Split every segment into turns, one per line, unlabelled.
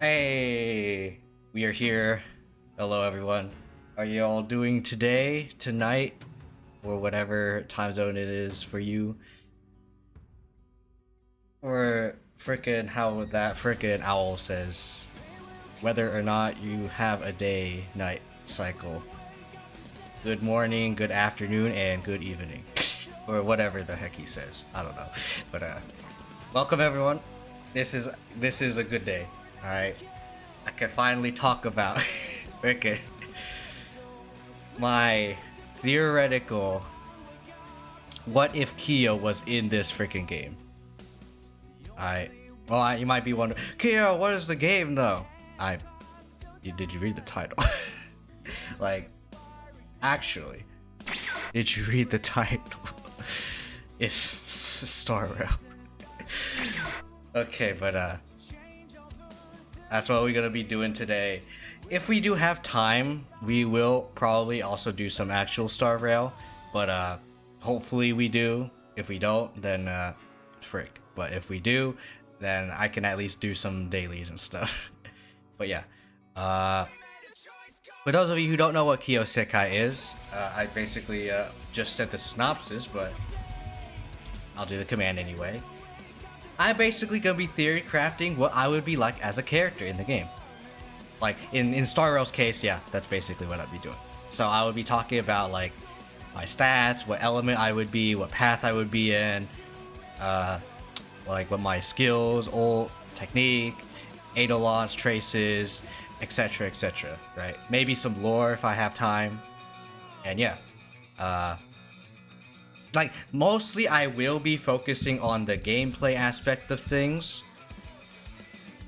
Hey, we are here. Hello, everyone. Are you all doing today, tonight, or whatever time zone it is for you? Or frickin' how that frickin' owl says, whether or not you have a day night cycle. Good morning, good afternoon, and good evening. Or whatever the heck he says. I don't know. But welcome everyone. This is a good day. Alright. I can finally talk about okay. My theoretical what if Kiyo was in this freaking game. You might be wondering, Kiyo, what is the game though? Did you read the title? Like, actually, did you read the title? It's Star Rail. Okay, but that's what we're gonna be doing today. If we do have time, we will probably also do some actual Star Rail, but hopefully we do. If we don't, then frick. But if we do, then I can at least do some dailies and stuff. But yeah, for those of you who don't know what Kiyo-Sekai is, I basically just said the synopsis, but I'll do the command anyway. I'm basically gonna be theory crafting what I would be like as a character in the game. Like in Star Rail's case, yeah, that's basically what I'd be doing. So I would be talking about like my stats, what element I would be, what path I would be in, like what my skills, ult, technique, Eidolons, traces, etc, etc, right? Maybe some lore if I have time. And yeah, like mostly I will be focusing on the gameplay aspect of things,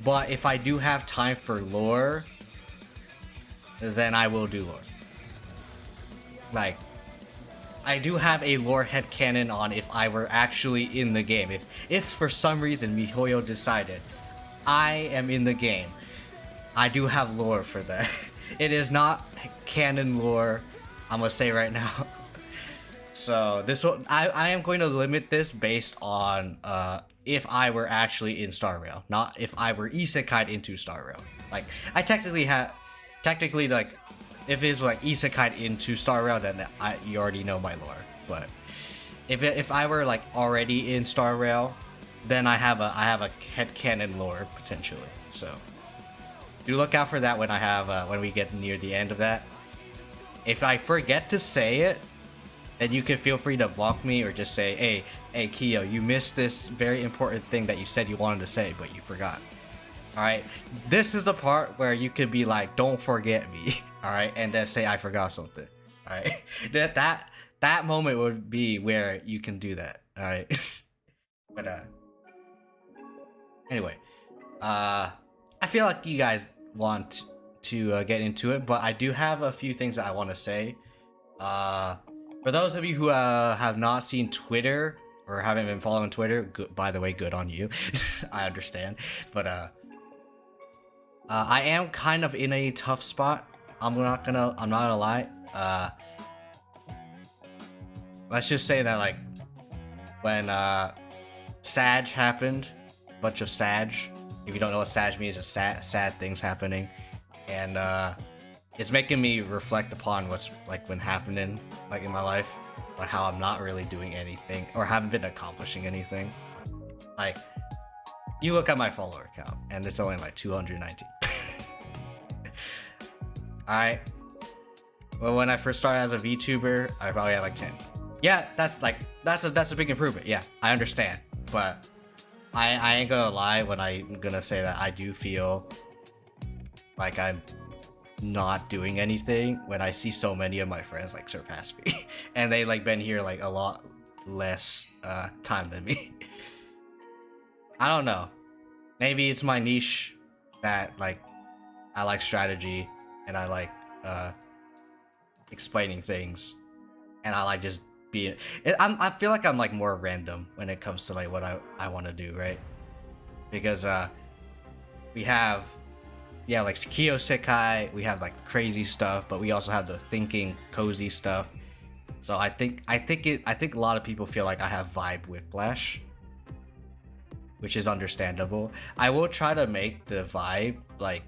but if I do have time for lore, then I will do lore. Like, I do have a lore headcanon on if I were actually in the game. If for some reason MiHoYo decided I am in the game, I do have lore for that. It is not canon lore, I'm gonna say right now. So this will, I am going to limit this based on if I were actually in Star Rail, not if I were isekai'd into Star Rail. Like I technically like if it's like isekai'd into Star Rail, then you already know my lore. But if I were like already in Star Rail, then I have a headcanon lore potentially. So do look out for that when we get near the end of that. If I forget to say it, then you can feel free to block me or just say, hey Kiyo, you missed this very important thing that you said you wanted to say, but you forgot. Alright, this is the part where you could be like, don't forget me, alright, and then say I forgot something. Alright, that moment would be where you can do that, alright. But anyway, I feel like you guys want to get into it, but I do have a few things that I want to say. For those of you who have not seen Twitter or haven't been following Twitter, by the way, good on you. I understand, but I am kind of in a tough spot. I'm not gonna lie. Let's just say that like when Sag happened, a bunch of Sag. If you don't know what Sag means, it's sad things happening, and it's making me reflect upon what's like been happening like in my life, like how I'm not really doing anything or haven't been accomplishing anything. Like you look at my follower count and it's only like 219. Alright. Well, when I first started as a VTuber, I probably had like 10. Yeah, that's a big improvement. Yeah, I understand, but I ain't gonna lie when I'm gonna say that I do feel like I'm not doing anything when I see so many of my friends like surpass me and they like been here like a lot less time than me. I don't know, maybe it's my niche that like I like strategy and I like explaining things and I like just being I feel like I'm like more random when it comes to like what I want to do, right? Because we have like Kiyo-Sekai, we have like crazy stuff, but we also have the thinking cozy stuff. So I think a lot of people feel like I have vibe whiplash. which is understandable. I will try to make the vibe like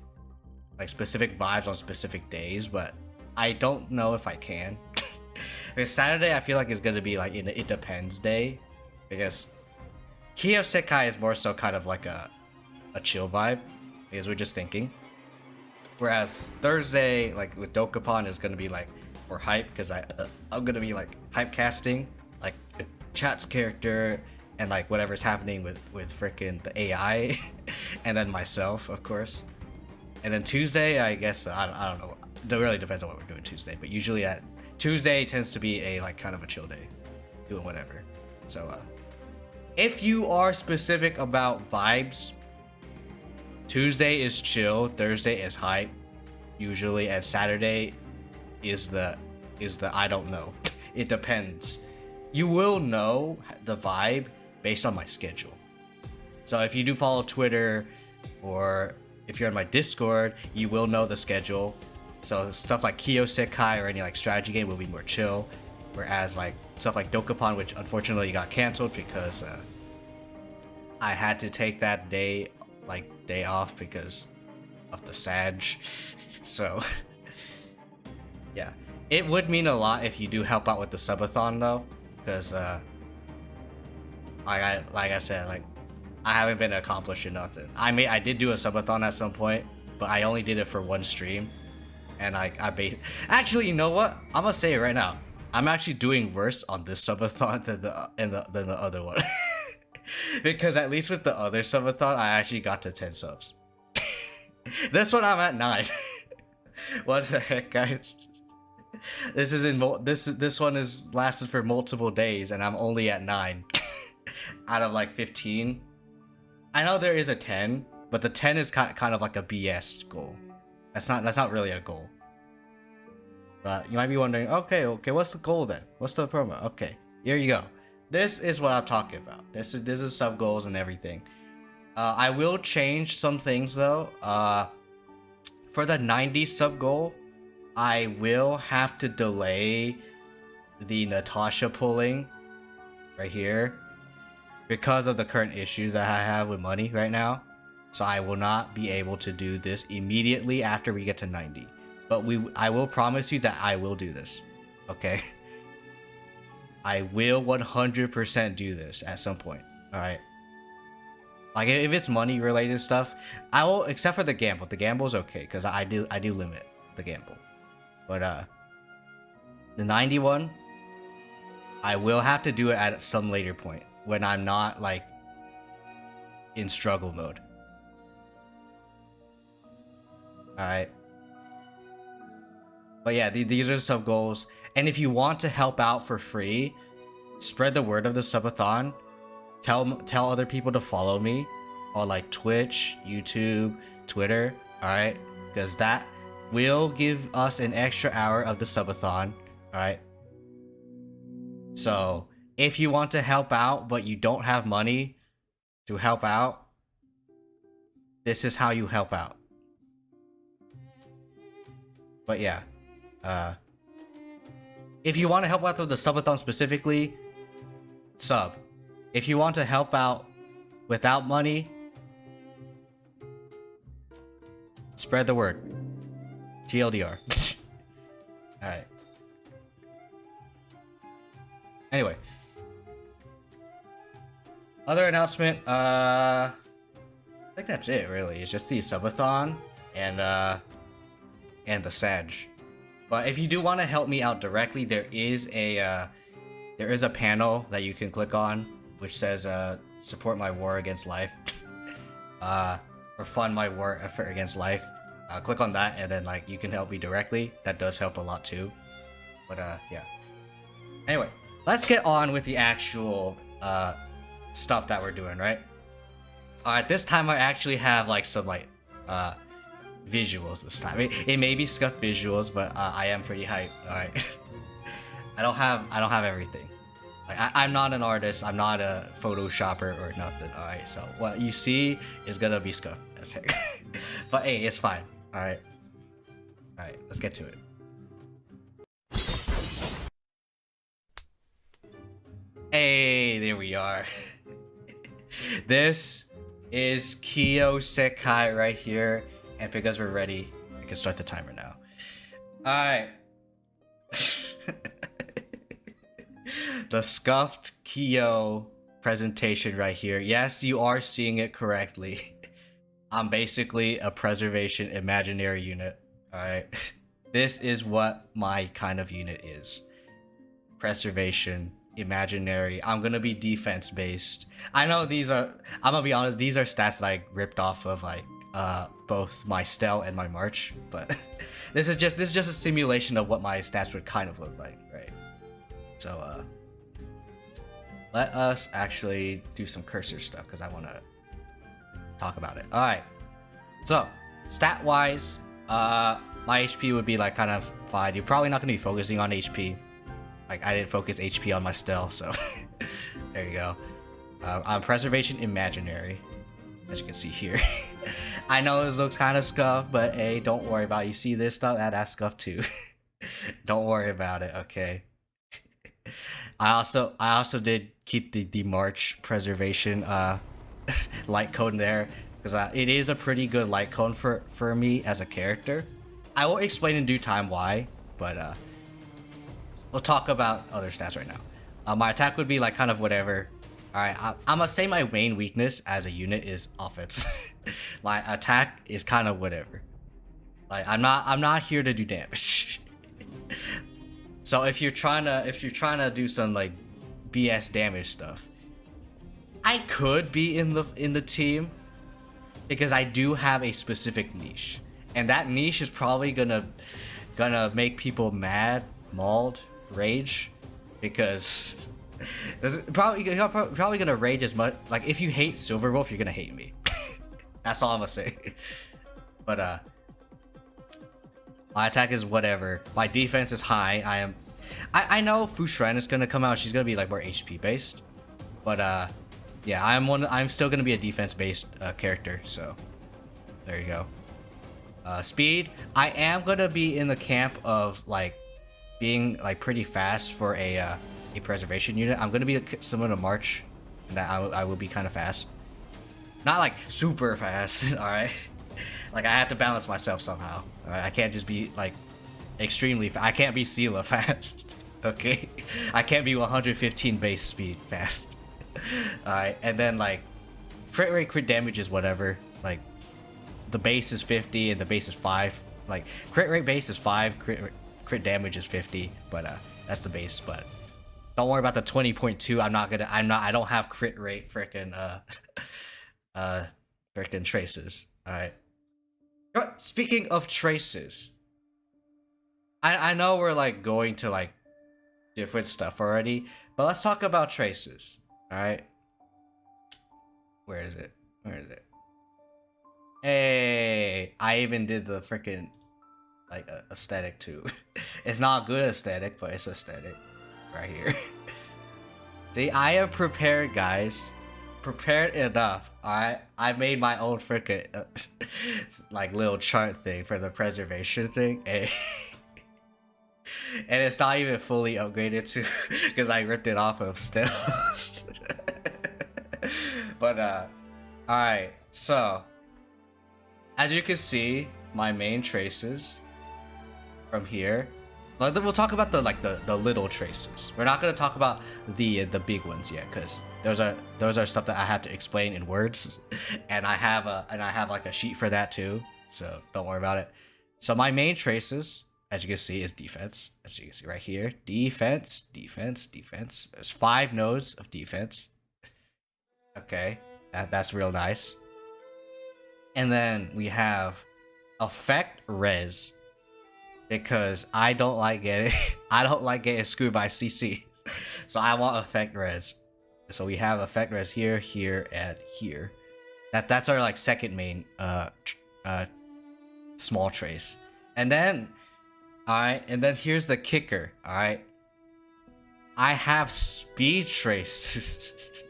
specific vibes on specific days, but I don't know if I can. Because Saturday I feel like it's gonna be like in it depends day, because Kiyo-Sekai is more so kind of like a chill vibe, because we're just thinking. Whereas Thursday, like with Dokapon, is gonna be like more hype, because I'm gonna be like hype casting like chat's character and like whatever's happening with freaking the AI, and then myself, of course. And then Tuesday, I guess I don't know. It really depends on what we're doing Tuesday, but usually at Tuesday tends to be a like kind of a chill day, doing whatever. So if you are specific about vibes, Tuesday is chill, Thursday is hype, usually, and Saturday is the I don't know. It depends. You will know the vibe based on my schedule. So if you do follow Twitter, or if you're on my Discord, you will know the schedule. So stuff like Kiyo-Sekai or any like strategy game will be more chill, whereas like stuff like Dokapon, which unfortunately got canceled because I had to take that day off because of the Sag. So yeah, it would mean a lot if you do help out with the subathon though, because like I said, like I haven't been accomplishing nothing. I did do a subathon at some point, but I only did it for one stream, and actually, you know what? I'm gonna say it right now. I'm actually doing worse on this subathon than the other one. Because at least with the other subathon, I actually got to 10 subs. This one I'm at 9. What the heck, guys? This one is lasted for multiple days, and I'm only at 9 out of like 15. I know there is a 10, but the 10 is kind of like a BS goal. That's not really a goal. But you might be wondering, okay, what's the goal then? What's the promo? Okay, here you go. This is what I'm talking about. This is sub goals and everything. I will change some things though. For the 90 sub goal, I will have to delay the Natasha pulling right here because of the current issues that I have with money right now. So I will not be able to do this immediately after we get to 90. But I will promise you that I will do this. Okay? I will 100% do this at some point. Alright? Like if it's money related stuff, I will, except for the gamble. The gamble is okay because I do limit the gamble. But the 91, I will have to do it at some later point when I'm not like in struggle mode. Alright. But yeah, these are sub goals. And if you want to help out for free, spread the word of the subathon. Tell other people to follow me on like Twitch, YouTube, Twitter. Alright? Because that will give us an extra hour of the subathon. Alright? So if you want to help out but you don't have money to help out, this is how you help out. But yeah, if you want to help out with the subathon specifically, sub. If you want to help out without money, spread the word. TLDR. Alright. Anyway. Other announcement, I think that's it really. It's just the subathon and the Sag. But if you do want to help me out directly, there is a panel that you can click on which says support my war against life. Or fund my war effort against life. Click on that and then like you can help me directly. That does help a lot too. But yeah. Anyway, let's get on with the actual stuff that we're doing, right? Alright, this time I actually have like some like visuals this time. It may be scuffed visuals, but I am pretty hyped. Alright. I don't have everything. Like I'm not an artist, I'm not a photoshopper or nothing. Alright, so what you see is gonna be scuffed as heck. But hey, it's fine. Alright. Alright, let's get to it. Hey, there we are. This is Kiyo-Sekai right here, and because we're ready, we can start the timer now. Alright. The scuffed Kiyo presentation right here. Yes, you are seeing it correctly. I'm basically a preservation imaginary unit. Alright. This is what my kind of unit is. Preservation, imaginary. I'm gonna be defense based. I know these are, I'm gonna be honest, these are stats like ripped off of like both my Stel and my March, but this is just a simulation of what my stats would kind of look like, right? So let us actually do some cursor stuff because I want to talk about it. All right, so stat wise, my HP would be like kind of fine. You're probably not gonna be focusing on HP. Like I didn't focus HP on my Stel, so there you go. I'm preservation imaginary, as you can see here. I know this looks kind of scuffed, but hey, don't worry about it. You see this stuff? That's scuffed too. Don't worry about it, okay? I also did keep the March preservation light cone there because it is a pretty good light cone for me as a character. I will explain in due time why, but we'll talk about other stats right now. My attack would be like kind of whatever. All right, I'm gonna say my main weakness as a unit is offense. My attack is kind of whatever. Like I'm not here to do damage. So if you're trying to do some like BS damage stuff, I could be in the team because I do have a specific niche, and that niche is probably gonna make people mad, mauled, rage, because this is probably gonna rage as much. Like if you hate Silverwolf, you're gonna hate me. That's all I'm gonna say. But my attack is whatever. My defense is high. I know Fu Shren is gonna come out. She's gonna be like more HP based. But yeah, I'm still gonna be a defense based character. So there you go. Speed. I am gonna be in the camp of like being like pretty fast for a preservation unit. I'm gonna be similar to March, in that I will be kind of fast. Not like super fast. All right. Like I have to balance myself somehow. All right? I can't just be like extremely fast. I can't be Sela fast. Okay, I can't be 115 base speed fast. All right, and then like crit rate, crit damage is whatever. Like the base is 50 and the base is 5. Like crit rate base is 5, crit damage is 50, but that's the base. But don't worry about the 20.2. I don't have crit rate frickin' traces. All right. Speaking of traces, I know we're like going to like different stuff already, but let's talk about traces. All right. Where is it? Hey, I even did the freaking like aesthetic too. It's not good aesthetic, but it's aesthetic right here. See, I am prepared, guys. Prepared enough. All right, I made my own freaking like little chart thing for the preservation thing, and it's not even fully upgraded to because I ripped it off of Stel. But all right, so as you can see, my main traces from here. We'll talk about the little traces. We're not gonna talk about the big ones yet, because those are stuff that I have to explain in words, and I have like a sheet for that too. So don't worry about it. So my main traces, as you can see, is defense. As you can see right here, defense. There's 5 nodes of defense. Okay, that's real nice. And then we have effect res. Because I don't like getting screwed by CC, so I want effect res. So we have effect res here, here, and here. That's our like second main small trace. And then, all right, and then here's the kicker. All right, I have speed traces.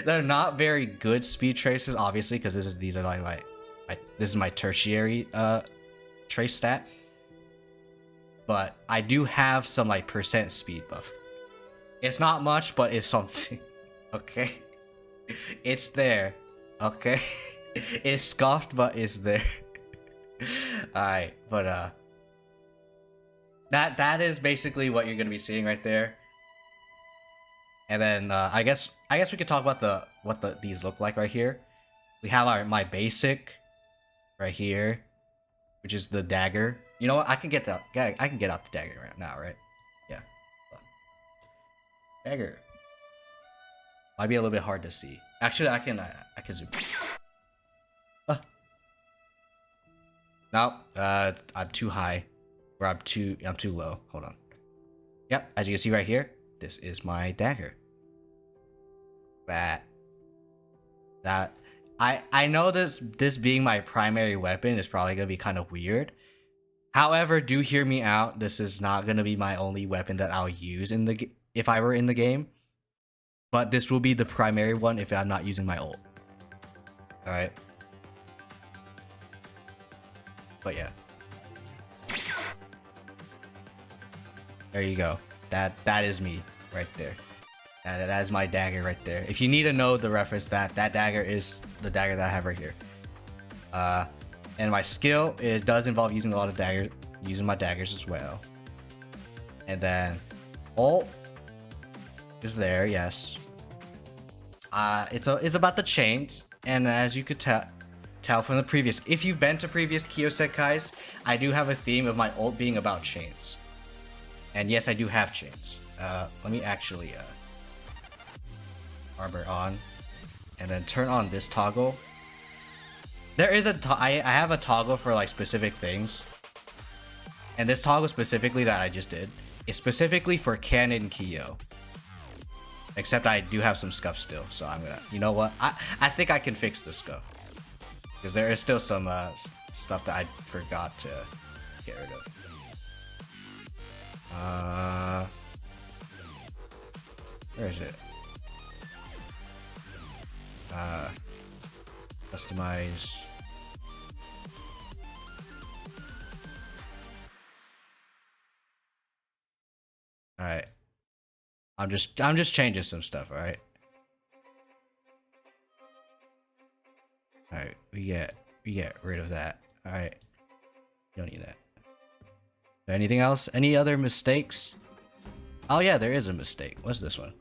They're not very good speed traces, obviously, because these are like this is my tertiary trace stat. But I do have some like % speed buff. It's not much, but it's something. Okay. It's there. Okay. It's scoffed, but it's there. Alright, but that is basically what you're gonna be seeing right there. And then I guess we could talk about what these look like right here. We have my basic right here, which is the dagger. You know what? I can get out the dagger right now, right? Yeah. Dagger. Might be a little bit hard to see. Actually, I can zoom. No, I'm too high, or I'm too low. Hold on. Yep, as you can see right here, this is my dagger. I know this being my primary weapon is probably gonna be kind of weird. However, do hear me out. This is not gonna be my only weapon that I'll use if I were in the game. But this will be the primary one if I'm not using my ult. Alright. But yeah. There you go. That is me right there. That is my dagger right there. If you need to know the reference, that dagger is the dagger that I have right here. And my skill, it does involve using a lot of daggers, using my daggers as well. And then ult is there, yes. It's about the chains, and as you could tell from the previous, if you've been to previous Kiyo-Sekais, I do have a theme of my ult being about chains. And yes, I do have chains. Let me actually armor on, and then turn on this toggle. There is I have a toggle for like specific things, and this toggle specifically that I just did is specifically for Canon Kiyo. Except I do have some scuff still, so I'm gonna, you know what? I think I can fix this scuff, because there is still some stuff that I forgot to get rid of. Where is it? Customize. All right. I'm just changing some stuff, all right? All right, we get rid of that. All right. Don't need that. Anything else? Any other mistakes? Oh yeah, there is a mistake. What's this one?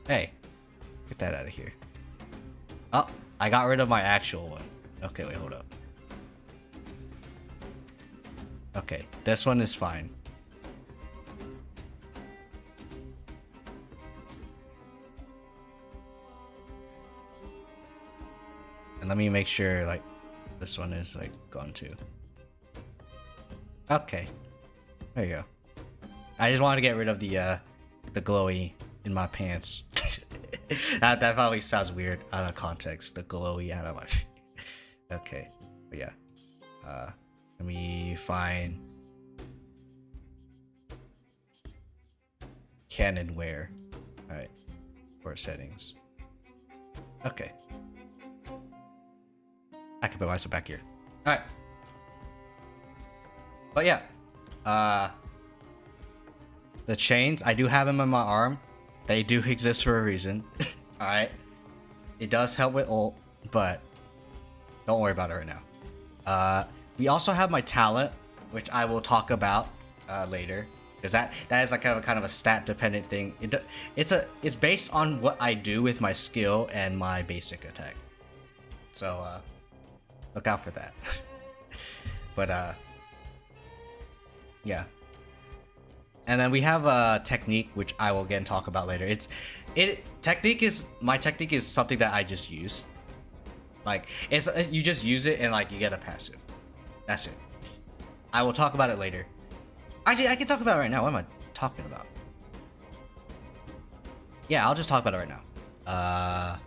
Hey, get that out of here. Oh, I got rid of my actual one. Okay, wait, hold up. Okay, this one is fine. And let me make sure like this one is like gone too. Okay, there you go. I just wanted to get rid of the glowy in my pants. that probably sounds weird out of context. The glowy out of my. Okay, but yeah. Let me find Canon wear. All right, for settings. Okay. I can put myself back here. Alright. But yeah. The chains, I do have them on my arm. They do exist for a reason. Alright. It does help with ult, but don't worry about it right now. We also have my talent, which I will talk about later. Because that is like kind of a stat dependent thing. It's based on what I do with my skill and my basic attack. So look out for that. But yeah. And then we have a technique, which I will again talk about later. My technique is something that I just use. Like you just use it and like you get a passive. That's it. I will talk about it later. Actually, I can talk about it right now. What am I talking about? Yeah, I'll just talk about it right now.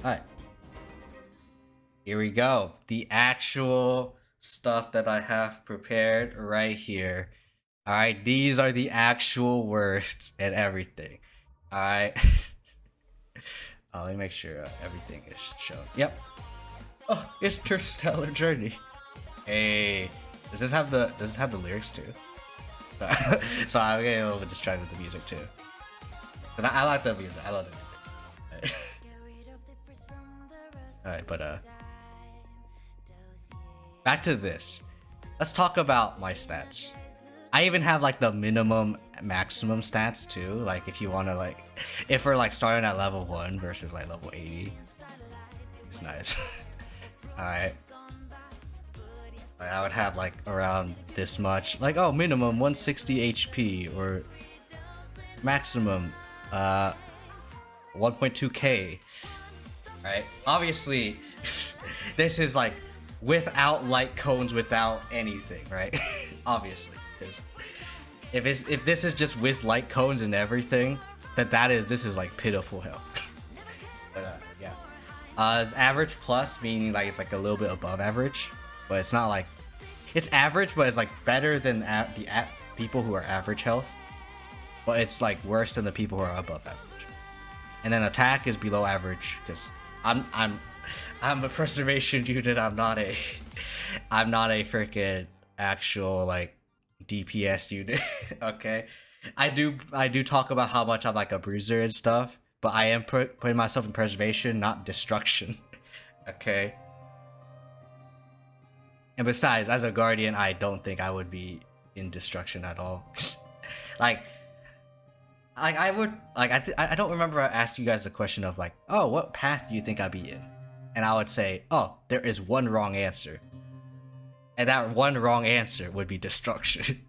Alright. Here we go. The actual stuff that I have prepared right here. Alright, these are the actual words and everything. Alright. Let me make sure everything is shown. Yep. Oh, it's Interstellar Journey. Hey. Does this have the lyrics too? So I'm getting a little bit distracted with the music too. Cause I like the music. I love the music. Alright, but back to this. Let's talk about my stats. I even have like the minimum maximum stats too. Like if you wanna like, if we're like starting at level 1 versus like level 80. It's nice. Alright. I would have like around this much. Like, oh, minimum 160 HP or maximum 1.2k. Right? Obviously, this is like without light cones, without anything, right? Obviously, because if this is just with light cones and everything, this is like pitiful hell. But yeah, it's average plus, meaning like it's like a little bit above average, but it's not like it's average, but it's like better than the people who are average health, but it's like worse than the people who are above average. And then attack is below average because I'm a preservation unit. I'm not a freaking actual like DPS unit. Okay, I do talk about how much I'm like a bruiser and stuff, but I am putting myself in preservation, not destruction. Okay. And besides, as a guardian, I don't think I would be in destruction at all. like I would like I don't remember asking you guys the question of like, oh, what path do you think I'd be in? And I would say, oh, there is one wrong answer. And that one wrong answer would be destruction.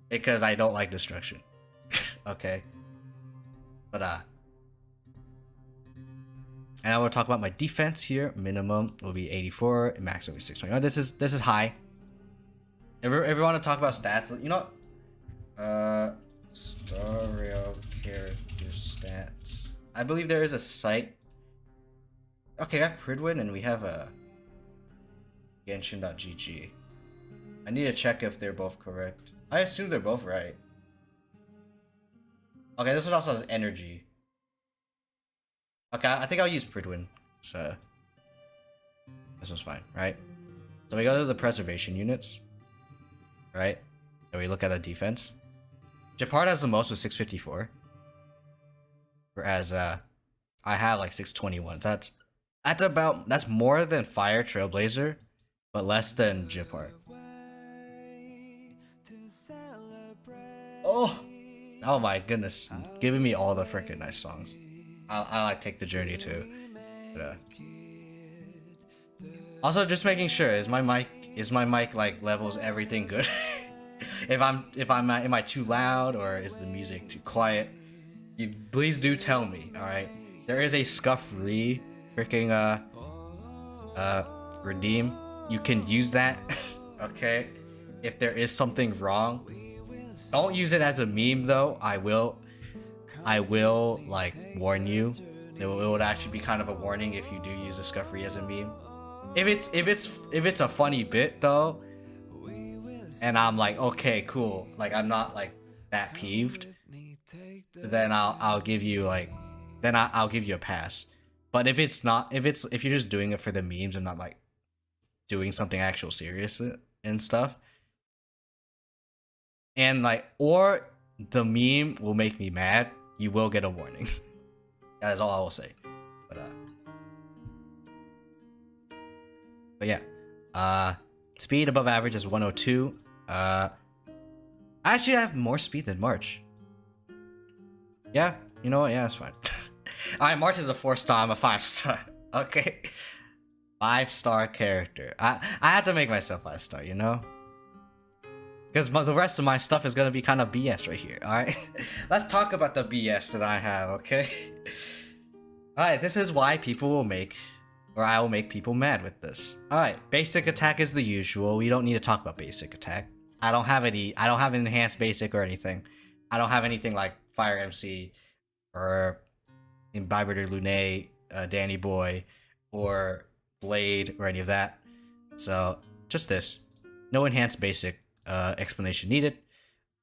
Because I don't like destruction. Okay. But and I will talk about my defense here. Minimum will be 84, and maximum will be 620. This is high. If you want to talk about stats, you know, star rail character stats. I believe there is a site. Okay, I have Pridwin and we have a Genshin.gg. I need to check if they're both correct. I assume they're both right. Okay, this one also has energy. Okay, I think I'll use Pridwin. So this one's fine, right? So we go to the preservation units, right? And we look at the defense. Japard has the most with 654. Whereas I have like 621. So that's more than Fire Trailblazer, but less than Japard. Oh my goodness. Giving me all the freaking nice songs. I like Take the Journey too. But, also, just making sure, is my mic like levels everything good? Am I too loud or is the music too quiet? You please do tell me. All right, there is a scuff-free freaking redeem. You can use that. Okay, if there is something wrong, don't use it as a meme though. I will like warn you. It would actually be kind of a warning if you do use a scuff-free as a meme. If it's a funny bit though, and I'm like, okay, cool, like I'm not like that peeved, then I'll give you like, then I'll give you a pass. But if you're just doing it for the memes and not like doing something actual serious and stuff, and like, or the meme will make me mad, you will get a warning. That is all I will say. But yeah, speed above average is 102. I actually have more speed than March. Yeah, you know what? Yeah, that's fine. Alright, March is a 4-star, I'm a 5-star. Okay. 5-star character. I had to make myself 5-star, you know? Because the rest of my stuff is gonna be kind of BS right here, alright? Let's talk about the BS that I have, okay? Alright, this is why people will make, or I will make people mad with this. Alright, basic attack is the usual. We don't need to talk about basic attack. I don't have an enhanced basic or anything. I don't have anything like Fire MC, or Imbiber Lune, Danny Boy, or Blade, or any of that. So, just this. No enhanced basic. Explanation needed.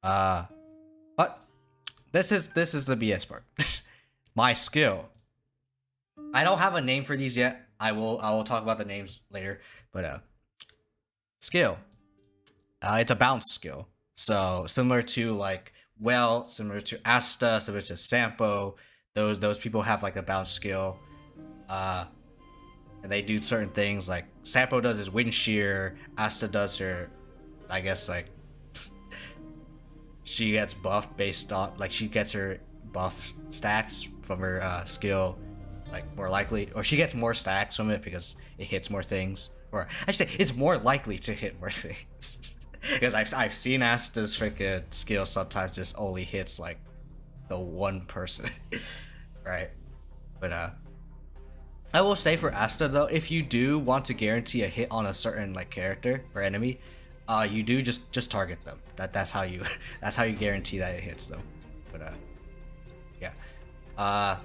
But this is the BS part. My skill. I don't have a name for these yet. I will talk about the names later. But skill. It's a bounce skill. So similar to like well, similar to Asta, similar to Sampo. Those people have like a bounce skill, and they do certain things. Like Sampo does his wind shear, Asta does her, I guess like she gets buffed based on like she gets her buff stacks from her skill, like more likely, or she gets more stacks from it because it hits more things, or I should say it's more likely to hit more things. Because I've seen Asta's freaking skill sometimes just only hits like the one person, right? But I will say for Asta though, if you do want to guarantee a hit on a certain like character or enemy, you do just target them. That's how you that's how you guarantee that it hits them. But yeah.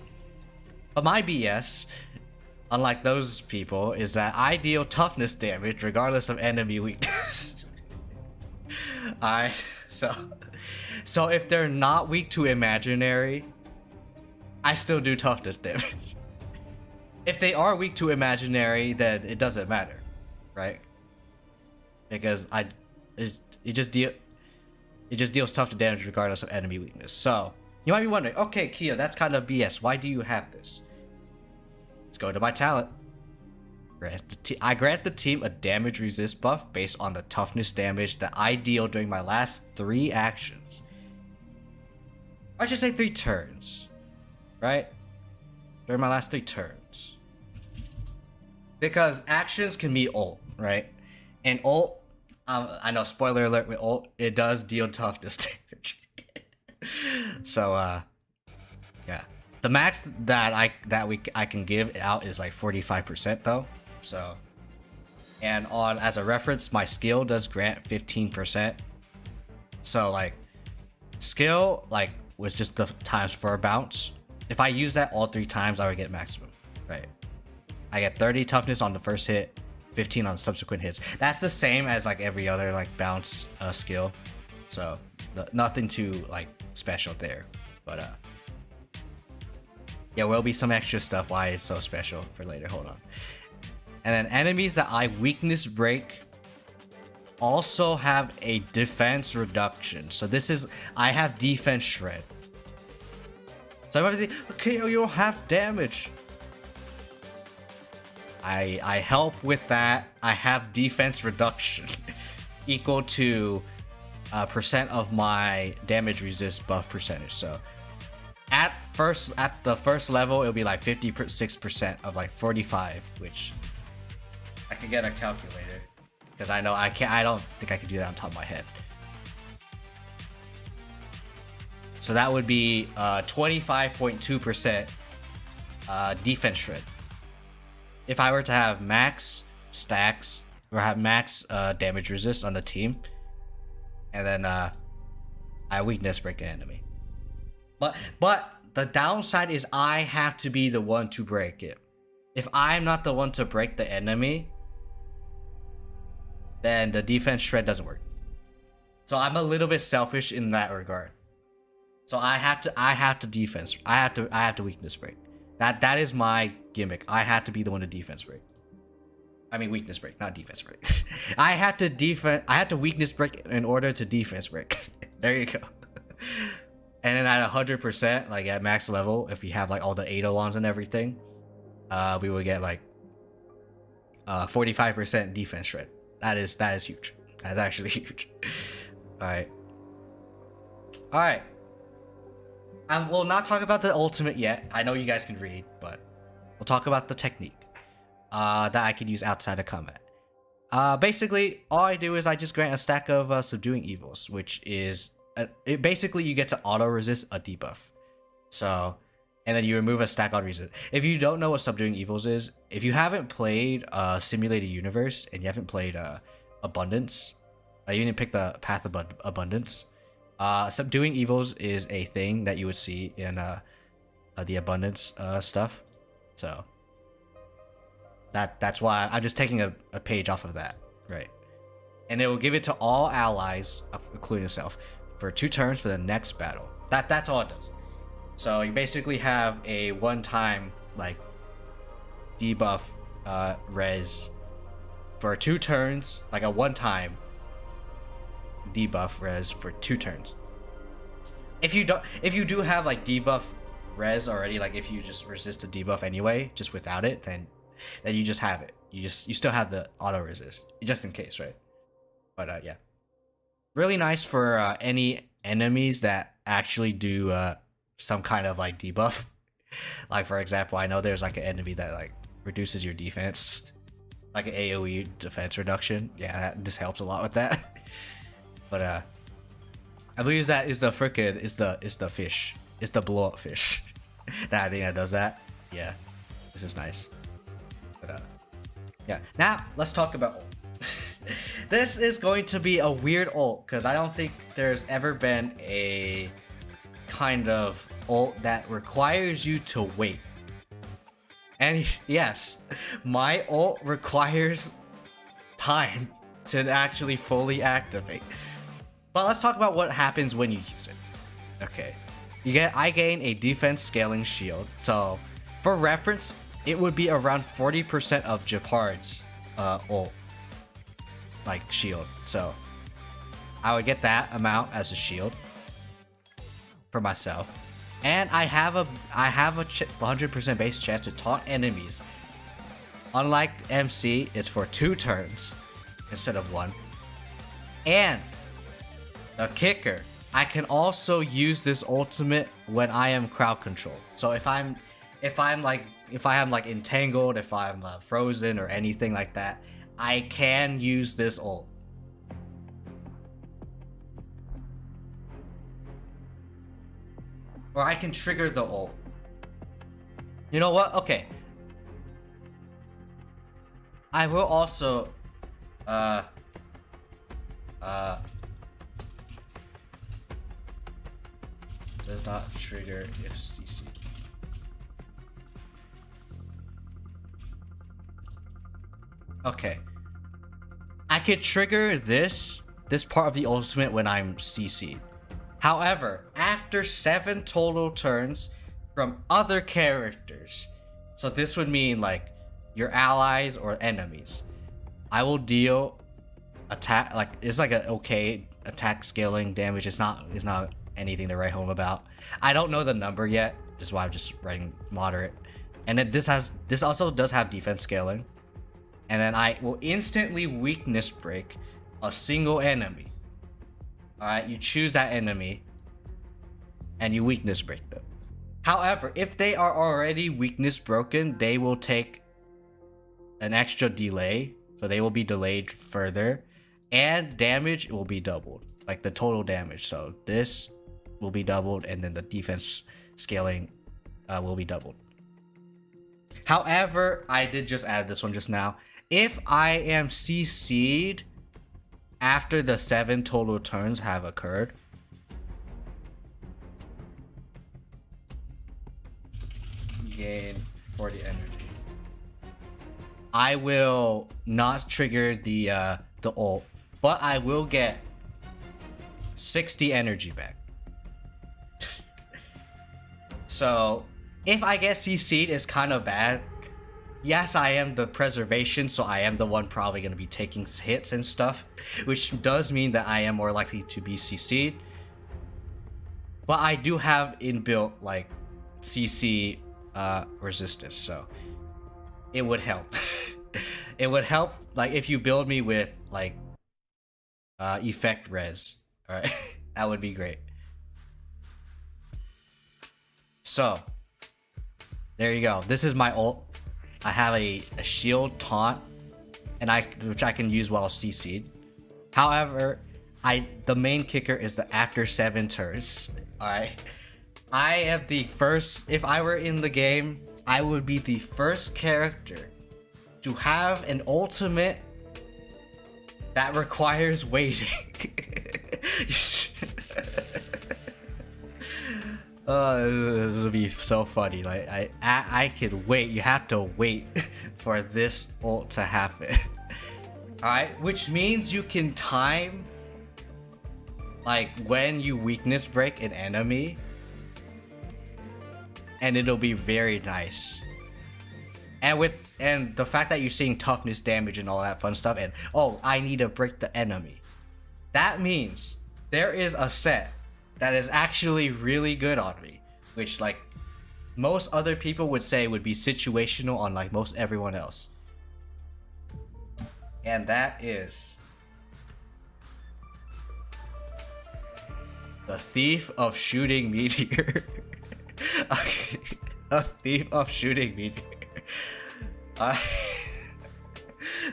But my BS, unlike those people, is that I deal toughness damage regardless of enemy weakness. So if they're not weak to imaginary, I still do toughness damage. If they are weak to imaginary, then it doesn't matter, right? Because it just deals tough to damage regardless of enemy weakness. So you might be wondering, okay, Kiyo, that's kind of BS. Why do you have this? Let's go to my talent. I grant the team a damage resist buff based on the toughness damage that I deal during my last 3 actions. I should say 3 turns, right? During my last 3 turns. Because actions can be ult, right? And ult, I know, spoiler alert, with ult, it does deal toughness damage. So, yeah. The max that I can give out is like 45% though. So, and on as a reference, my skill does grant 15%. So like, skill like was just the times for a bounce. If I use that all 3 times, I would get maximum, right? I get 30 toughness on the first hit, 15 on subsequent hits. That's the same as like every other like bounce skill. So nothing too like special there, but yeah, will be some extra stuff why it's so special for later. Hold on. And then enemies that I weakness break also have a defense reduction. So this is, I have defense shred. So I might think, okay, you don't have damage. I help with that. I have defense reduction equal to percent of my damage resist buff percentage. So at the first level, it'll be like 56% of like 45, which I can get a calculator because I know I don't think I can do that on top of my head. So that would be 25.2% defense shred. If I were to have max stacks or have max damage resist on the team, and then I weakness break an enemy. But the downside is I have to be the one to break it. If I'm not the one to break the enemy, then the defense shred doesn't work. So I'm a little bit selfish in that regard. So I have to defense. I have to weakness break. That is my gimmick. I have to be the one to defense break. I mean weakness break, not defense break. I have to weakness break in order to defense break. There you go. And then at 100%, like at max level, if we have like all the Eidolons and everything, we would get like 45% defense shred. That is huge. That's actually huge. All right. We'll not talk about the ultimate yet. I know you guys can read, but we'll talk about the technique that I can use outside of combat. Basically, all I do is I just grant a stack of subduing evils, which is basically you get to auto resist a debuff. So, and then you remove a stack on resist. If you don't know what subduing evils is, if you haven't played Simulated Universe and you haven't played Abundance, you didn't pick the Path of Abundance. Subduing evils is a thing that you would see in the Abundance stuff. So that's why I'm just taking a page off of that, right? And it will give it to all allies, including yourself, for 2 turns for the next battle. That's all it does. So you basically have a one-time like debuff res for 2 turns, like a one-time debuff res for 2 turns. if you do have like debuff res already, like if you just resist the debuff anyway, just without it, then you just have it. You still have the auto resist, just in case, right? But yeah, really nice for any enemies that actually do some kind of like debuff. Like for example, I know there's like an enemy that like reduces your defense, like an AOE defense reduction. Yeah, this helps a lot with that. But I believe that is the frickin' is the fish. It's the blow up fish. That I think that does that. Yeah, this is nice. But yeah. Now let's talk about ult. This is going to be a weird ult because I don't think there's ever been a kind of ult that requires you to wait. And yes, my ult requires time to actually fully activate. But let's talk about what happens when you use it. Okay, I gain a defense scaling shield. So for reference, it would be around 40% of Japard's ult, like shield. So I would get that amount as a shield for myself, and I have a 100% base chance to taunt enemies. Unlike MC, it's for 2 turns instead of 1. And the kicker, I can also use this ultimate when I am crowd control. So if I am like entangled, if I'm frozen or anything like that, I can use this ult. Or I can trigger the ult. You know what? Okay. I will also does not trigger if CC. Okay. I could trigger this part of the ultimate when I'm CC'd. However, after 7 total turns from other characters, so this would mean like your allies or enemies, I will deal attack, like it's like a okay attack scaling damage. It's not anything to write home about. I don't know the number yet, that's why I'm just writing moderate. And then this also does have defense scaling. And then I will instantly weakness break a single enemy. Alright, you choose that enemy and you weakness break them. However, if they are already weakness broken, they will take an extra delay. So they will be delayed further. And damage will be doubled. Like the total damage. So this will be doubled and then the defense scaling will be doubled. However, I did just add this one just now. If I am CC'd after the 7 total turns have occurred, gain 40 energy. I will not trigger the ult, but I will get 60 energy back. So if I get CC'd, it's kind of bad. Yes, I am the preservation, so I am the one probably going to be taking hits and stuff, which does mean that I am more likely to be CC'd. But I do have inbuilt like CC resistance, so it would help. It would help like if you build me with like effect res. All right, that would be great. So there you go. This is my ult. I have a shield taunt, and which I can use while CC'd. However, the main kicker is the after 7 turns. Alright. I am the first, if I were in the game, I would be the first character to have an ultimate that requires waiting. This would be so funny. Like I could wait. You have to wait for this ult to happen. Alright, which means you can time like when you weakness break an enemy, and it'll be very nice. And the fact that you're seeing toughness damage and all that fun stuff, and oh, I need to break the enemy. That means there is a set that is actually really good on me, which like most other people would say would be situational on like most everyone else. And that is the Thief of Shooting Meteor. A Thief of Shooting Meteor.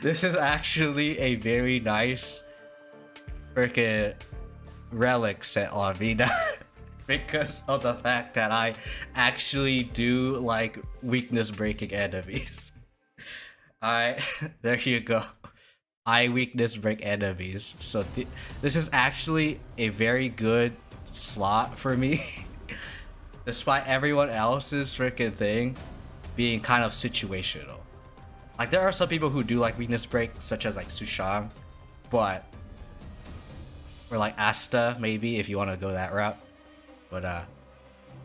This is actually a very nice freaking relic set on me now. Because of the fact that I actually do like weakness breaking enemies. There you go. I weakness break enemies. So this is actually a very good slot for me. Despite everyone else's freaking thing being kind of situational. Like there are some people who do like weakness break, such as like Sushang, but or like Asta maybe if you want to go that route. But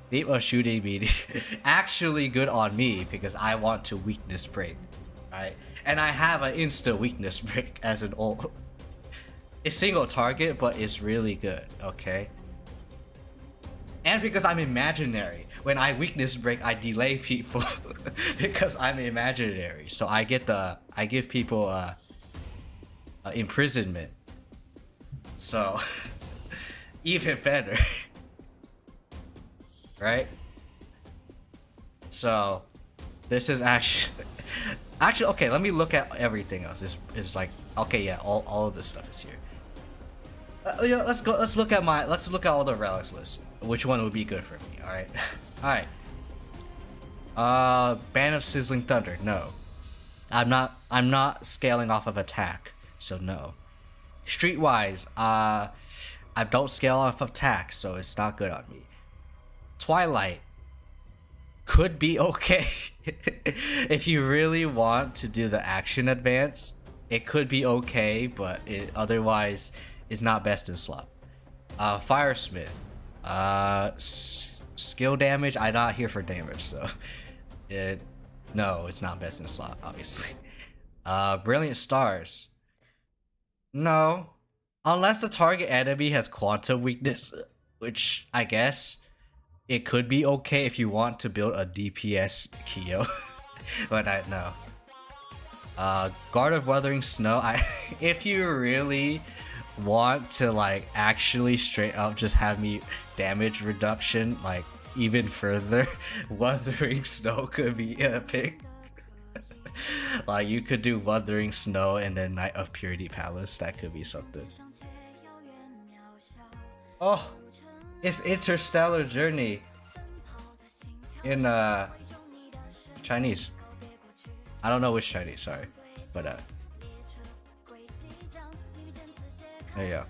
Thief of Shooting Meteor actually good on me because I want to weakness break, right? And I have an insta weakness break as an ult. It's single target, but it's really good, okay? And because I'm imaginary, when I weakness break, I delay people because I'm imaginary. So I give people imprisonment. So even better. Right? So this is actually okay, let me look at everything else. This is like okay, yeah, all of this stuff is here. Yeah, let's look at all the relics list. Which one would be good for me, alright? Alright. Band of Sizzling Thunder, no. I'm not scaling off of attack, so no. Streetwise, I don't scale off of attack, so it's not good on me. Twilight could be okay. If you really want to do the action advance, it could be okay, but it otherwise is not best in slot. Firesmith, skill damage. I'm not here for damage, so no, it's not best in slot, obviously. Brilliant Stars, no, unless the target enemy has quantum weakness, which I guess it could be okay if you want to build a DPS Kiyo. But I no. Guard of Weathering Snow, if you really want to like actually straight up just have me damage reduction like even further, Wuthering Snow could be epic. Like you could do Wuthering Snow and then Night of Purity Palace. That could be something. Oh, it's Interstellar Journey in Chinese. I don't know which Chinese, sorry, but there you go.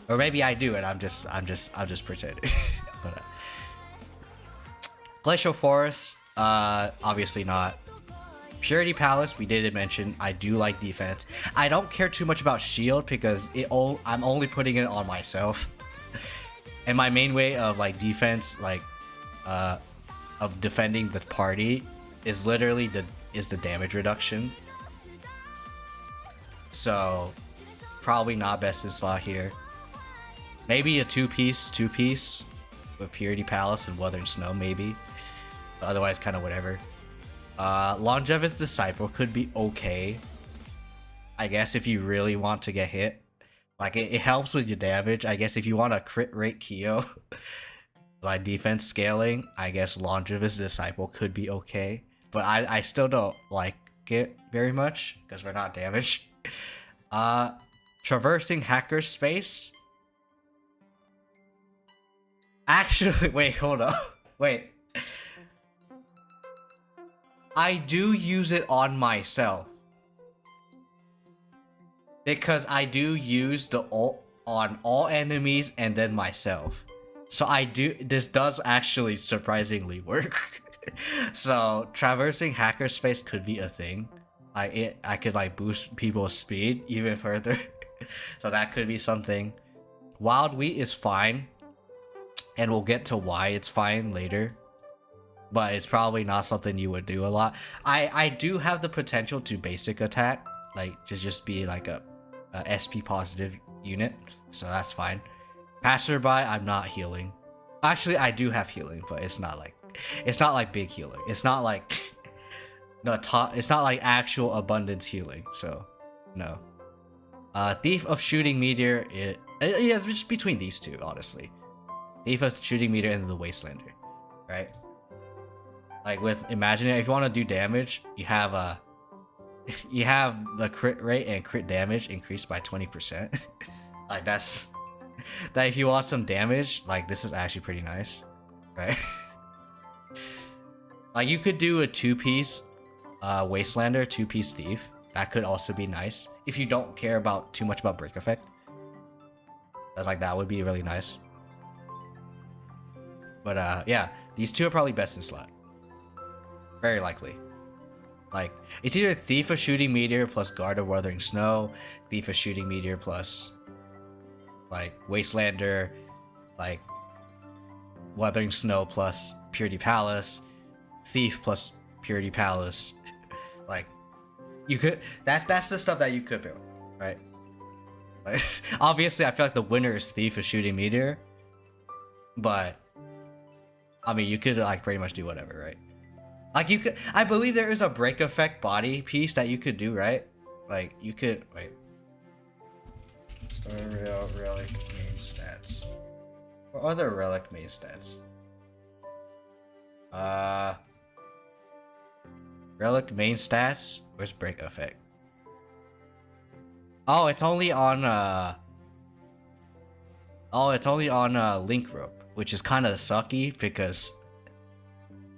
Or maybe I do, and I'm just pretending. But Glacial Forest, obviously not. Purity Palace, we didn't mention. I do like defense. I don't care too much about shield because I'm only putting it on myself. And my main way of like defense, like of defending the party, is literally the damage reduction. So probably not best in slot here. Maybe a two-piece with Purity Palace and Wuthering Snow, maybe. But otherwise, kind of whatever. Longevous Disciple could be okay, I guess, if you really want to get hit. Like it helps with your damage. I guess if you want a crit rate Kiyo, like defense scaling, I guess Longevous Disciple could be okay. But I still don't like it very much because we're not damaged. Traversing Hackerspace. Actually, wait, hold up. Wait. I do use it on myself. Because I do use the ult on all enemies and then myself. So this does actually surprisingly work. So traversing hackerspace could be a thing. I could like boost people's speed even further. So that could be something. Wild Wheat is fine. And we'll get to why it's fine later. But it's probably not something you would do a lot. I do have the potential to basic attack. Like just be like a SP positive unit. So that's fine. Passerby, I'm not healing. Actually, I do have healing, but it's not like big healing. It's not like it's not like actual abundance healing. So, no. Thief of Shooting Meteor. It's just between these two, honestly. Thief of Shooting Meteor and the Wastelander, right? Like with Imaginary, if you want to do damage, you have the crit rate and crit damage increased by 20%. Like that. If you want some damage, like this is actually pretty nice, right? Like you could do a 2-piece Wastelander, 2-piece Thief. That could also be nice if you don't care about too much about break effect. That's like that would be really nice. But yeah, these two are probably best in slot. Very likely. Like it's either Thief of Shooting Meteor plus Guard of Wuthering Snow, Thief of Shooting Meteor plus like Wastelander, like Wuthering Snow plus Purity Palace, Thief plus Purity Palace. Like you could that's the stuff that you could build, right? Like, obviously I feel like the winner is Thief of Shooting Meteor, but I mean you could like pretty much do whatever, right? Like you could, I believe there is a break effect body piece that you could do, right? Like you could wait. Star Relic main stats. What other Relic main stats? Relic main stats. Where's break effect? Oh, it's only on Link Rope, which is kind of sucky because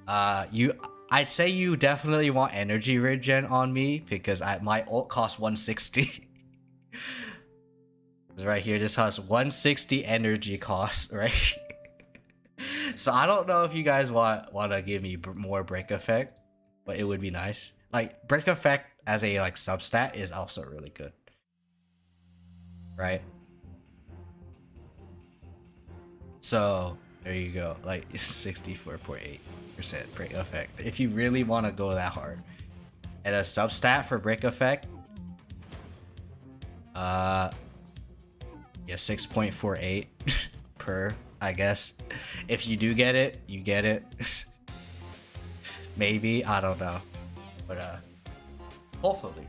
I'd say you definitely want energy regen on me because my ult costs 160. Right here, this has 160 energy cost, right? So I don't know if you guys want to give me more break effect, but it would be nice. Like break effect as a like substat is also really good, right? So there you go, like 64.8% break effect. If you really want to go that hard, and a substat for break effect, yeah, 6.48 per, I guess. If you do get it, you get it. Maybe, I don't know, but hopefully.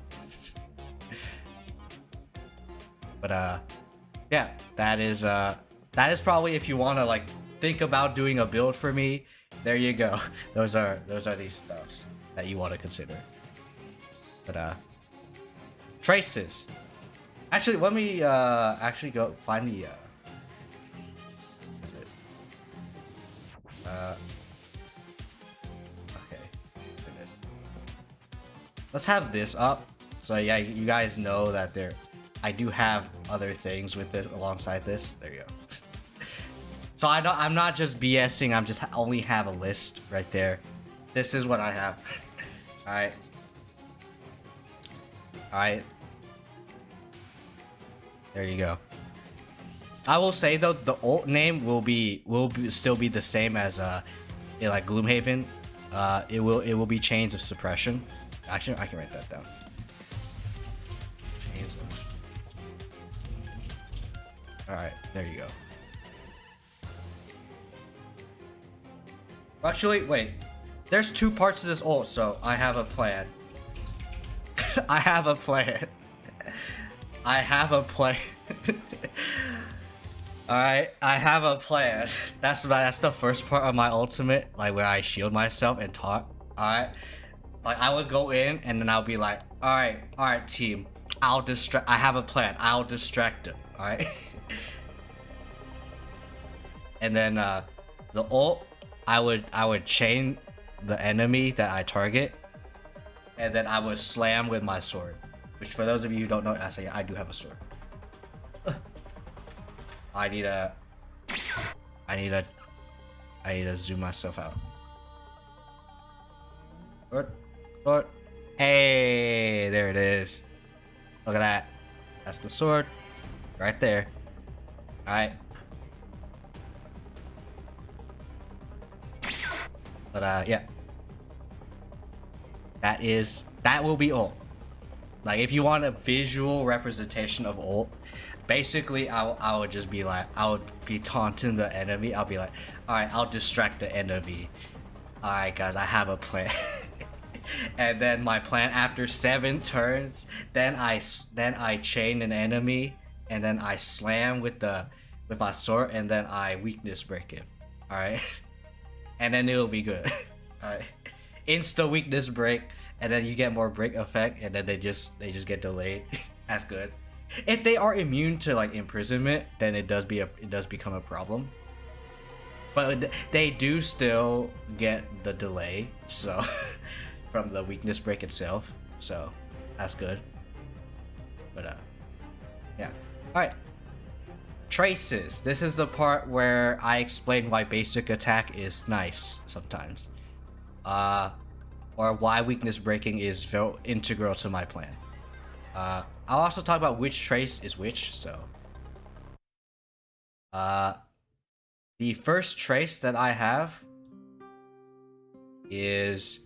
But yeah, that is probably, if you want to like think about doing a build for me, there you go. Those are these stuffs that you want to consider. But traces. Actually, let me actually go find the okay. Goodness. Let's have this up. So yeah, you guys know that I do have other things with this alongside this. There you go. So I'm not just BSing. I'm just only have a list right there. This is what I have. All right. All right. There you go. I will say though, the ult name will still be the same as like Gloomhaven. It will be Chains of Suppression. Actually, I can write that down. Chains of... All right, there you go. Actually, wait. There's two parts to this ult, so I have a plan. I have a plan. I have a plan. Alright, I have a plan. That's the first part of my ultimate, like where I shield myself and taunt. Alright. Like I would go in and then I'll be like, alright team. I have a plan. I'll distract them. Alright. And then the ult, I would chain the enemy that I target, and then I would slam with my sword. Which, for those of you who don't know, I do have a sword. I need to zoom myself out. Sword. Hey, there it is. Look at that. That's the sword, right there. All right. But yeah. That will be all. Like if you want a visual representation of ult, basically I would just be like, I would be taunting the enemy. I'll be like, all right, I'll distract the enemy. All right, guys, I have a plan. And then my plan after 7 turns, then I chain an enemy, and then I slam with my sword, and then I weakness break him. All right, and then it'll be good. All right, insta weakness break, and then you get more break effect, and then they just get delayed. That's good. If they are immune to like imprisonment, then it does become a problem. But they do still get the delay, so from the weakness break itself. So that's good. But yeah. Alright. Traces. This is the part where I explain why basic attack is nice sometimes. Or why weakness breaking is very integral to my plan. I'll also talk about which trace is which, so. The first trace that I have is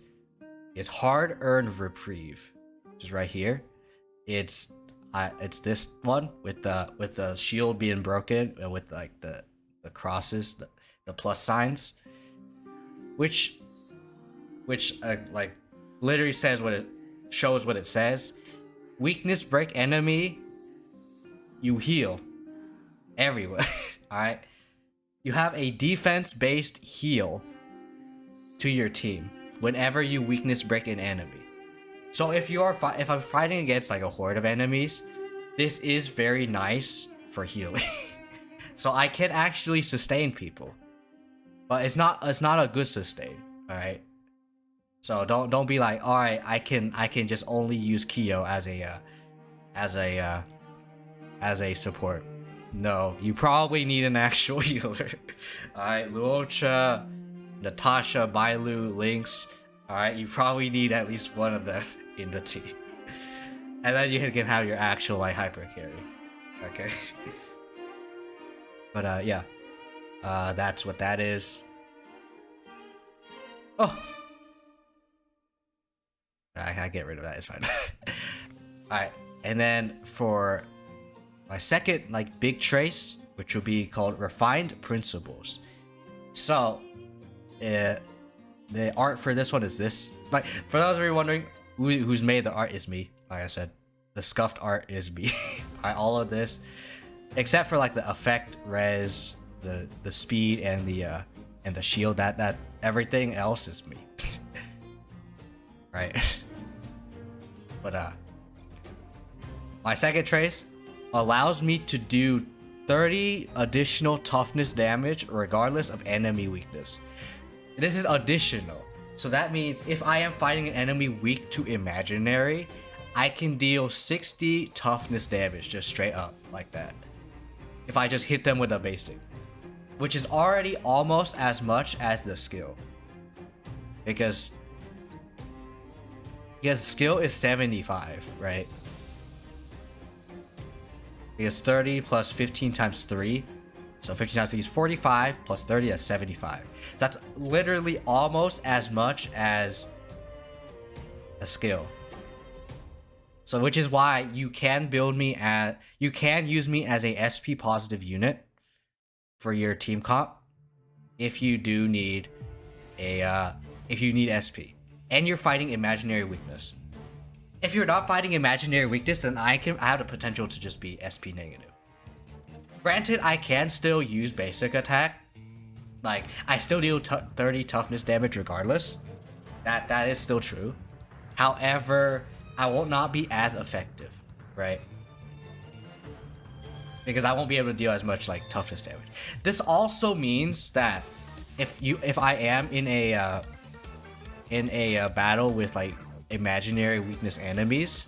hard-earned reprieve, which is right here. It's this one with the shield being broken and with like the crosses, the plus signs, which like literally says what it shows what it says. Weakness break enemy, you heal everywhere. All right. You have a defense-based heal to your team whenever you weakness break an enemy. So if I'm fighting against like a horde of enemies, this is very nice for healing. So I can actually sustain people, but it's not a good sustain. All right. So don't be like, all right, I can just only use Kiyo as a support. No, you probably need an actual healer. Alright, Luocha, Natasha, Bailu, Lynx. Alright, you probably need at least one of them in the team. And then you can have your actual like hyper carry. Okay. But yeah. That's what that is. Oh! I get rid of that, it's fine. Alright, and then for my second like big trace, which will be called refined principles. So the art for this one is this. Like for those of you wondering who's made the art, is me. Like I said, the scuffed art is me. Alright, all of this except for like the effect, res, the speed, and the shield, that everything else is me. Right. But my second trace allows me to do 30 additional toughness damage regardless of enemy weakness. This is additional. So that means if I am fighting an enemy weak to imaginary, I can deal 60 toughness damage just straight up like that. If I just hit them with a basic. Which is already almost as much as the skill. Because skill is 75, right? Because 30 plus 15 times 3. So 15 times 3 is 45, plus 30 is 75. So that's literally almost as much as a skill. So which is why you can use me as a SP positive unit for your team comp if you do need SP. And you're fighting imaginary weakness. If you're not fighting imaginary weakness, then I have the potential to just be SP negative. Granted, I can still use basic attack. Like, I still deal 30 toughness damage regardless. That is still true. However, I will not be as effective, right? Because I won't be able to deal as much like toughness damage. This also means that if I am in a battle with like imaginary weakness enemies,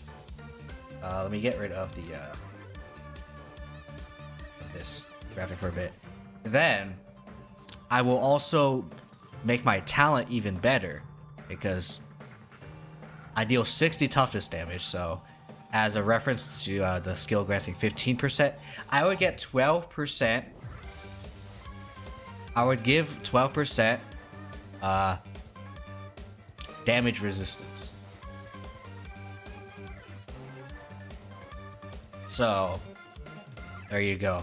let me get rid of this graphic for a bit. Then I will also make my talent even better because I deal 60 toughness damage. So as a reference to the skill granting 15%, I would get 12%. I would give 12% damage resistance. So there you go.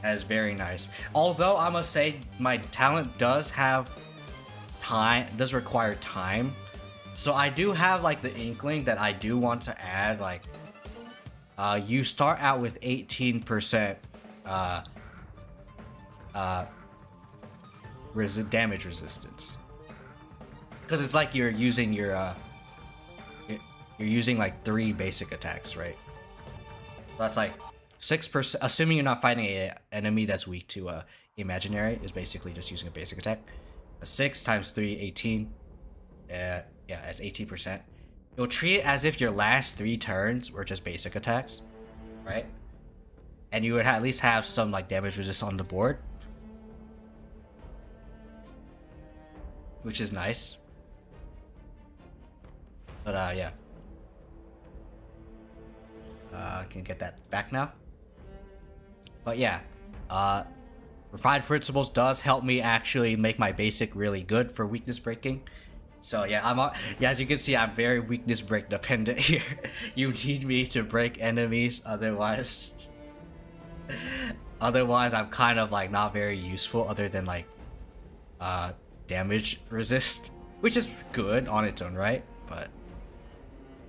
That is very nice. Although I must say my talent does have time, does require time. So I do have like the inkling that I do want to add like you start out with 18% damage resistance. Because it's like you're using your you're using like 3 basic attacks, right? That's like 6%, assuming you're not fighting an enemy that's weak to imaginary, is basically just using a basic attack. 6 times 3, 18. Yeah, that's 18%. You'll treat it as if your last 3 turns were just basic attacks, right? And you would at least have some like damage resist on the board, which is nice. But yeah. I can get that back now. But yeah, Refined Principles does help me actually make my basic really good for weakness breaking. So yeah, yeah, as you can see, I'm very weakness break dependent here. You need me to break enemies, otherwise I'm kind of like not very useful other than like damage resist, which is good on its own right, but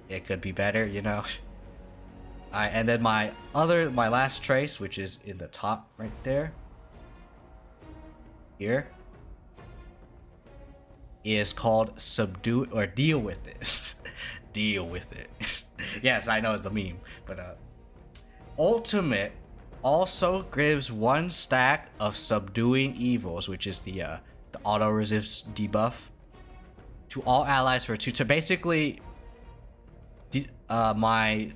it could be better, you know. Alright, and then my last trace, which is in the top right there, here, is called Subdue or Deal with It. Deal with it. Yes, I know it's the meme, but Ultimate also gives 1 stack of Subduing Evils, which is the auto resist debuff, to all allies for 2. To basically, my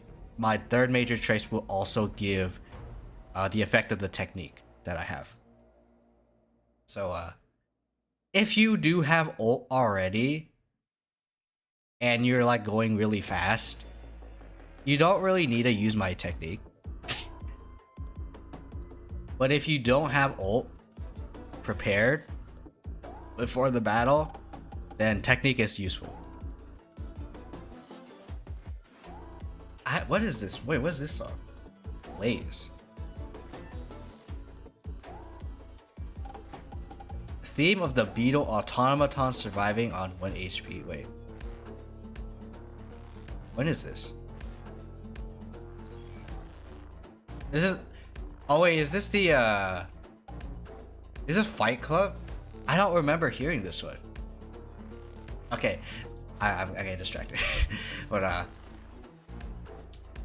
third major trace will also give the effect of the technique that I have. So if you do have ult already and you're like going really fast, you don't really need to use my technique. But if you don't have ult prepared before the battle, then technique is useful. What is this? Wait, what is this song? Blaze. Theme of the beetle automaton surviving on 1 HP. Wait. When is this? This is... Oh wait, is this the is this Fight Club? I don't remember hearing this one. Okay. I get distracted. But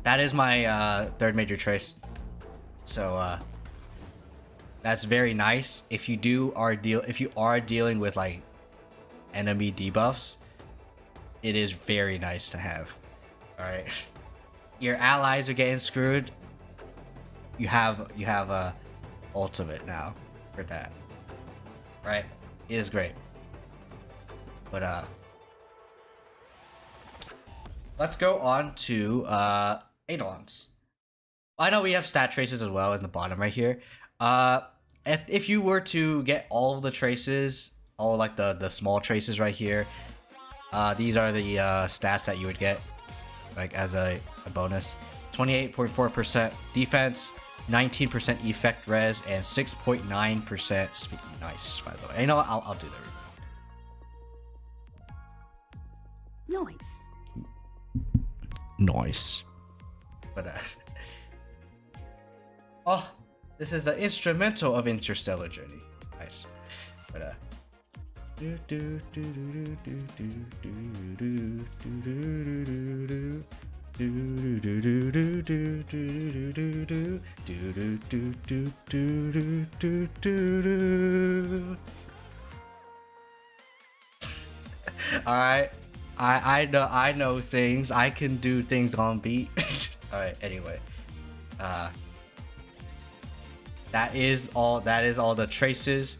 that is my third major trace. So that's very nice. If you are dealing with like enemy debuffs, it is very nice to have. All right, your allies are getting screwed. You have a ultimate now for that. Right, it is great. But let's go on to Eidolons. I know we have stat traces as well in the bottom right here. If you were to get all of the traces, all like the small traces right here, these are the stats that you would get like as a bonus. 28.4% defense, 19% effect res, and 6.9% speed. Nice, by the way. You know what? I'll do that. Nice. But oh, this is the instrumental of Interstellar Journey. Nice. But alright. I know things. I can do things on beat. Alright, anyway. That is all the traces.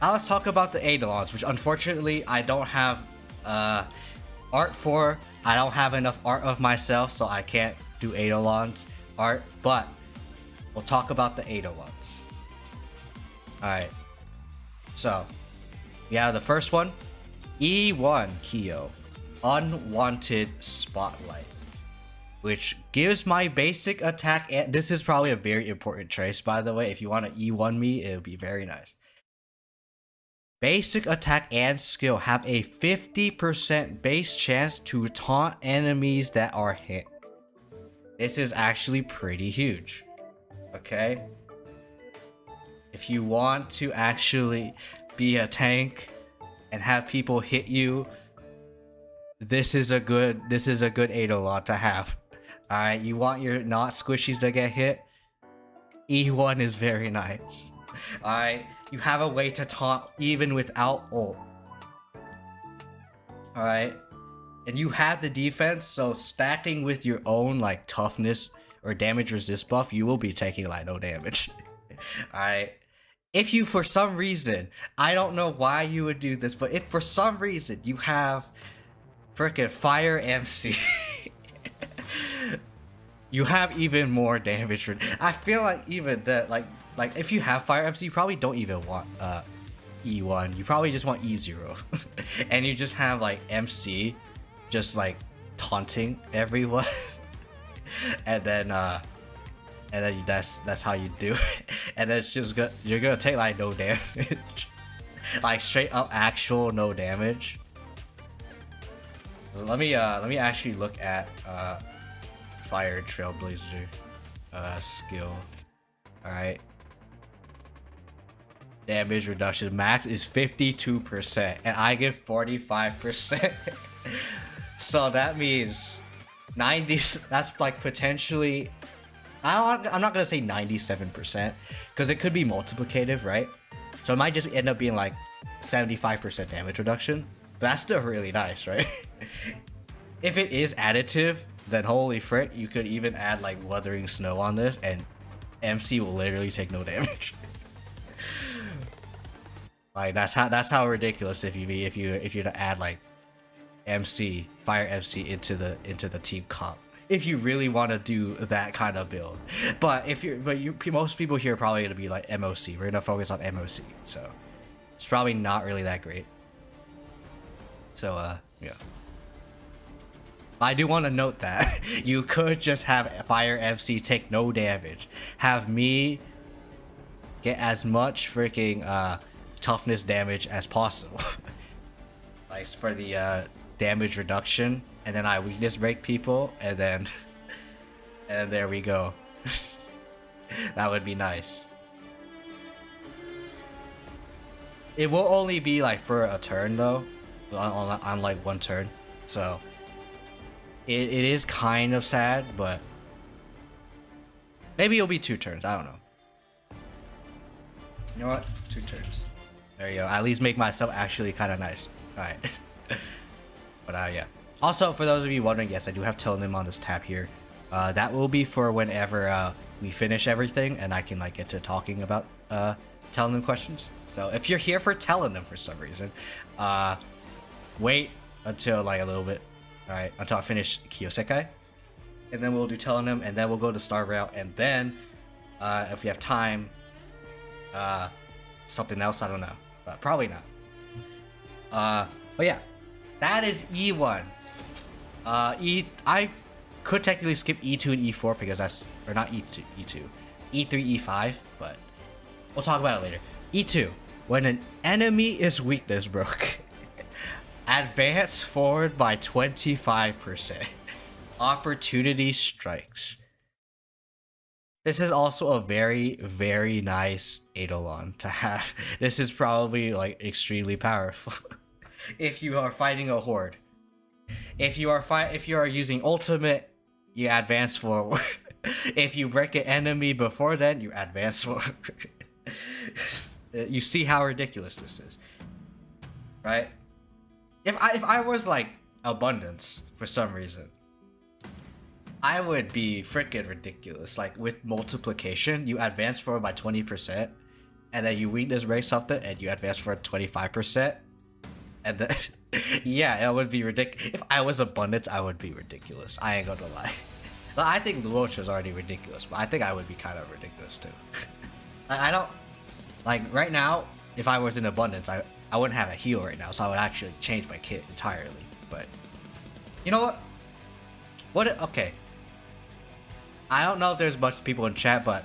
Now let's talk about the Eidolons, which unfortunately I don't have art for. I don't have enough art of myself, so I can't do Eidolons art, but we'll talk about the Eidolons. Alright. So we have the first one, E1 Kiyo, Unwanted Spotlight, which gives my basic attack, and this is probably a very important trace, by the way. If you want to E1 me, it would be very nice. Basic attack and skill have a 50% base chance to taunt enemies that are hit. This is actually pretty huge. Okay? If you want to actually be a tank and have people hit you, this is a good Eidolon to have. Alright, you want your not squishies to get hit? E1 is very nice. Alright, you have a way to taunt even without ult. Alright, and you have the defense, so stacking with your own like toughness or damage resist buff, you will be taking like no damage. Alright, if you for some reason, I don't know why you would do this, but if for some reason you have freaking Fire MC, you have even more damage. I feel like even that, like if you have Fire MC, you probably don't even want E1. You probably just want E0, and you just have like MC, just like taunting everyone, and then that's how you do it. And then it's just you're gonna take like no damage, like straight up actual no damage. So let me actually look at Fire Trailblazer skill. Alright. Damage reduction max is 52%, and I give 45%. So that means 90. That's like potentially. I'm not gonna say 97%, because it could be multiplicative, right? So it might just end up being like 75% damage reduction. But that's still really nice, right? If it is additive, then holy frick, you could even add like Wuthering Snow on this, and MC will literally take no damage. Like that's how ridiculous if you to add like MC, Fire MC into the team comp. If you really want to do that kind of build. But most people here are probably gonna be like MOC. We're gonna focus on MOC, so it's probably not really that great. So yeah. I do want to note that you could just have Fire MC take no damage, have me get as much freaking toughness damage as possible, like for the damage reduction, and then I weakness break people, and then there we go. That would be nice. It will only be like for a turn though, on like one turn, so it is kind of sad, but maybe it'll be 2 turns. I don't know. You know what? 2 turns. There you go. At least make myself actually kind of nice. All right. But yeah. Also, for those of you wondering, yes, I do have Telenym on this tab here. That will be for whenever we finish everything and I can like get to talking about Telenym questions. So if you're here for Telenym for some reason, wait until like a little bit. All right, until I finish Kiyo-Sekai, and then we'll do Telenym, and then we'll go to Star Rail, and then if we have time, something else. I don't know, but probably not. But yeah, that is E1. I could technically skip E2 and E4 because that's, or not E2, E3, E5, but we'll talk about it later. E2, when an enemy is weakness broke. Advance forward by 25%. Opportunity strikes. This is also a very, very nice Eidolon to have. This is probably like extremely powerful. If you are fighting a horde. If you are using ultimate, you advance forward. If you break an enemy before then, you advance forward. You see how ridiculous this is, right? If I was like abundance for some reason, I would be freaking ridiculous. Like with multiplication, you advance forward by 20%, and then you weakness break something, and you advance for 25%, and then yeah, it would be ridiculous. If I was abundance, I would be ridiculous. I ain't gonna lie. Well, I think Luocha is already ridiculous, but I think I would be kind of ridiculous too. I don't like right now. If I was in abundance, I wouldn't have a heal right now, so I would actually change my kit entirely. But you know what? Okay, I don't know if there's much people in chat, but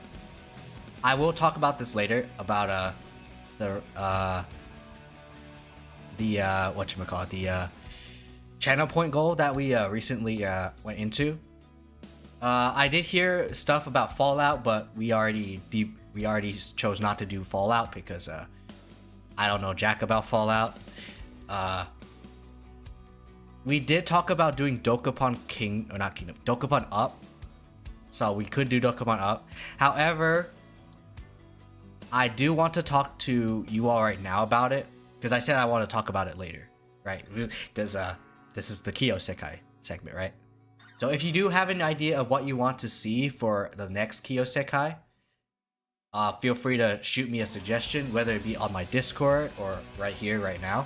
I will talk about this later about the whatchamacallit, the channel point goal that we recently went into. I did hear stuff about Fallout, but we already chose not to do Fallout because I don't know jack about Fallout. We did talk about doing Dokapon Dokapon Up. So we could do Dokapon Up. However, I do want to talk to you all right now about it because I said I want to talk about it later, right? Because this is the Kiyo-Sekai segment, right? So if you do have an idea of what you want to see for the next Kiyo-Sekai, feel free to shoot me a suggestion, whether it be on my Discord or right here, right now.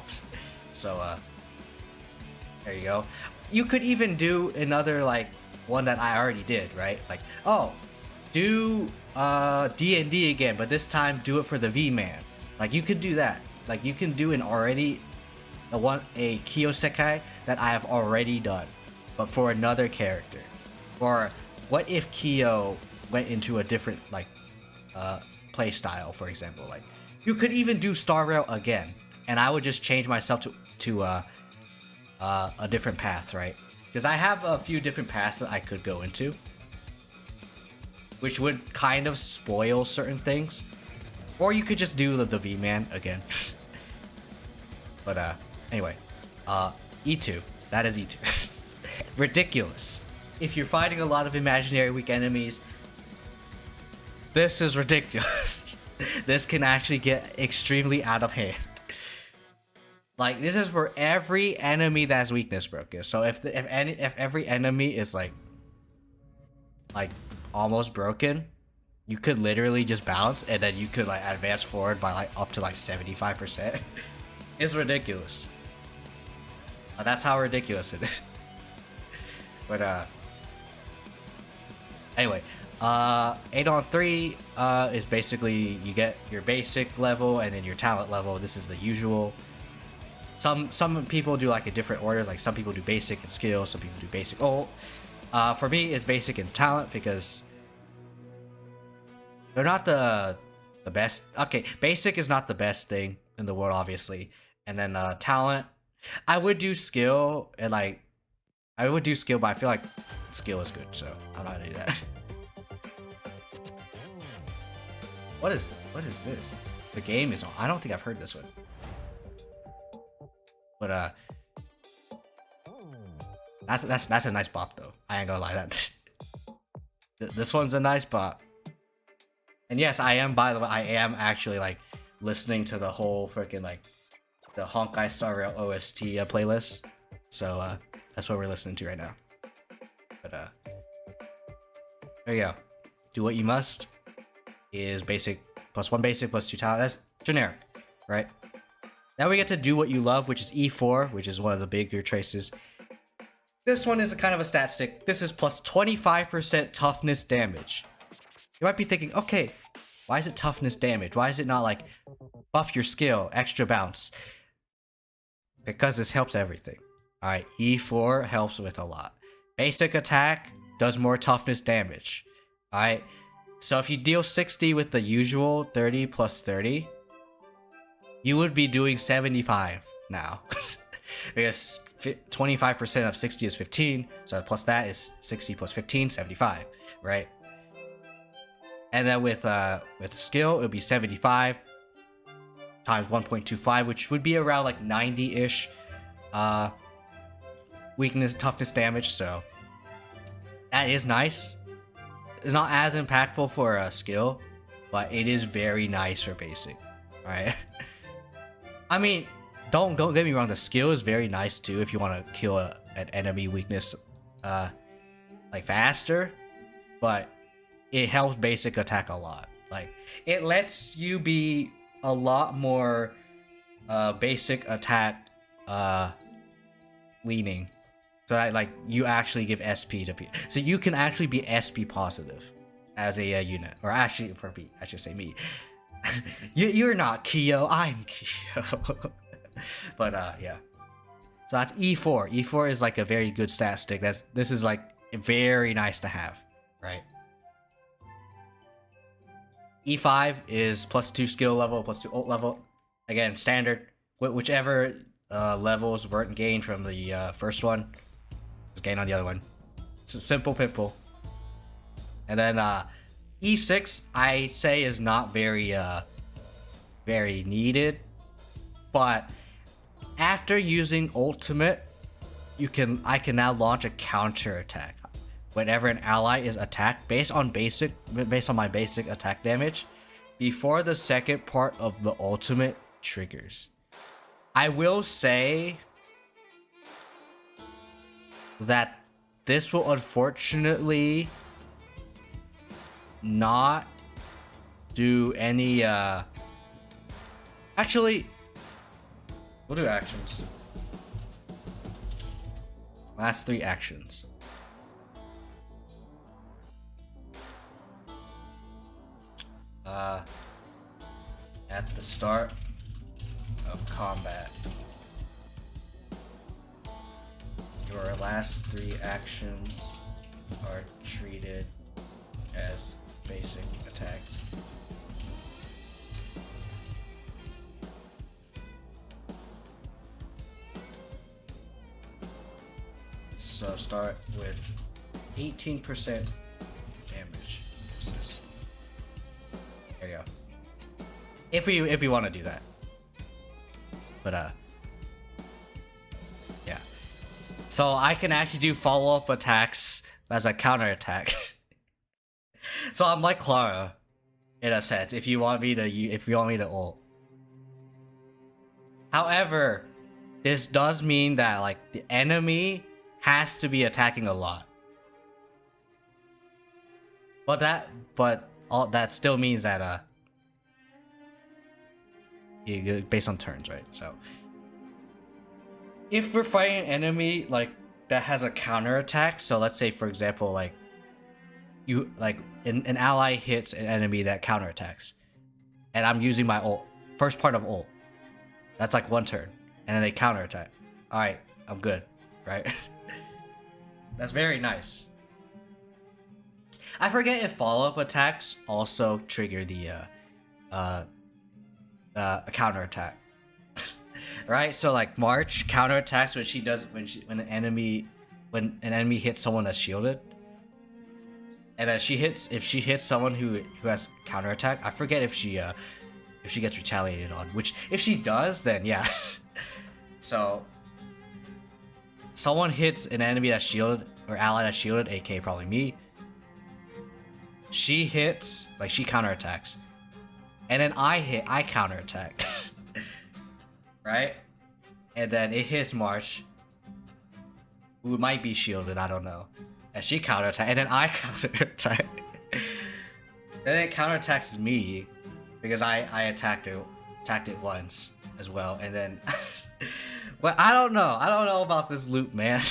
So there you go. You could even do another like one that I already did, right? Like, oh, do D&D again, but this time do it for the V-Man. Like you could do that. Like you can do a Kiyo-Sekai that I have already done, but for another character. Or what if Kiyo went into a different like play style, for example? Like you could even do Star Rail again, and I would just change myself to a different path, right? Because I have a few different paths that I could go into, which would kind of spoil certain things. Or you could just do the V-Man again. But anyway, E2. That is E2. Ridiculous. If you're fighting a lot of imaginary weak enemies, this is ridiculous. This can actually get extremely out of hand. Like this is for every enemy that's weakness broken. So if every enemy is like almost broken, you could literally just bounce and then you could like advance forward by like up to like 75%. It's ridiculous. That's how ridiculous it is. But anyway, 8-on-3 is basically you get your basic level and then your talent level. This is the usual. Some people do like a different order. Like some people do basic and skill. Some people do basic ult. For me, it's basic and talent because they're not the best. Okay, basic is not the best thing in the world, obviously. And then talent, I would do skill and like I would do skill, but I feel like skill is good, so I'm not gonna do that. What is this? The game is on. I don't think I've heard this one. But that's a nice bop though. I ain't gonna lie, that this one's a nice bop. And yes, I am, by the way, I am actually like listening to the whole freaking like the Honkai Star Rail OST playlist. So that's what we're listening to right now. But there you go. Do what you must is basic plus 1 basic plus 2 talent. That's generic, right? Now we get to do what you love, which is E4, which is one of the bigger traces. This one is a kind of a stat stick. This is plus 25% toughness damage. You might be thinking, okay, why is it toughness damage? Why is it not like buff your skill, extra bounce? Because this helps everything. Alright, E4 helps with a lot. Basic attack does more toughness damage. Alright, so if you deal 60 with the usual 30 plus 30, you would be doing 75 now. Because 25% of 60 is 15, so plus that is 60 plus 15, 75, right? And then with skill, it would be 75 times 1.25, which would be around like 90-ish weakness, toughness damage, so that is nice. It's not as impactful for a skill, but it is very nice for basic, alright? I mean, don't get me wrong, the skill is very nice too if you want to kill an enemy weakness like faster, but it helps basic attack a lot. Like, it lets you be a lot more basic attack leaning. So that like you actually give SP to people. So you can actually be SP positive as a unit. Or actually, for me, I should say me. You're not Kiyo, I'm Kiyo. But yeah. So that's E4. E4 is like a very good stat stick. This is like very nice to have, right? E5 is +2 skill level, +2 ult level. Again, standard. Whichever levels weren't gained from the first one, just gain on the other one. It's simple pimple. And then E6, I say is not very very needed, but after using ultimate, I can now launch a counter attack whenever an ally is attacked based on my basic attack damage before the second part of the ultimate triggers. I will say that this will unfortunately not do any actually, we'll do actions. Last 3 actions. At the start of combat, your last 3 actions are treated as basic attacks. So start with 18% damage. There you go. If we want to do that. But yeah. So I can actually do follow-up attacks as a counter attack. So I'm like Clara in a sense, if you want me to ult. However, this does mean that like the enemy has to be attacking a lot. But that still means that based on turns, right? So if we're fighting an enemy like that has a counter attack, so let's say for example like an ally hits an enemy that counter attacks, and I'm using my ult, first part of ult, that's like 1 turn, and then they counter attack. All right, I'm good, right? That's very nice. I forget if follow-up attacks also trigger the counter attack. Right? So like March counter attacks when an enemy hits someone that's shielded. And if she hits someone who has counter attack, I forget if she gets retaliated on, which if she does, then yeah. So someone hits an enemy that's shielded or ally that's shielded, aka probably me. She hits, like she counterattacks. And then I counterattack. Right? And then it hits March, who might be shielded, I don't know. And she counterattacks, and then I counterattack. And then it counterattacks me because I attacked it once as well, and then but I don't know about this loop, man.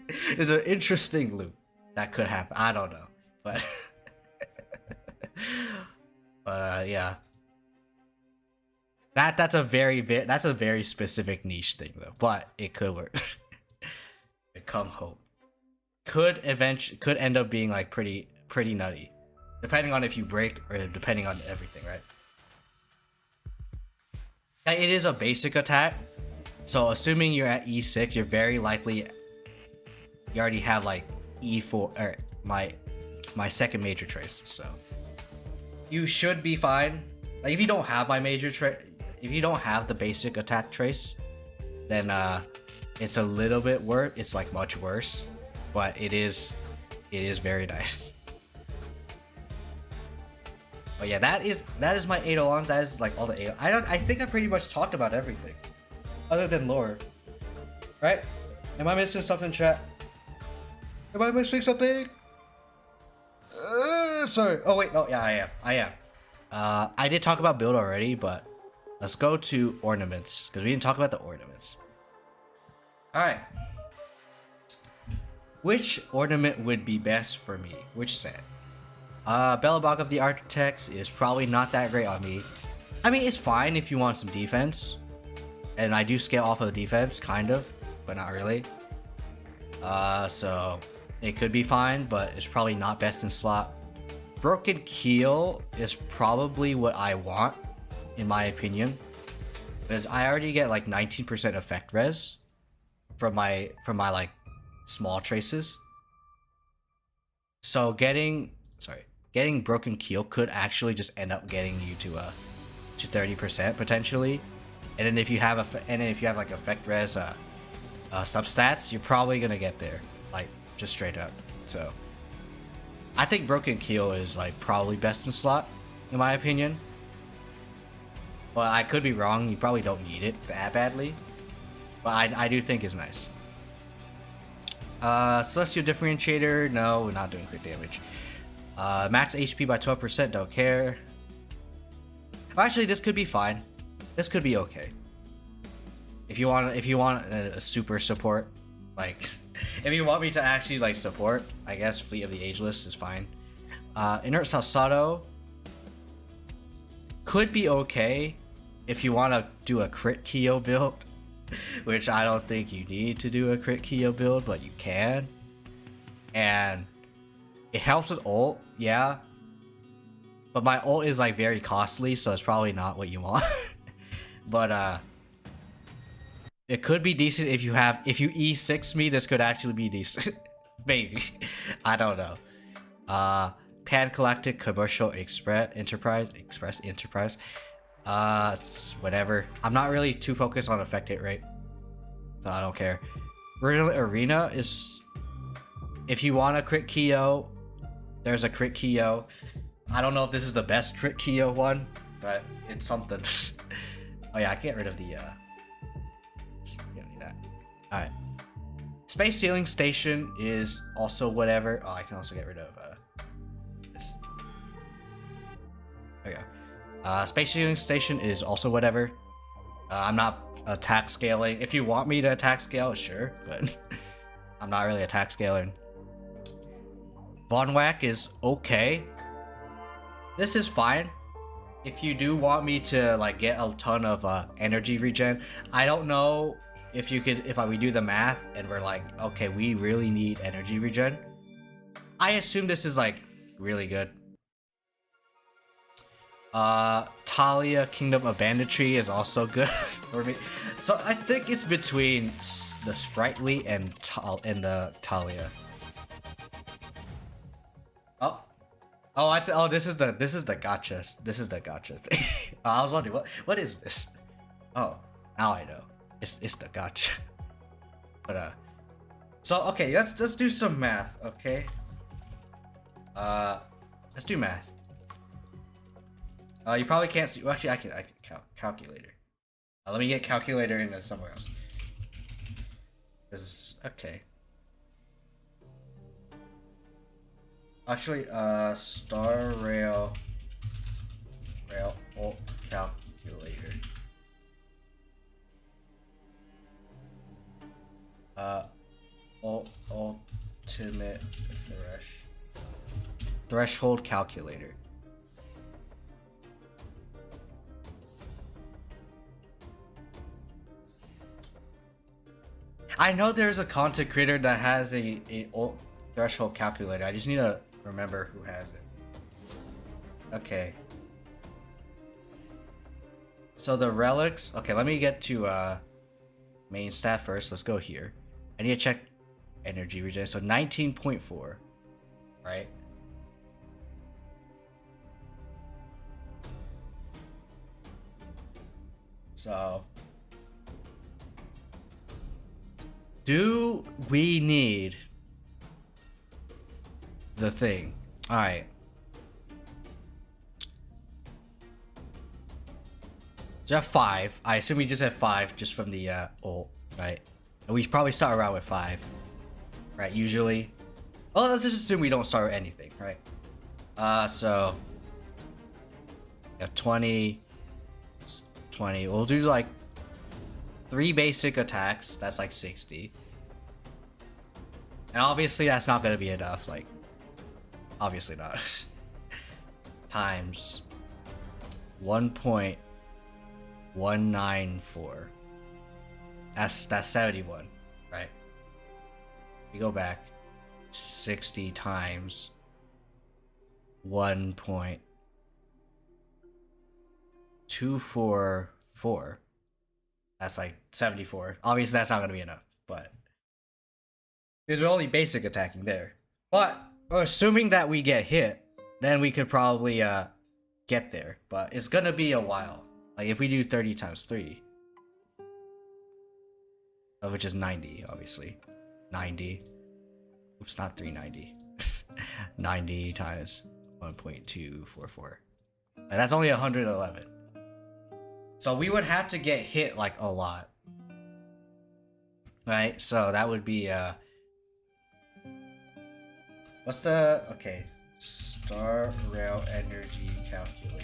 It's an interesting loop that could happen. I don't know, but yeah, that's a very specific niche thing though, but it could work. Become hope could end up being like pretty nutty, depending on if you break or depending on everything, right? It is a basic attack, so assuming you're at E6, you're very likely you already have like E4 or my second major trace, so you should be fine. Like if you don't have my major trace, if you don't have the basic attack trace, then it's a little bit worse. It's like much worse, but it is very nice. But yeah, that is my 8 alongs. That is like all the 8. I think I pretty much talked about everything, other than lore. Right? Am I missing something, chat? Am I missing something? Sorry. Oh wait, no, yeah, I am. I did talk about build already, but let's go to ornaments because we didn't talk about the ornaments. All right. Which ornament would be best for me? Which set? Bellabog of the Architects is probably not that great on me. I mean, it's fine if you want some defense. And I do scale off of the defense, kind of, but not really. So it could be fine, but it's probably not best in slot. Broken Keel is probably what I want, in my opinion, because I already get like 19% effect res from my like small traces. So getting Broken Keel could actually just end up getting you to 30% potentially, and then if you have like effect res substats, you're probably gonna get there, like just straight up. So I think Broken Keel is like probably best in slot, in my opinion. But I could be wrong. You probably don't need it that badly, but I do think it's nice. Celestial Differentiator, no, we're not doing crit damage. Max HP by 12%, don't care. Well, actually, this could be fine. This could be okay. If you want a super support, like, if you want me to actually like support, I guess Fleet of the Ageless is fine. Inert Salsado could be okay if you want to do a crit Kiyo build, which I don't think you need to do a crit Kiyo build, but you can. And it helps with ult, yeah. But my ult is like very costly, so it's probably not what you want. But it could be decent if you E6 me. This could actually be decent. Maybe. I don't know. Pan-Galactic Commercial Enterprise. Whatever. I'm not really too focused on effect hit rate, so I don't care. Arena is, if you want a crit Kiyo, there's a crit Kiyo. I don't know if this is the best crit Kiyo one, but it's something. Oh yeah, I can't get rid of the you don't need that. Alright. Space Sailing Station is also whatever. Oh, I can also get rid of this. There we go. Space Sailing Station is also whatever. I'm not attack scaling. If you want me to attack scale, sure, but I'm not really attack scaling. Von Whack is okay. This is fine. If you do want me to like get a ton of energy regen, I don't know if you could, if we do the math and we're like, okay, we really need energy regen. I assume this is like really good. Talia Kingdom of Banditry is also good for me. So I think it's between the Sprightly and the Talia. Oh, this is the gotcha. This is the gotcha thing. I was wondering what is this? Oh, now I know. It's the gotcha. But so okay, let's do some math, okay? Let's do math. You probably can't see. Well, actually, I can calculator. Let me get calculator into somewhere else. This is okay. Actually, Star Rail ult calculator. Ultimate threshold calculator. I know there's a content creator that has a ult threshold calculator. I just need to remember who has it. Okay. So the relics. Okay, let me get to main stat first. Let's go here. I need to check energy regen. So 19.4, right? So do we need the thing? All right. So I have 5. I assume we just have 5 just from the ult, right? And we probably start around with 5, right? Usually. Well, let's just assume we don't start with anything, right? So we have 20. We'll do like 3 basic attacks. That's like 60. And obviously that's not gonna be enough. Like, obviously not. Times 1.194. That's 71, right? We go back 60 times 1.244. That's like 74. Obviously, that's not going to be enough, but because we're only basic attacking there. But assuming that we get hit, then we could probably get there. But it's going to be a while. Like if we do 30 times 3, which is 90, obviously. 90. Oops, not 390. 90 times 1.244. And that's only 111. So we would have to get hit like a lot. Right? So that would be what's the okay. Star Rail Energy Calculator.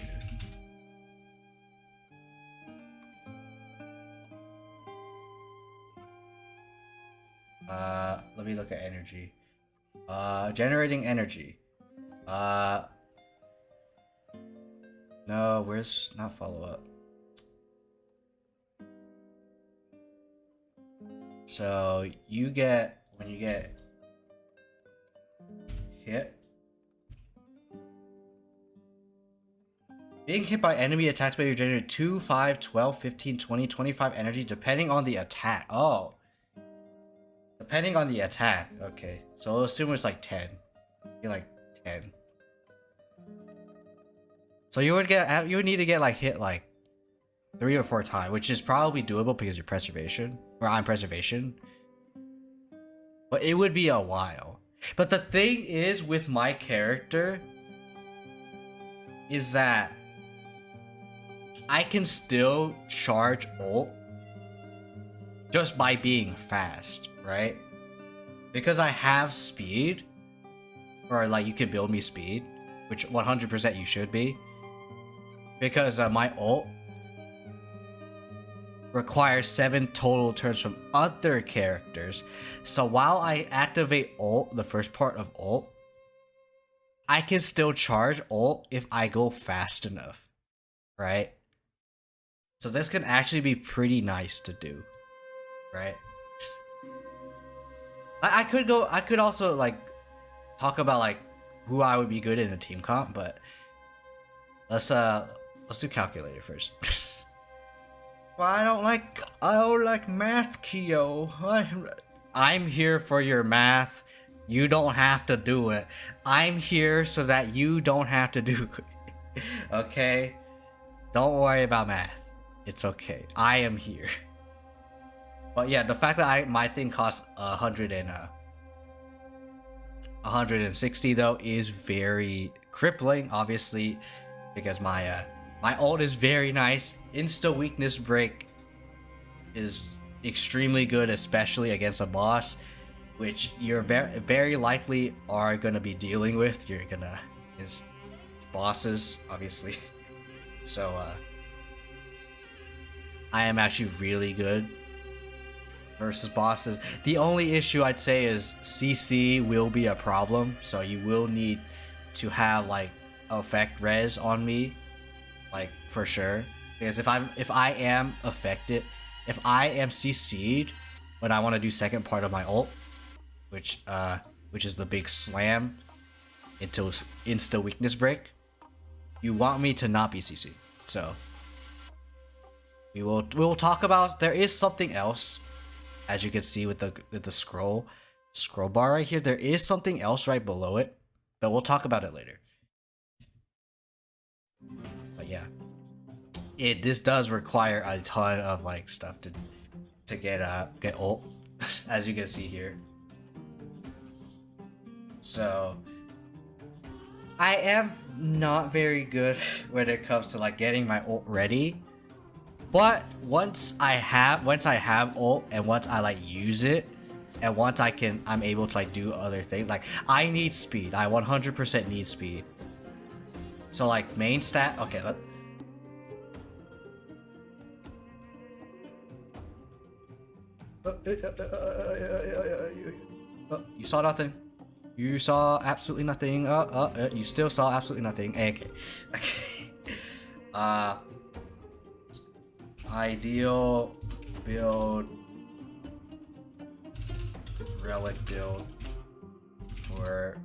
Let me look at energy. Generating energy. No, where's not follow up? So you get when you get hit. Being hit by enemy attacks may generate 2, 5, 12, 15, 20, 25 energy depending on the attack. Oh. Depending on the attack. Okay. So we'll assume it's like 10. You're like 10. So you would need to get like hit like 3 or 4 times, which is probably doable because you're preservation. Or I'm preservation. But it would be a while. But the thing is with my character is that I can still charge ult just by being fast, right? Because I have speed, or like you could build me speed, which 100% you should be. Because my ult requires 7 total turns from other characters. So while I activate ult, the first part of ult, I can still charge ult if I go fast enough, right? So this can actually be pretty nice to do, right? I could also like talk about like who I would be good in a team comp, but let's do calculator first. Well, I don't like math, Kiyo. I'm here for your math. You don't have to do it. I'm here so that you don't have to do it. Okay? Don't worry about math. It's okay. I am here. But yeah, the fact that my thing costs 160 though is very crippling, obviously, because my ult is very nice. Insta weakness break is extremely good, especially against a boss, which you're very likely are gonna be dealing with. Is bosses, obviously. So I am actually really good versus bosses. The only issue I'd say is CC will be a problem, so you will need to have like effect res on me, like for sure. Because if I am affected, if I am CC'd when I want to do second part of my ult, which is the big slam into insta weakness break, you want me to not be CC'd. So we will talk about. There is something else, as you can see with the scroll bar right here. There is something else right below it, but we'll talk about it later. But yeah, this does require a ton of like stuff to get ult, as you can see here. So I am not very good when it comes to like getting my ult ready. But once I have ult, and once I like use it, and once I'm able to like do other things, like I need speed. I 100% need speed. So like main stat, okay, you saw nothing. You saw absolutely nothing. You still saw absolutely nothing. Okay. Ideal build, relic build for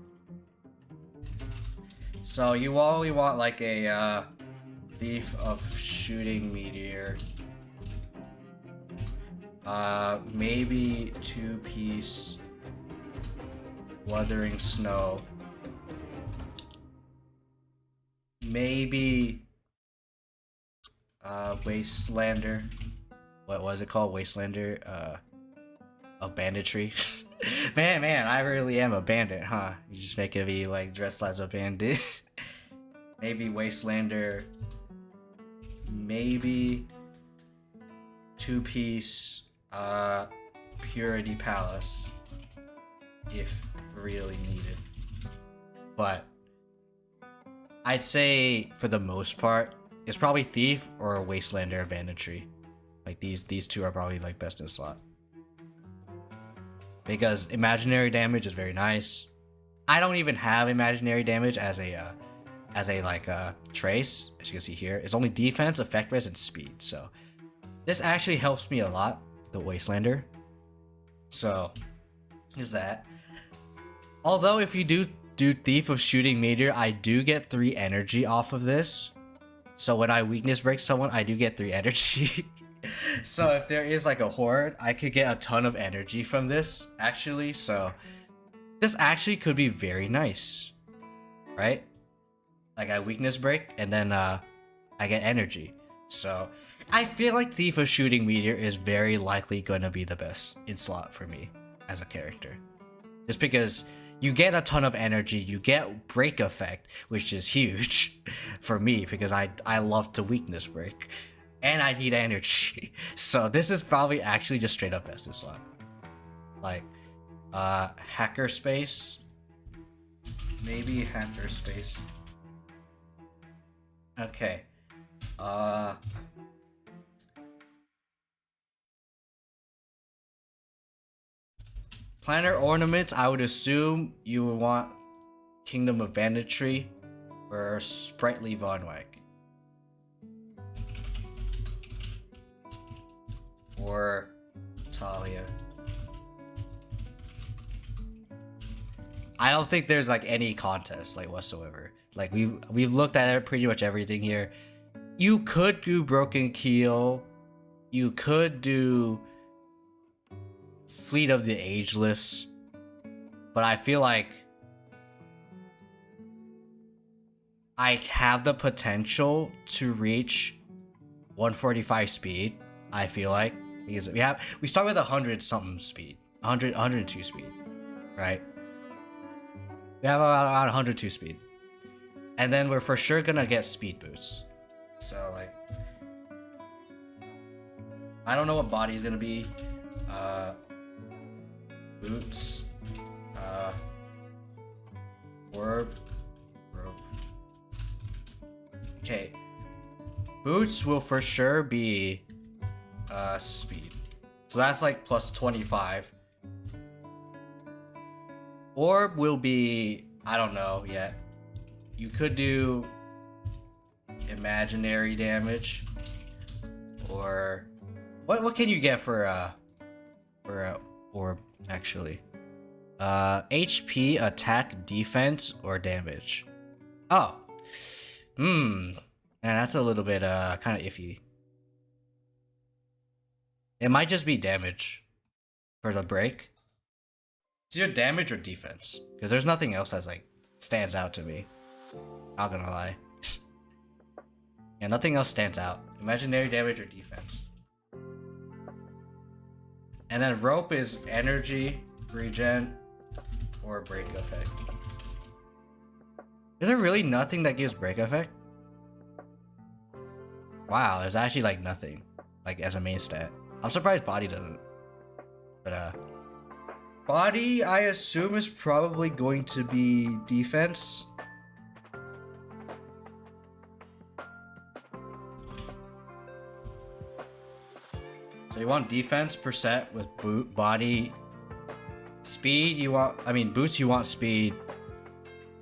So you only want like a thief of shooting meteor. Maybe 2-piece wuthering snow. Maybe Wastelander. What was it called? Wastelander of banditry. man, I really am a bandit, huh? You just making me like dressed as a bandit. Maybe Wastelander. Maybe 2-piece Purity Palace if really needed. But I'd say for the most part, it's probably Thief or Wastelander of Banditry. Like these two are probably like best in slot. Because imaginary damage is very nice. I don't even have imaginary damage as a trace, as you can see here. It's only defense, effect res, and speed. So this actually helps me a lot, the Wastelander. So is that. Although if you do Thief of Shooting Meteor, I do get 3 energy off of this. So when I weakness break someone, I do get 3 energy. So if there is like a horde, I could get a ton of energy from this, actually. So this actually could be very nice, right? Like I weakness break and then I get energy. So I feel like Thief of Shooting Meteor is very likely going to be the best in slot for me as a character. Just because you get a ton of energy, you get break effect, which is huge for me because I love to weakness break. And I need energy. So this is probably actually just straight up best in slot. Like, hacker space. Maybe hacker space. Okay. Planner ornaments, I would assume you would want Kingdom of Banditry or Sprightly Von Wag. Or Talia. I don't think there's like any contest like whatsoever. Like we've looked at it, pretty much everything here. You could do Broken Keel. You could do Fleet of the Ageless. But I feel like I have the potential to reach 145 speed, I feel like. Because we start with 100 something speed. 102 speed. Right? We have around 102 speed. And then we're for sure gonna get speed boosts. So like I don't know what body is gonna be. Boots. Orb. Rope. Okay. Boots will for sure be speed. So that's like plus 25. Orb will be, I don't know yet. You could do imaginary damage, or what can you get for orb actually? HP, attack, defense, or damage. Oh, man, that's a little bit kind of iffy. It might just be damage for the break. It's either damage or defense, because there's nothing else that's like stands out to me. Not gonna lie. Yeah, nothing else stands out. Imaginary damage or defense. And then rope is energy, regen, or break effect. Is there really nothing that gives break effect? Wow, there's actually like nothing, like as a main stat. I'm surprised body doesn't. But body, I assume, is probably going to be defense. So you want defense percent with boot, body, speed. You want, boots. You want speed.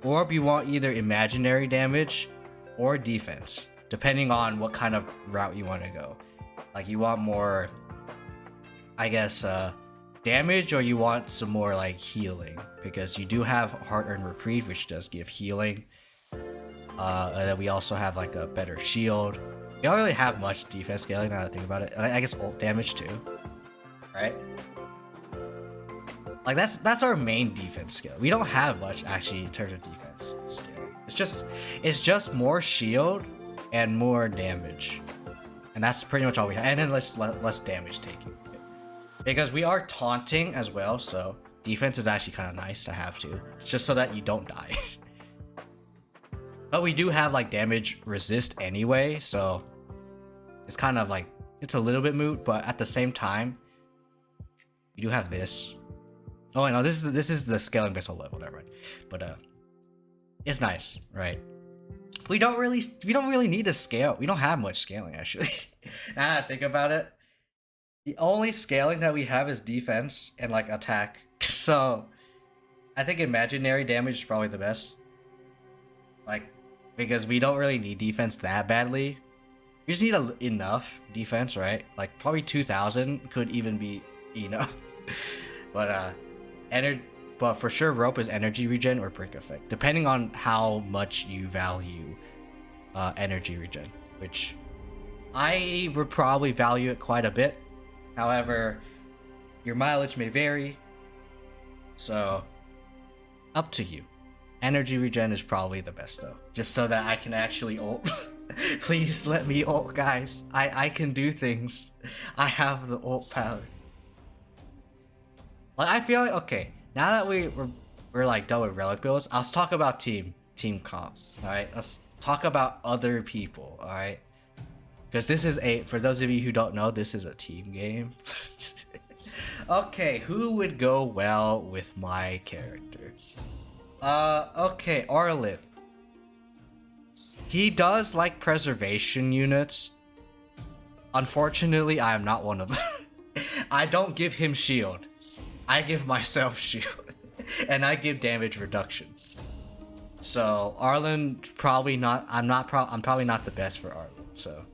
Orb, you want either imaginary damage or defense, depending on what kind of route you want to go. Like you want more, I guess, damage, or you want some more like healing, because you do have Heart Earned Reprieve, which does give healing. And then we also have like a better shield. We don't really have much defense scaling now that I think about it. I guess ult damage too, right? Like that's our main defense skill. We don't have much actually in terms of defense skill. It's just more shield and more damage, and that's pretty much all we have. And then less damage taking, because we are taunting as well. So defense is actually kind of nice to have too. It's just so that you don't die. But we do have like damage resist anyway, so it's kind of like it's a little bit moot. But at the same time, we do have this. Oh, I know this is the scaling based on level, never mind. But it's nice, right? We don't really need to scale. We don't have much scaling actually. Now that I think about it, the only scaling that we have is defense and like attack. So I think imaginary damage is probably the best. Like, because we don't really need defense that badly. We just need enough defense, right? Like probably 2,000 could even be enough. But but for sure rope is energy regen or brick effect, depending on how much you value energy regen, which I would probably value it quite a bit. However, your mileage may vary, so up to you. Energy regen is probably the best though, just so that I can actually ult. Please let me ult, guys. I can do things. I have the ult power. Like, I feel like, okay, now that we're like done with relic builds, let's talk about team comp. All right, let's talk about other people. All right, because this is for those of you who don't know, this is a team game. Okay, who would go well with my character? Okay, Arlen. He does like preservation units. Unfortunately, I am not one of them. I don't give him shield. I give myself shield. And I give damage reduction. So Arlen probably not. I'm probably not the best for Arlen. So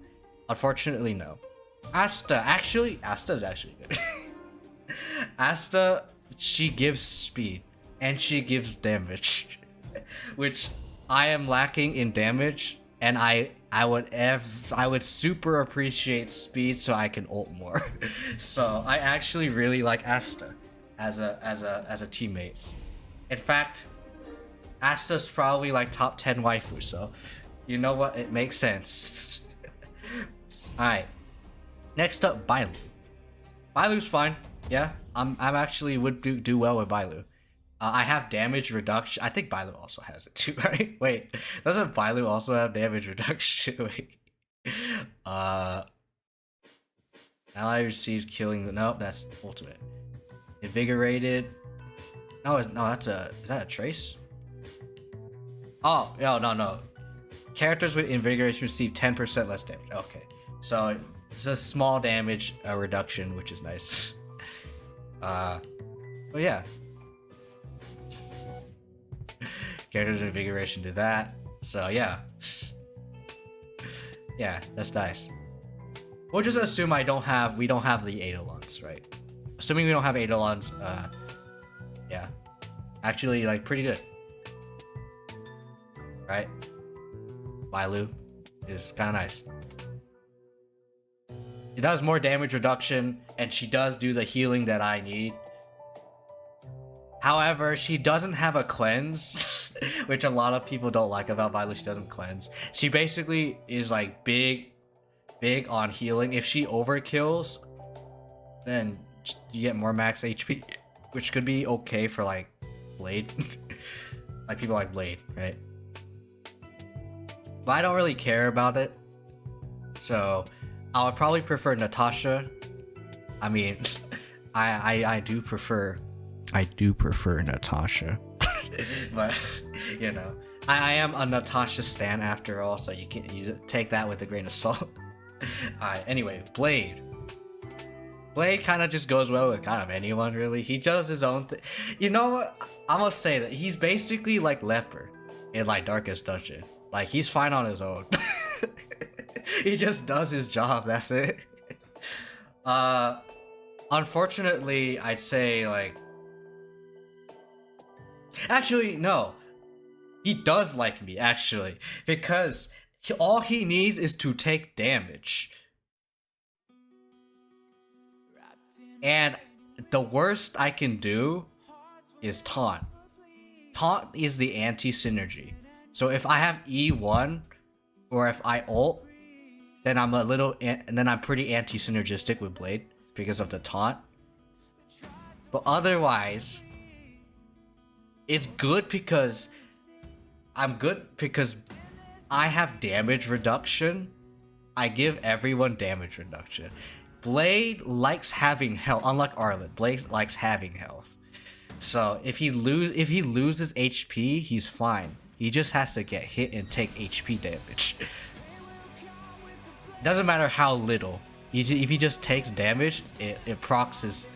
unfortunately, no. Asta's actually good. Asta, she gives speed and she gives damage, which I am lacking in damage, and I would super appreciate speed so I can ult more. So I actually really like Asta as a teammate. In fact, Asta's probably like top 10 waifu, so you know what, it makes sense. Alright, next up, Bailu. Bailu's fine. Yeah, I'm actually would do well with Bailu. I have damage reduction. I think Bailu also has it too, right? Wait, doesn't Bailu also have damage reduction? Wait. Ally receives killing. No, that's ultimate. Invigorated. No, that's is that a trace? Oh, no. Characters with invigoration receive 10% less damage. Okay, so it's a small damage reduction, which is nice. But yeah. Characters with invigoration do that. So yeah. Yeah, that's nice. We'll just assume we don't have the Eidolons, right? Assuming we don't have Eidolons, yeah. Actually, like, pretty good. Right? Bailu is kind of nice. It does more damage reduction, and she does do the healing that I need. However, she doesn't have a cleanse, which a lot of people don't like about Bailu. She doesn't cleanse. She basically is like big on healing. If she overkills, then you get more max HP, which could be okay for like Blade. Like people like Blade, right? But I don't really care about it. So I would probably prefer Natasha. I mean, I do prefer Natasha. But you know, I am a Natasha stan after all, so you take that with a grain of salt. Alright, anyway, Blade kind of just goes well with kind of anyone, really. He does his own thing. You know what? I'm gonna say that he's basically like Leper in like Darkest Dungeon. Like, he's fine on his own. He just does his job, that's it. Unfortunately, I'd say like... Actually, no. He does like me, actually, because all he needs is to take damage. And the worst I can do is taunt. Taunt is the anti-synergy. So if I have E1 or if I ult, then I'm pretty anti-synergistic with Blade because of the taunt. But otherwise, it's good because I'm good because I have damage reduction. I give everyone damage reduction. Blade likes having health, unlike Arlen. Blade likes having health. So if he loses HP, he's fine. He just has to get hit and take HP damage. Doesn't matter how little. If he just takes damage, it procs his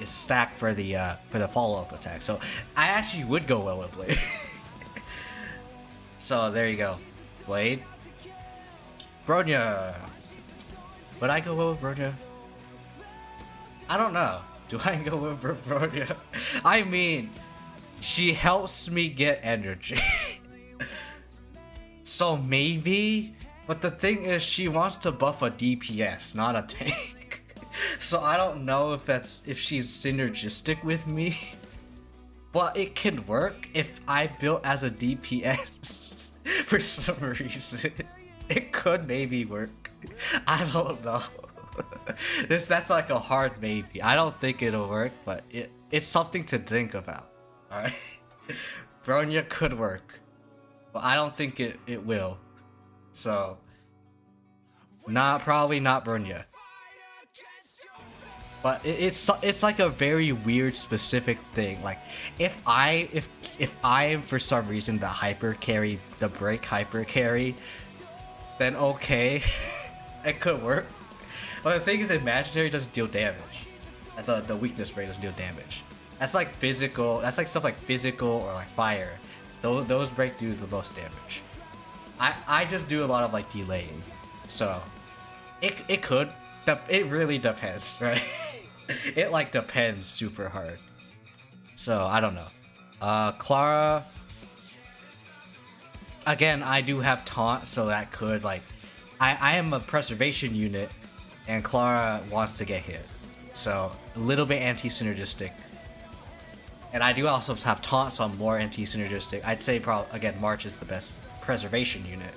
stack for the follow-up attack. So I actually would go well with Blade. So there you go. Blade. Bronya. Would I go well with Bronya? I don't know. Do I go with Bronya? I mean, she helps me get energy. So maybe? But the thing is, she wants to buff a DPS, not a tank. So I don't know if she's synergistic with me. But it can work if I built as a DPS. For some reason. It could maybe work. I don't know. That's like a hard maybe. I don't think it'll work, but it's something to think about. Alright? Bronya could work. But I don't think it will. So probably not Bronya. But it's like a very weird specific thing. Like if I am for some reason the hyper carry, the break hyper carry, then okay. It could work. But the thing is, imaginary doesn't deal damage. The weakness break doesn't deal damage. That's like physical. That's like stuff like physical or like fire. Those break do the most damage. I just do a lot of like delaying. So it could. It really depends, right? It like depends super hard. So I don't know. Clara. Again, I do have taunt, so that could like. I am a preservation unit, and Clara wants to get hit, so a little bit anti-synergistic. And I do also have taunt, so I'm more anti-synergistic. I'd say probably again March is the best preservation unit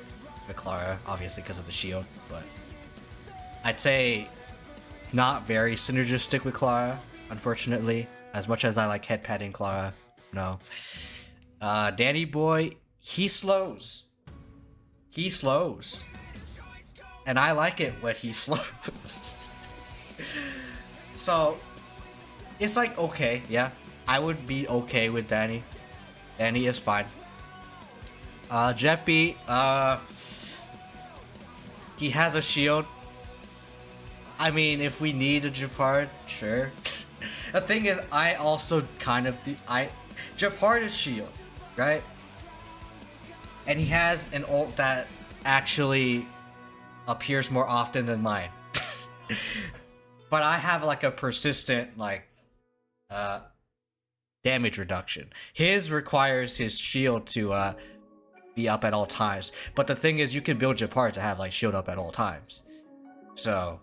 with Clara, obviously because of the shield, but I'd say not very synergistic with Clara, unfortunately. As much as I like head patting Clara, no. Danny boy, he slows. He slows. And I like it when he slows. So, it's like, okay, yeah. I would be okay with Danny. Danny is fine. Jeppy, he has a shield. I mean, if we need a Japard, sure. The thing is, I also kind of Japard is shield, right? And he has an ult that actually appears more often than mine. But I have like a persistent like damage reduction. His requires his shield to be up at all times. But the thing is, you can build Japard to have like shield up at all times. So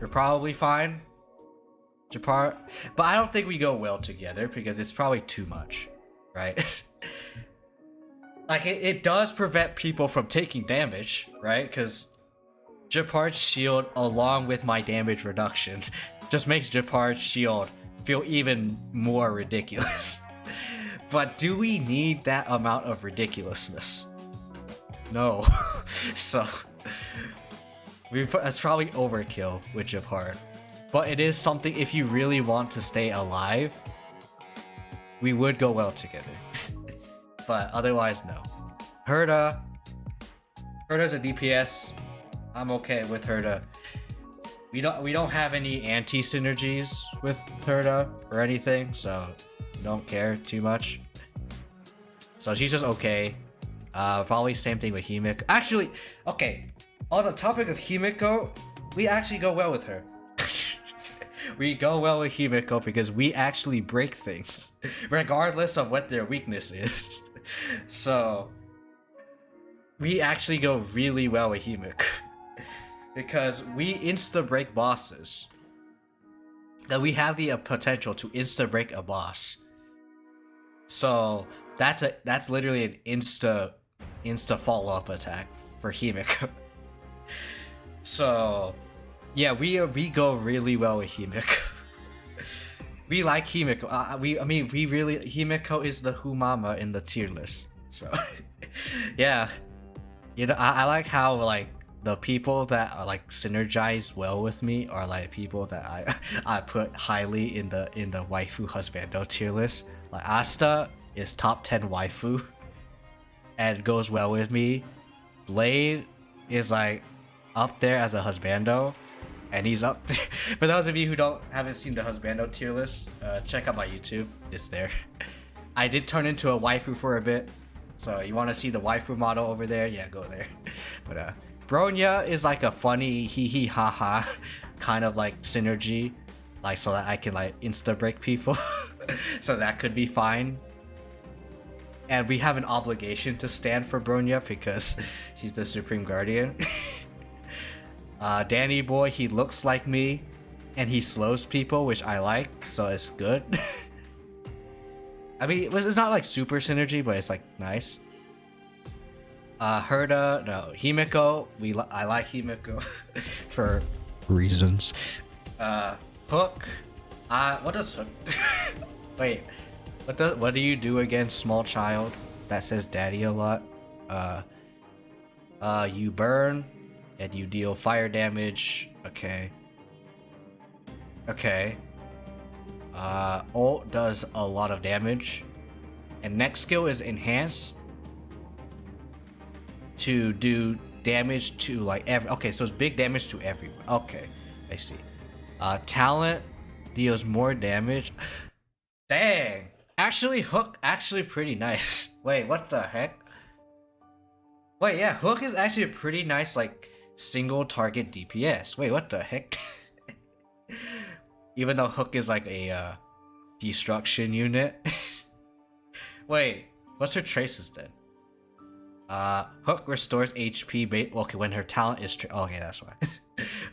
you're probably fine, Japard. But I don't think we go well together because it's probably too much, right? Like it does prevent people from taking damage, right? Because Japard's shield along with my damage reduction just makes Japard's shield feel even more ridiculous. But do we need that amount of ridiculousness? No. So that's probably overkill with Japard. But it is something, if you really want to stay alive, we would go well together. But otherwise, no. Herda. Herda's a DPS. I'm okay with Herda. We don't have any anti-synergies with Herda or anything, so don't care too much. So she's just okay. Probably same thing with Himiko. Actually, okay. On the topic of Himiko, we actually go well with her. we go well with Himeko because we actually break things, regardless of what their weakness is. So we actually go really well with Himeko because we insta break bosses. That we have the potential to insta break a boss. So that's literally an insta follow up attack for Himeko. So yeah, we go really well with Himeko. We like Himeko. Himeko is the Humama in the tier list. So yeah, you know, I like how like the people that are like synergize well with me are like people that I put highly in the waifu husbando tier list. Like Asta is top 10 waifu and goes well with me. Blade is like up there as a husbando, and he's up there. For those of you who haven't seen the husbando tier list, check out my YouTube. It's there. I did turn into a waifu for a bit, so you want to see the waifu model over there? Yeah, go there. But Bronya is like a funny hee hee ha ha kind of like synergy, like so that I can like insta break people. So that could be fine. And we have an obligation to stand for Bronya because she's the Supreme Guardian. Danny Boy, he looks like me and he slows people, which I like, so it's good. I mean, it's not like super synergy, but it's like nice. Herda, no, Himeko, I like Himeko for reasons. Hook, what does Hook? Wait, what do you do against small child that says daddy a lot? You burn and you deal fire damage. Okay. Ult does a lot of damage, and next skill is enhanced to do damage to like okay, so it's big damage to everyone. Okay, I see. Talent deals more damage. Dang, actually Hook actually pretty nice. Wait, what the heck? Wait, yeah, Hook is actually a pretty nice like single target DPS. Wait, what the heck? Even though Hook is like a destruction unit. Wait, what's her traces then? Hook restores HP okay, when her talent is okay, that's why.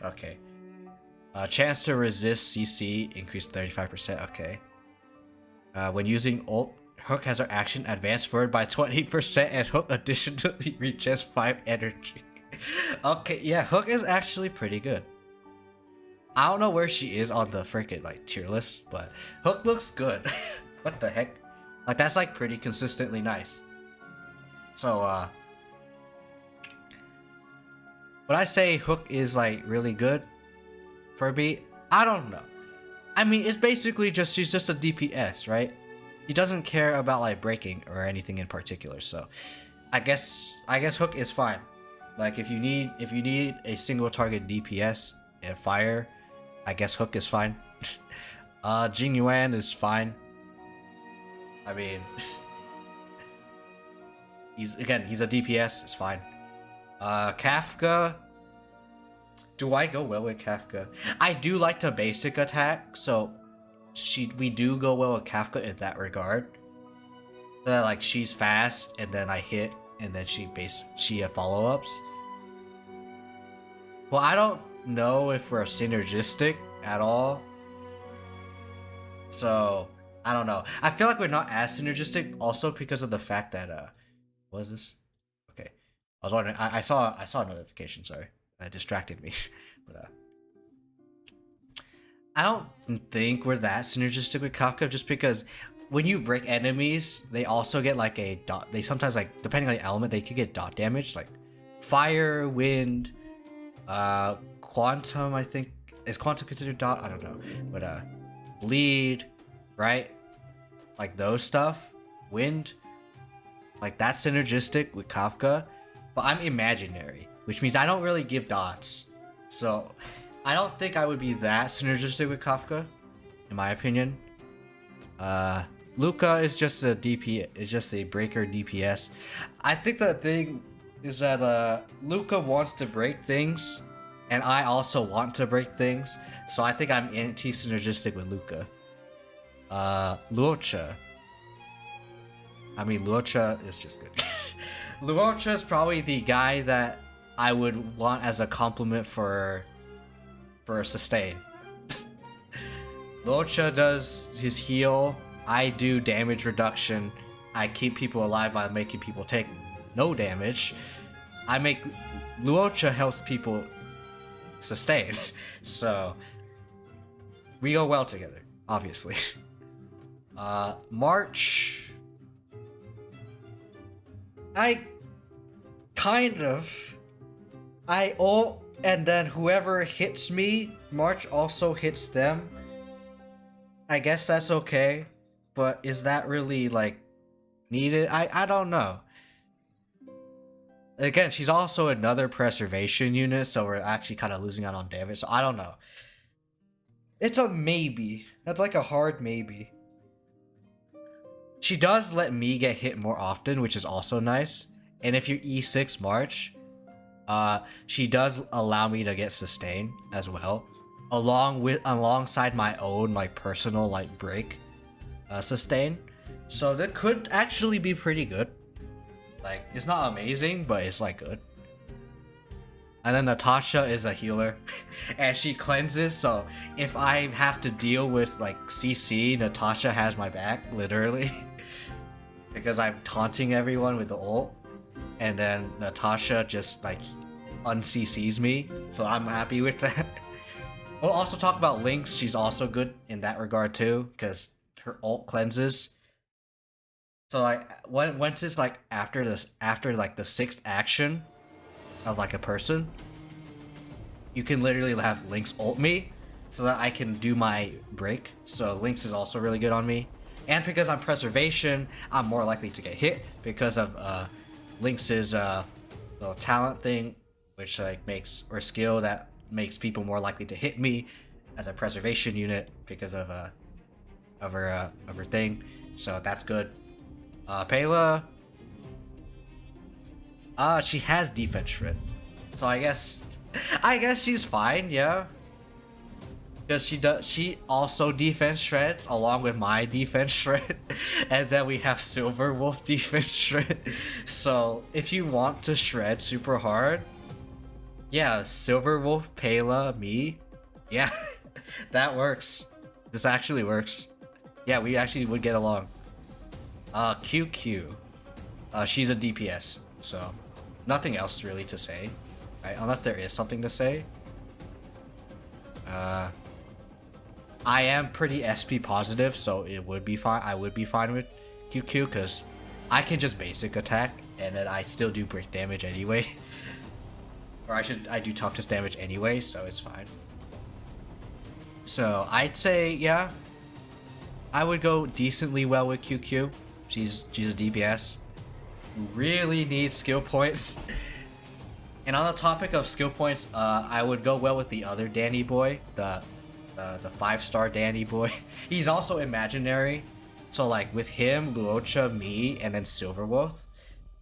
Okay. Chance to resist CC increased 35%, okay. When using ult, Hook has her action advanced forward by 20% and Hook additionally reaches 5 energy. Okay, yeah, Hook is actually pretty good. I don't know where she is on the freaking like tier list, but Hook looks good. What the heck? Like that's like pretty consistently nice. So would I say Hook is like really good for me? I don't know. I mean, it's basically just she's just a DPS, right? He doesn't care about like breaking or anything in particular. So I guess Hook is fine. Like if you need a single target DPS and fire, I guess Hook is fine. Jing Yuan is fine. I mean, he's a DPS, it's fine. Kafka, do I go well with Kafka? I do like the basic attack, so we do go well with Kafka in that regard. Like she's fast, and then I hit, and then she follow-ups. Well, I don't know if we're synergistic at all, so I don't know. I feel like we're not as synergistic, also because of the fact that what is this? Okay, I was wondering. I saw a notification. Sorry, that distracted me. But I don't think we're that synergistic with Kafka, just because when you break enemies, they also get like a dot. They sometimes, like, depending on the element, they could get dot damage, like fire, wind, quantum. I think, is quantum considered dot? I don't know, but bleed, right? Like those stuff, wind, like that's synergistic with Kafka. But I'm imaginary, which means I don't really give dots, so I don't think I would be that synergistic with Kafka, in my opinion. Luca is just a DP, is just a breaker DPS. I think the thing is that Luca wants to break things, and I also want to break things, so I think I'm anti-synergistic with Luca. Luocha. I mean, Luocha is just good. Luocha is probably the guy that I would want as a compliment for a sustain. Luocha does his heal. I do damage reduction. I keep people alive by making people take no damage. Luocha helps people sustain. So we go well together, obviously. March. I ult, and then whoever hits me, March also hits them. I guess that's okay, but is that really like needed? I don't know. Again, she's also another preservation unit, so we're actually kind of losing out on damage, so I don't know. It's a maybe. That's like a hard maybe. She does let me get hit more often, which is also nice. And if you're E6 March, she does allow me to get sustain as well, alongside my own like personal like break sustain. So that could actually be pretty good. Like, it's not amazing, but it's like good. And then Natasha is a healer and she cleanses, so if I have to deal with like CC, Natasha has my back, literally. Because I'm taunting everyone with the ult, and then Natasha just like un-CCs me, so I'm happy with that. We'll also talk about Lynx. She's also good in that regard too, because her ult cleanses. So like once it's like after like the 6th action of like a person, you can literally have Lynx ult me so that I can do my break. So Lynx is also really good on me. And because I'm preservation, I'm more likely to get hit because of Lynx's little talent thing, which like makes, or skill that makes people more likely to hit me as a preservation unit because of her thing. So that's good. Pela, she has defense shred, so I guess she's fine, yeah. Because she also defense shreds along with my defense shred, and then we have Silver Wolf defense shred. So if you want to shred super hard, yeah, Silver Wolf, Pela, me, yeah, that works. This actually works. Yeah, we actually would get along. QQ, she's a DPS, so nothing else really to say, right? Unless there is something to say. I am pretty SP positive, so it would be fine. I would be fine with QQ because I can just basic attack and then I still do break damage anyway. Or I do toughness damage anyway, so it's fine. So I'd say, yeah, I would go decently well with QQ. She's a DPS who really needs skill points. And on the topic of skill points, I would go well with the other Danny boy, the 5-star Danny boy. He's also imaginary, so like with him, Luocha, me, and then Silverwolf,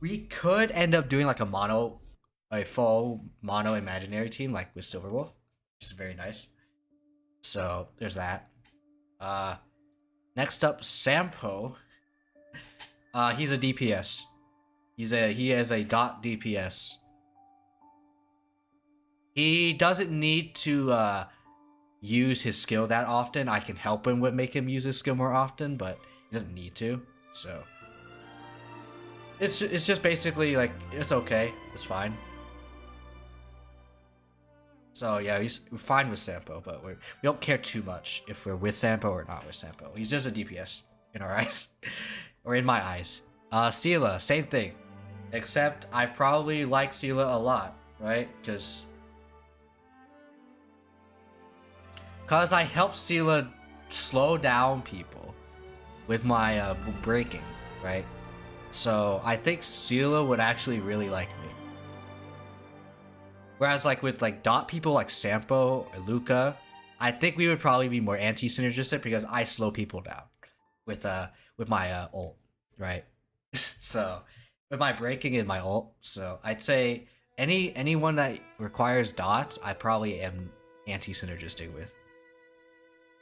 we could end up doing like a full mono imaginary team like with Silverwolf, which is very nice. So there's that. Next up, Sampo. He's a DPS. He is a dot DPS. He doesn't need to use his skill that often. I can help him with make him use his skill more often, but he doesn't need to. So it's just basically like it's okay. It's fine. So yeah, we're fine with Sampo, but we don't care too much if we're with Sampo or not with Sampo. He's just a DPS in our eyes, or in my eyes. Sela, same thing, except I probably like Sela a lot, right? Because I help Sela slow down people with my breaking, right? So I think Sela would actually really like me. Whereas like with like dot people like Sampo or Luca, I think we would probably be more anti-synergistic because I slow people down with my ult, right? So with my breaking and my ult, so I'd say anyone that requires dots, I probably am anti-synergistic with.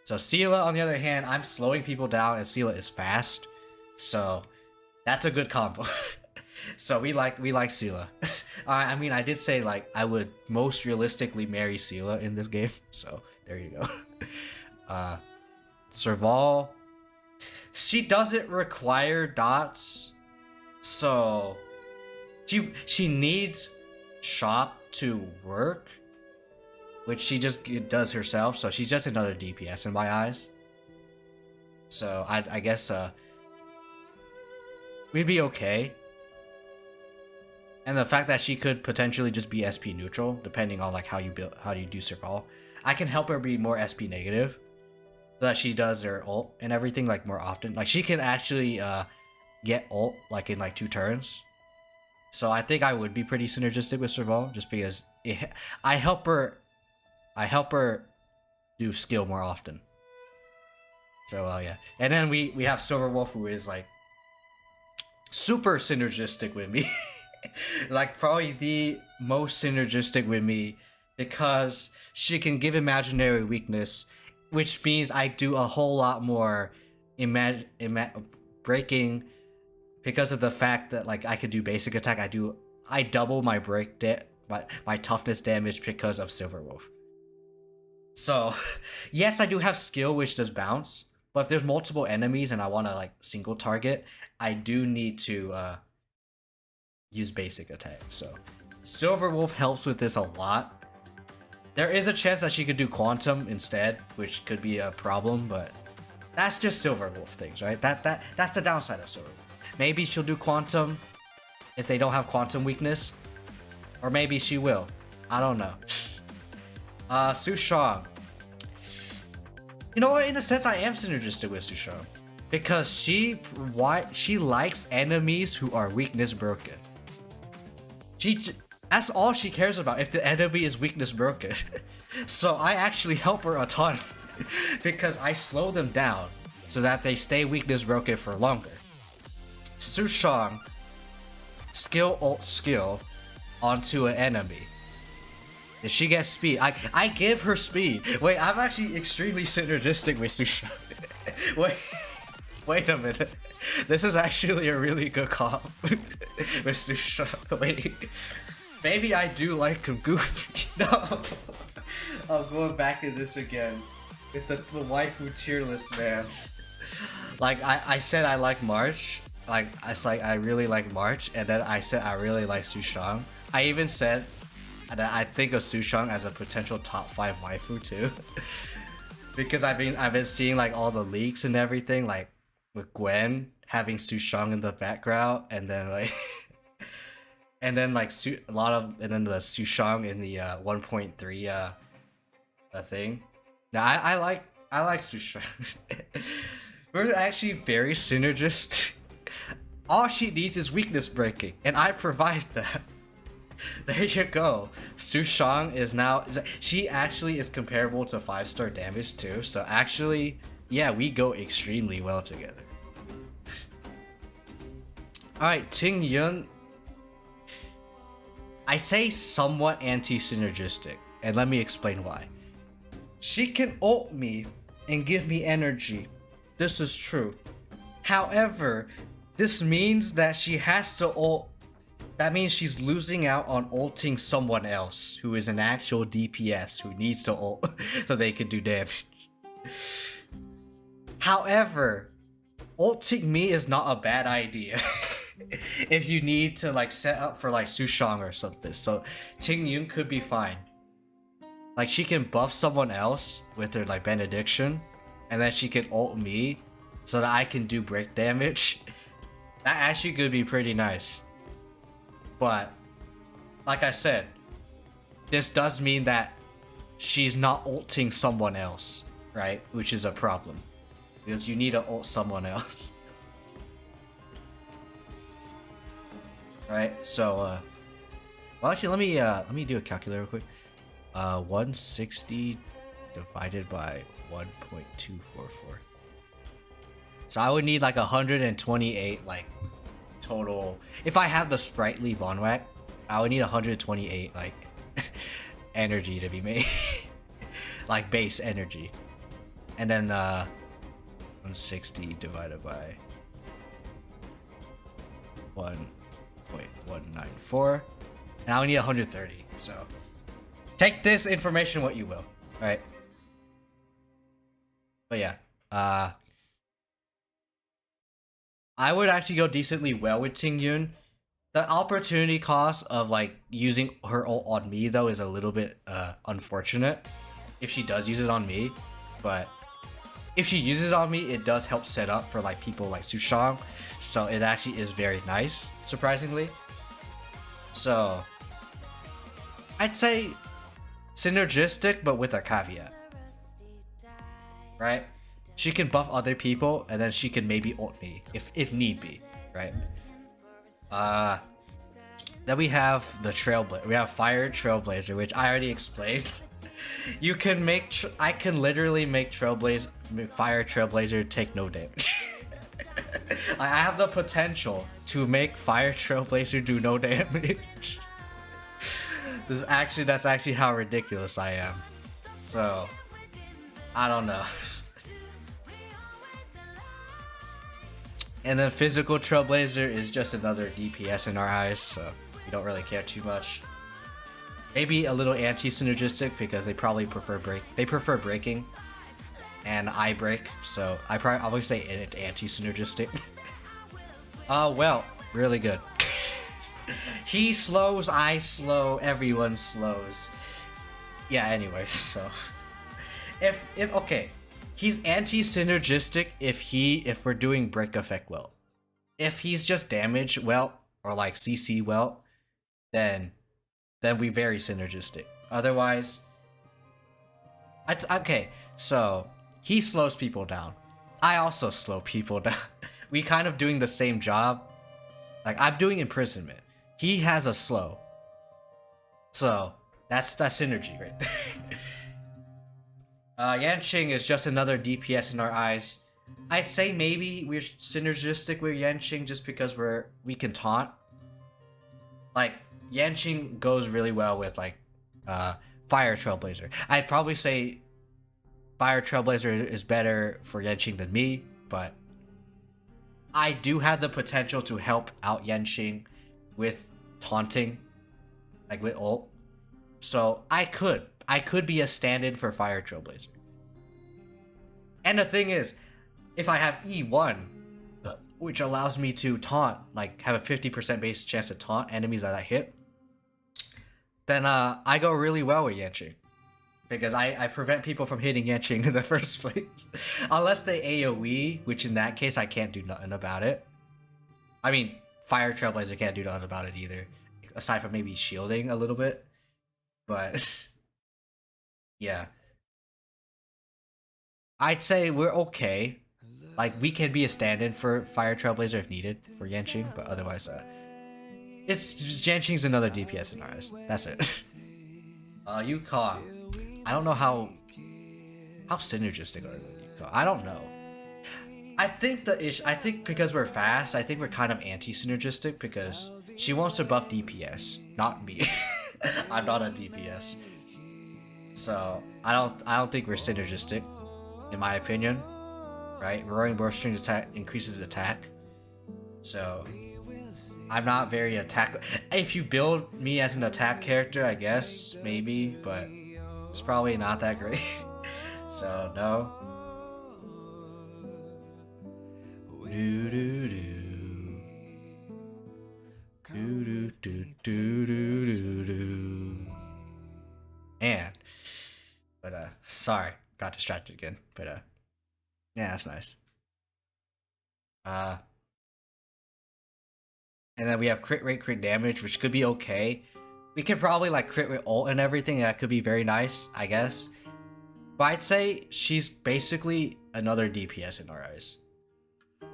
So Sela, on the other hand, I'm slowing people down and Sela is fast. So that's a good combo. So we like Sela. I mean, I did say like I would most realistically marry Sela in this game. So there you go. Serval, she doesn't require dots. So she needs shop to work, which she just does herself, so she's just another DPS in my eyes. So I guess we'd be okay. And the fact that she could potentially just be SP neutral, depending on like how you do Serval. I can help her be more SP negative, so that she does her ult and everything like more often. Like she can actually get ult like in like 2 turns. So I think I would be pretty synergistic with Serval, just because I help her do skill more often. So yeah. And then we have Silverwolf, who is like super synergistic with me. Like probably the most synergistic with me, because she can give imaginary weakness, which means I do a whole lot more breaking, because of the fact that like I could do basic attack. I double my my toughness damage because of Silverwolf. So yes, I do have skill which does bounce, but if there's multiple enemies and I want to like single target, I do need to use basic attack. So Silverwolf helps with this a lot. There is a chance that she could do quantum instead, which could be a problem, but that's just Silverwolf things, right? That's the downside of Silverwolf. Maybe she'll do quantum if they don't have quantum weakness, or maybe she will. I don't know. Sushang. You know what? In a sense, I am synergistic with Sushang, because she likes enemies who are weakness broken. That's all she cares about, if the enemy is weakness broken. So I actually help her a ton, because I slow them down so that they stay weakness broken for longer. Sushang skill ult skill onto an enemy. If she gets speed, I give her speed. Wait, I'm actually extremely synergistic with Sushang. Wait a minute. This is actually a really good comp with Sushang. Wait. Maybe I do like him goofy. No. I'm going back to this again. With the waifu tier list, man. Like, I said I like March. Like, I really like March. And then I said I really like Sushang. I even said that I think of Sushang as a potential top 5 waifu too. Because I've been seeing like all the leaks and everything, like with Gwen having Sushang in the background, and then like and then like the Sushang in the 1.3 thing. Now I like Sushang. We're actually very synergistic. All she needs is weakness breaking, and I provide that. There you go. Sushang is now, she actually is comparable to 5-star damage too. So actually, yeah, we go extremely well together. Alright, Ting Yun. I say somewhat anti-synergistic, and let me explain why. She can ult me and give me energy. This is true. However, this means that she has to ult. That means she's losing out on ulting someone else who is an actual DPS who needs to ult so they can do damage. However, ulting me is not a bad idea if you need to like set up for like Sushang or something. So Ting Yun could be fine. Like she can buff someone else with her like benediction, and then she can ult me so that I can do break damage. That actually could be pretty nice. But, like I said, this does mean that she's not ulting someone else, right? Which is a problem, because you need to ult someone else. Right? So, well, actually, let me do a calculator real quick. 160 divided by 1.244. So I would need like 128 like total. If I have the sprightly Von Whack, I would need 128 like energy to be made. Like base energy. And then 160 divided by 1.194. And I would need 130. So take this information what you will. Right? But yeah. I would actually go decently well with Ting Yun. The opportunity cost of like using her ult on me though is a little bit unfortunate if she does use it on me, but if she uses it on me, it does help set up for like people like Sushang, so it actually is very nice, surprisingly. So I'd say synergistic, but with a caveat, right? She can buff other people, and then she can maybe ult me if need be, right? Then we have the Trailblazer. We have Fire Trailblazer, which I already explained. You can make. I can literally make Fire Trailblazer take no damage. I have the potential to make Fire Trailblazer do no damage. That's actually how ridiculous I am. So, I don't know. And then Physical Trailblazer is just another DPS in our eyes, so we don't really care too much. Maybe a little anti-synergistic because they probably prefer breaking, and I break, so I would say it's anti-synergistic. Well, really good. He slows, I slow, everyone slows. Yeah, anyways, so if okay. He's anti-synergistic if we're doing break effect well. If he's just damage well or like CC well, then we very synergistic. Otherwise, okay. So he slows people down. I also slow people down. We kind of doing the same job. Like I'm doing imprisonment. He has a slow. So that's synergy right there. Yanqing is just another DPS in our eyes. I'd say maybe we're synergistic with Yanqing just because we can taunt. Like Yanqing goes really well with like Fire Trailblazer. I'd probably say Fire Trailblazer is better for Yanqing than me, but I do have the potential to help out Yanqing with taunting, like with ult. So I could be a stand-in for Fire Trailblazer. And the thing is, if I have E1, which allows me to taunt, like have a 50% base chance to taunt enemies that I hit, then I go really well with Yanqing. Because I prevent people from hitting Yanqing in the first place. Unless they AoE, which in that case I can't do nothing about it. I mean, Fire Trailblazer can't do nothing about it either. Aside from maybe shielding a little bit. But yeah. I'd say we're okay. Like, we can be a stand-in for Fire Trailblazer if needed for Yanqing, but otherwise, Yanqing's another DPS in our eyes. That's it. Yukong. I don't know how synergistic are they, Yukong? I don't know. I think because we're fast, I think we're kind of anti-synergistic because she wants to buff DPS, not me. I'm not a DPS. So I don't think we're synergistic, in my opinion. Right? Roaring Bowstring's attack increases attack. So I'm not very attack. If you build me as an attack character, I guess maybe, but it's probably not that great. So no. Do do do. Do do do do do do. Man. But sorry, got distracted again. But yeah, that's nice. And then we have crit rate, crit damage, which could be okay. We could probably like crit rate ult and everything. That could be very nice, I guess. But I'd say she's basically another DPS in our eyes.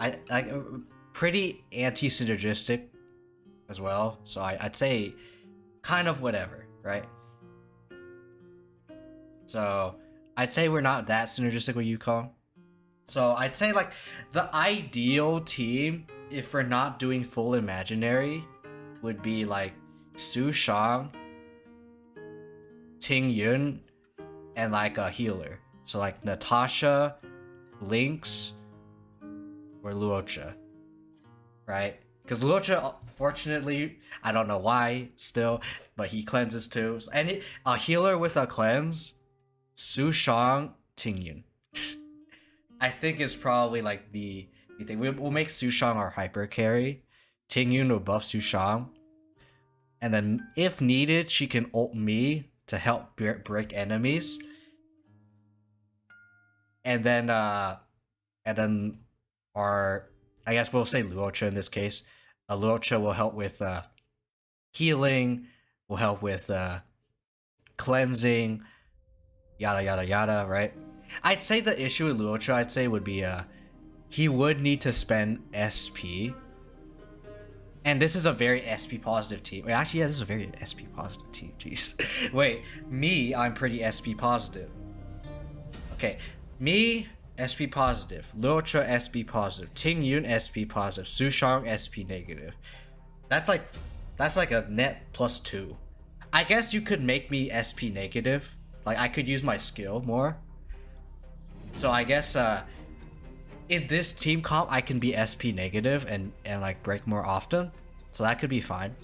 I like pretty anti-synergistic as well. So I'd say kind of whatever, right? So I'd say we're not that synergistic with Yukong. So I'd say like the ideal team, if we're not doing full imaginary, would be like Su Shang, Ting Yun, and like a healer. So like Natasha, Lynx, or Luocha, right? Because Luocha, fortunately, I don't know why still, but he cleanses too. And a healer with a cleanse, Su Shang, Ting Yun. I think is probably like the thing. We'll make Su Shang our hyper carry. Ting Yun will buff Su Shang. And then if needed, she can ult me to help break enemies. And then our, I guess we'll say Luocha in this case. Luocha will help with healing, will help with cleansing, yada yada yada, right? I'd say the issue with Luocha, I'd say, would be he would need to spend SP. And this is a very SP positive team. Wait, actually, yeah, this is a very SP positive team. Jeez. Wait, me, I'm pretty SP positive. Okay, me, SP positive. Luocha, SP positive. Ting Yun, SP positive. Su Shang, SP negative. That's like a net +2. I guess you could make me SP negative. Like, I could use my skill more. So I guess in this team comp, I can be SP negative and like break more often, so that could be fine.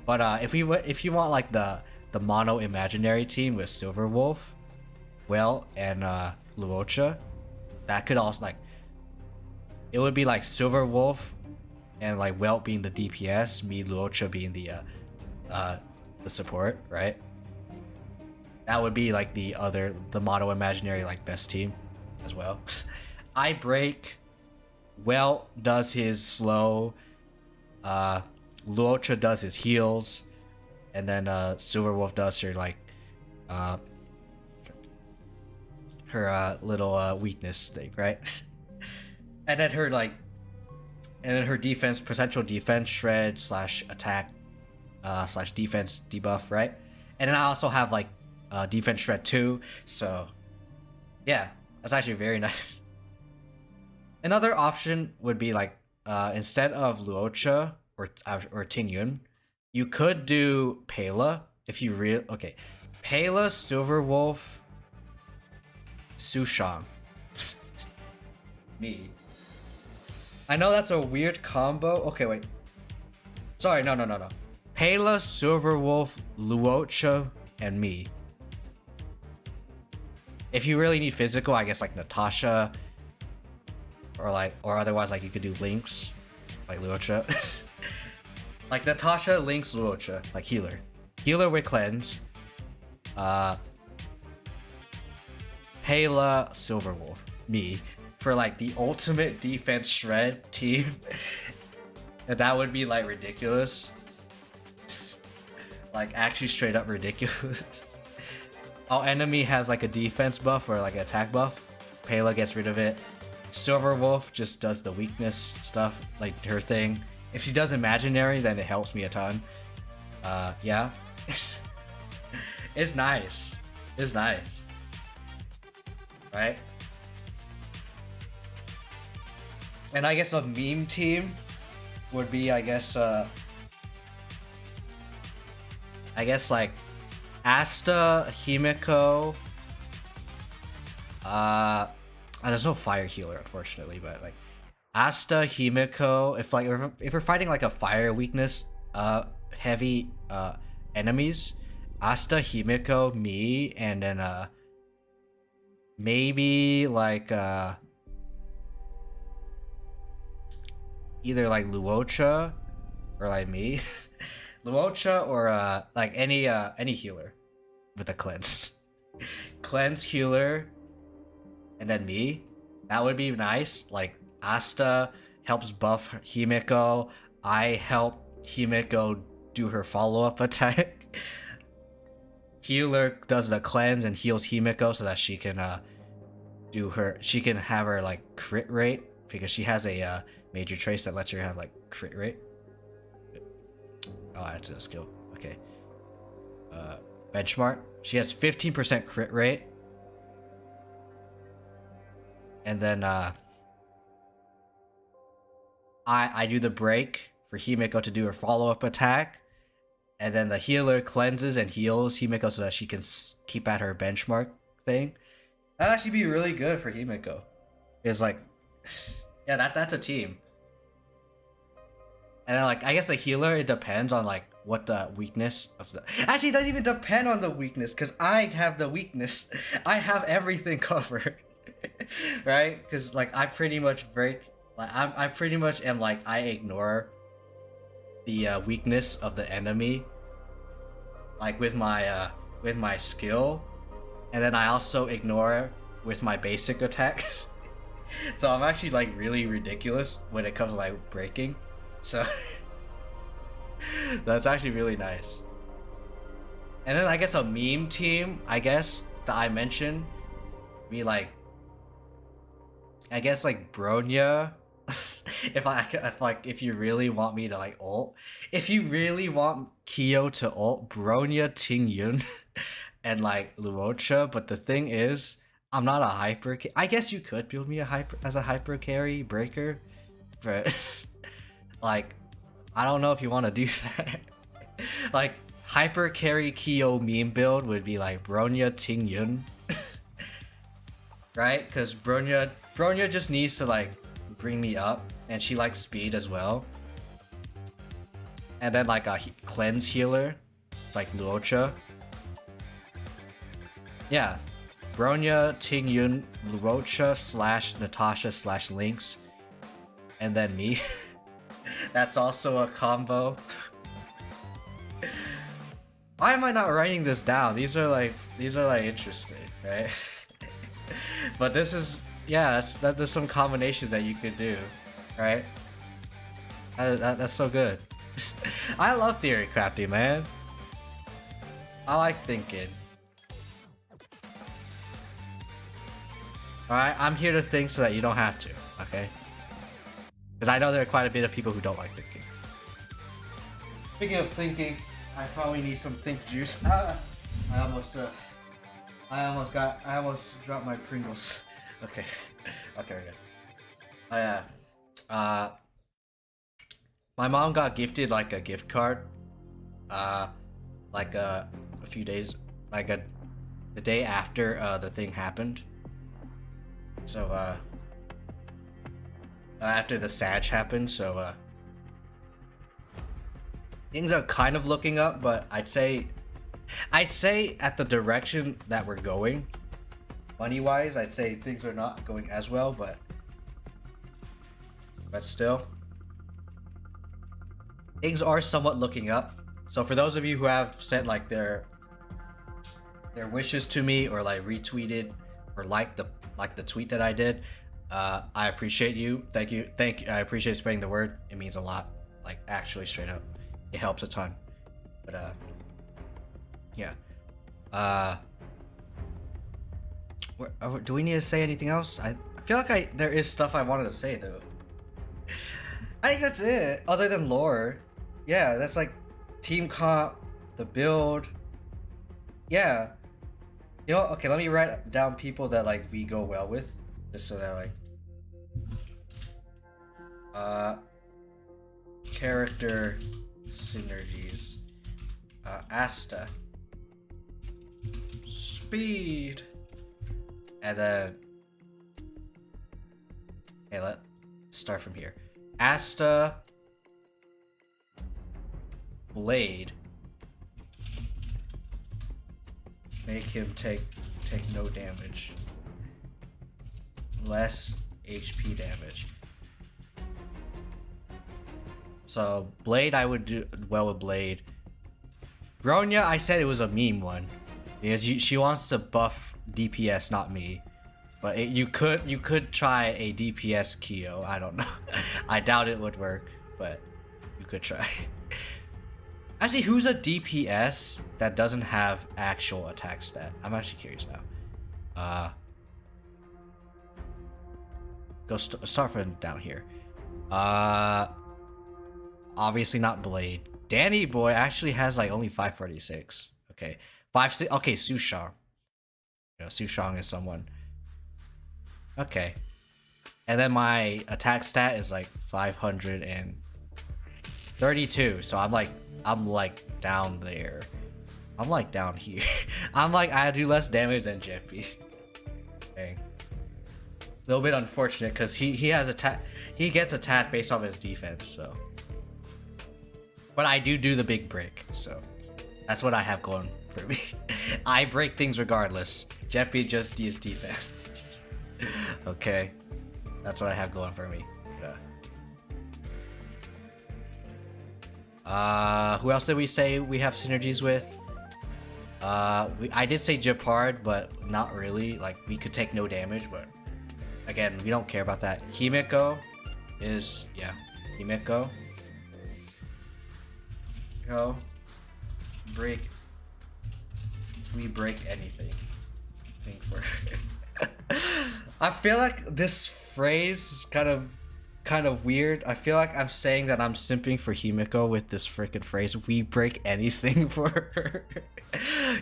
But if you want like the mono imaginary team with Silver Wolf, Well, and Luocha, that could also like, it would be like Silver Wolf and like Well being the DPS, me Luocha being the support, right? That would be like the mono imaginary like best team as well. I break. Well does his slow. Luocha does his heals, and then Silver Wolf does her like her little weakness thing, right? And then her like, and then her defense, potential defense shred slash attack slash defense debuff, right? And then I also have like defense shred too, so yeah, that's actually very nice. Another option would be like instead of Luocha or Ting Yun, you could do Pela if you okay. Pela, Silver Wolf, Su Shang. Me. I know that's a weird combo. Okay, wait. Sorry, no. Pela, Silver Wolf, Luocha, and me. If you really need physical, I guess like Natasha, or otherwise like you could do Lynx, like Luocha. Like Natasha, Lynx, Luocha, like healer with cleanse. Pela, Silver Wolf, me, for like the ultimate defense shred team. And that would be like ridiculous. Like actually straight up ridiculous. Our enemy has like a defense buff or like an attack buff. Pela gets rid of it. Silver Wolf just does the weakness stuff, like her thing. If she does imaginary, then it helps me a ton. Yeah. It's nice. It's nice. Right? And I guess a meme team would be, I guess like Asta, Himiko. There's no fire healer, unfortunately, but like Asta, Himiko. If we're fighting like a fire weakness, heavy enemies, Asta, Himiko, me, and then maybe like either like Luocha or like me. Luocha or like any healer with a cleanse. Cleanse healer and then me. That would be nice. Like Asta helps buff Himiko. I help Himiko do her follow-up attack. Healer does the cleanse and heals Himiko so that she can have her like crit rate, because she has a major trace that lets her have like crit rate. Oh, that's a skill. Okay. Benchmark. She has 15% crit rate. And then I do the break for Himeko to do her follow-up attack, and then the healer cleanses and heals Himeko so that she can keep at her benchmark thing. That'd actually be really good for Himeko. It's like, yeah, that's a team. And then, like, I guess the healer, it depends on like what the weakness of the. Actually, it doesn't even depend on the weakness because I have the weakness. I have everything covered, right? Because like I pretty much break. Like I pretty much am like I ignore the weakness of the enemy, like with my skill, and then I also ignore with my basic attack. So I'm actually like really ridiculous when it comes to like breaking. So that's actually really nice. And then I guess a meme team, I guess, that I mentioned, be like, I guess like Bronya. if you really want me to like ult, if you really want Kiyo to ult, Bronya, Ting-Yun, and like Luocha. But the thing is, I'm not a hyper. I guess you could build me a hyper carry breaker, but like I don't know if you want to do that. Like hyper carry Kiyo meme build would be like Bronya, Ting-Yun, right? Because Bronya just needs to like bring me up, and she likes speed as well. And then like a cleanse healer, like Luocha. Yeah, Bronya, Ting-Yun, Luocha / Natasha / Lynx, and then me. That's also a combo. Why am I not writing this down? These are like interesting, right? But this is, yeah, there's some combinations that you could do, right? That's so good. I love theory crafting, man. I like thinking. Alright, I'm here to think so that you don't have to, okay? Because I know there are quite a bit of people who don't like thinking. Speaking of thinking, I probably need some think juice. I almost dropped my Pringles. Okay, okay, we're good. Oh yeah. My mom got gifted like a gift card. Like a few days, like the day after the thing happened. So after the Sag happened, so things are kind of looking up, but I'd say at the direction that we're going, money-wise, I'd say things are not going as well, but still, things are somewhat looking up. So for those of you who have sent like their wishes to me, or like retweeted or liked the tweet that I did, I appreciate you. Thank you. I appreciate spreading the word. It means a lot. Like actually, straight up, it helps a ton. But yeah. Do we need to say anything else? I feel like there is stuff I wanted to say though. I think that's it. Other than lore, yeah, that's like team comp, the build. Yeah. You know, okay, let me write down people that like we go well with, just so that like character synergies. Asta, speed, and then okay, let's start from here. Asta, Blade. Make him take no damage. Less HP damage. So Blade, I would do well with Blade. Bronya, I said it was a meme one because she wants to buff DPS, not me. But you could try a DPS Kiyo. I don't know. I doubt it would work, but you could try. Actually, who's a DPS that doesn't have actual attack stat? I'm actually curious now. Start from down here. Obviously not Blade. Danny Boy actually has like only 546. Okay, 5. Okay, Sushang. You know, Sushang is someone. Okay, and then my attack stat is like 500 and 32. So I'm like down there. I'm like down here. I'm like, I do less damage than Jeppy. Dang. A little bit unfortunate because he has attack. He gets attacked based off his defense. So, but I do the big break. So that's what I have going for me. I break things regardless. Jeppy just does defense. Okay, that's what I have going for me. Yeah. Who else did we say we have synergies with? I did say Japard, but not really. Like, we could take no damage, but again, we don't care about that. Himeko is, yeah, Himeko. Go. Break. We break anything. Think for. I feel like this phrase is kind of weird. I feel like I'm saying that I'm simping for Himeko with this freaking phrase. We break anything for her.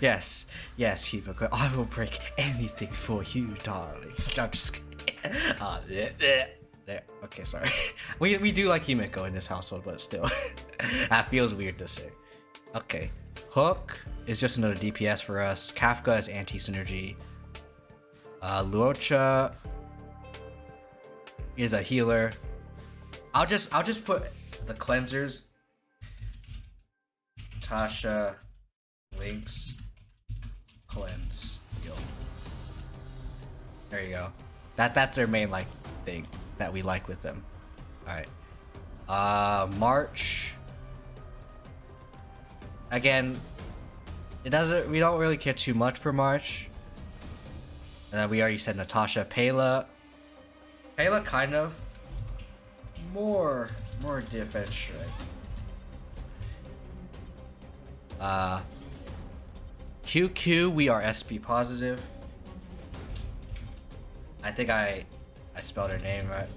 Yes, Himeko. I will break anything for you, darling. I'm just kidding. There. Okay, sorry. We do like Himeko in this household, but still, that feels weird to say. Okay, Hook is just another DPS for us. Kafka is anti-synergy. Luocha is a healer. I'll just put the cleansers. Tasha, Lynx, cleanse, heal. There you go. That's their main like thing that we like with them. All right. March. Again, we don't really care too much for March. And then we already said Natasha. Pela kind of more defense strike. QQ, we are SP positive. I think I spelled her name right.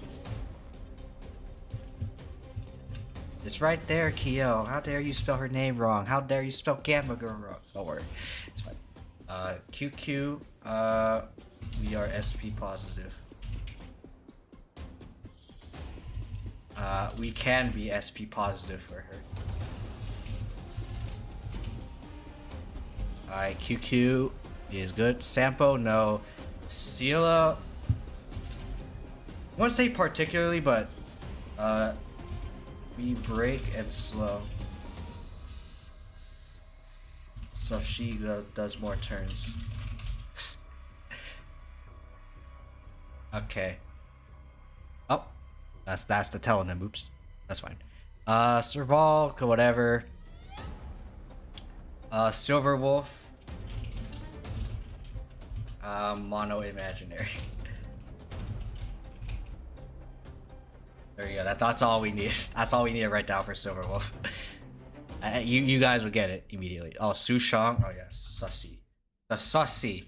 It's right there, Kiyo. How dare you spell her name wrong? How dare you spell Gamma Girl wrong? Don't worry, it's fine. QQ, we are SP positive. We can be SP positive for her. Alright, QQ is good. Sampo, no. Sela, I won't say particularly, but we break and slow. So she does more turns. Okay. Oh, that's the telling him. Oops, that's fine. Serval, whatever. Silver Wolf. Mono imaginary. There you go. That's all we need. That's all we need to write down for Silver Wolf. You guys will get it immediately. Oh, Sushang. Oh yeah, Sussy. The Sussy.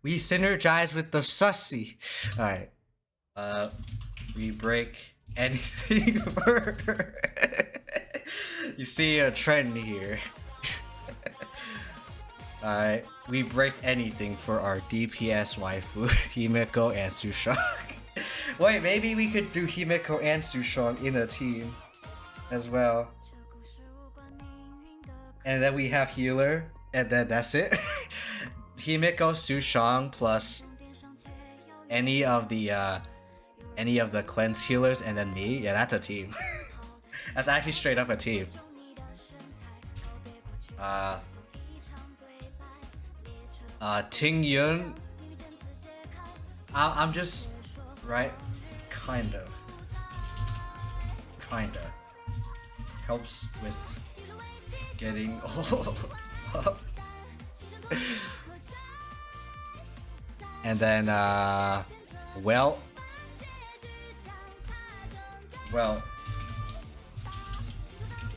We synergize with the Sussy. All right. We break anything for her. You see a trend here. Alright, we break anything for our DPS waifu, Himeko and Sushang. Wait, maybe we could do Himeko and Sushang in a team as well. And then we have healer, and then that's it. Himeko, Sushang plus any of the cleanse healers, and then me. Yeah, that's a team. That's actually straight up a team. Ting Yun. I'm just right, kind of helps with getting all up. And then well,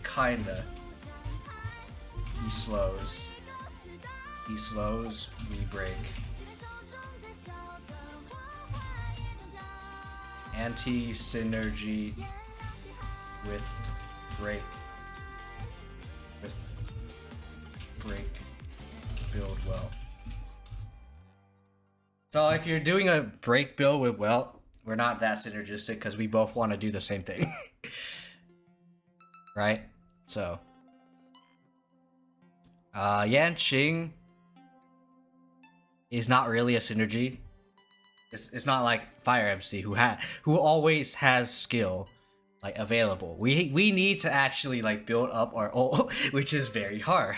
kinda. He slows, we break. Anti-synergy with break. With break, build well. So if you're doing a break build with well, we're not that synergistic because we both want to do the same thing. Right? So, Yanqing is not really a synergy. It's not like Fire MC who always has skill like available. We need to actually like build up our ult, which is very hard.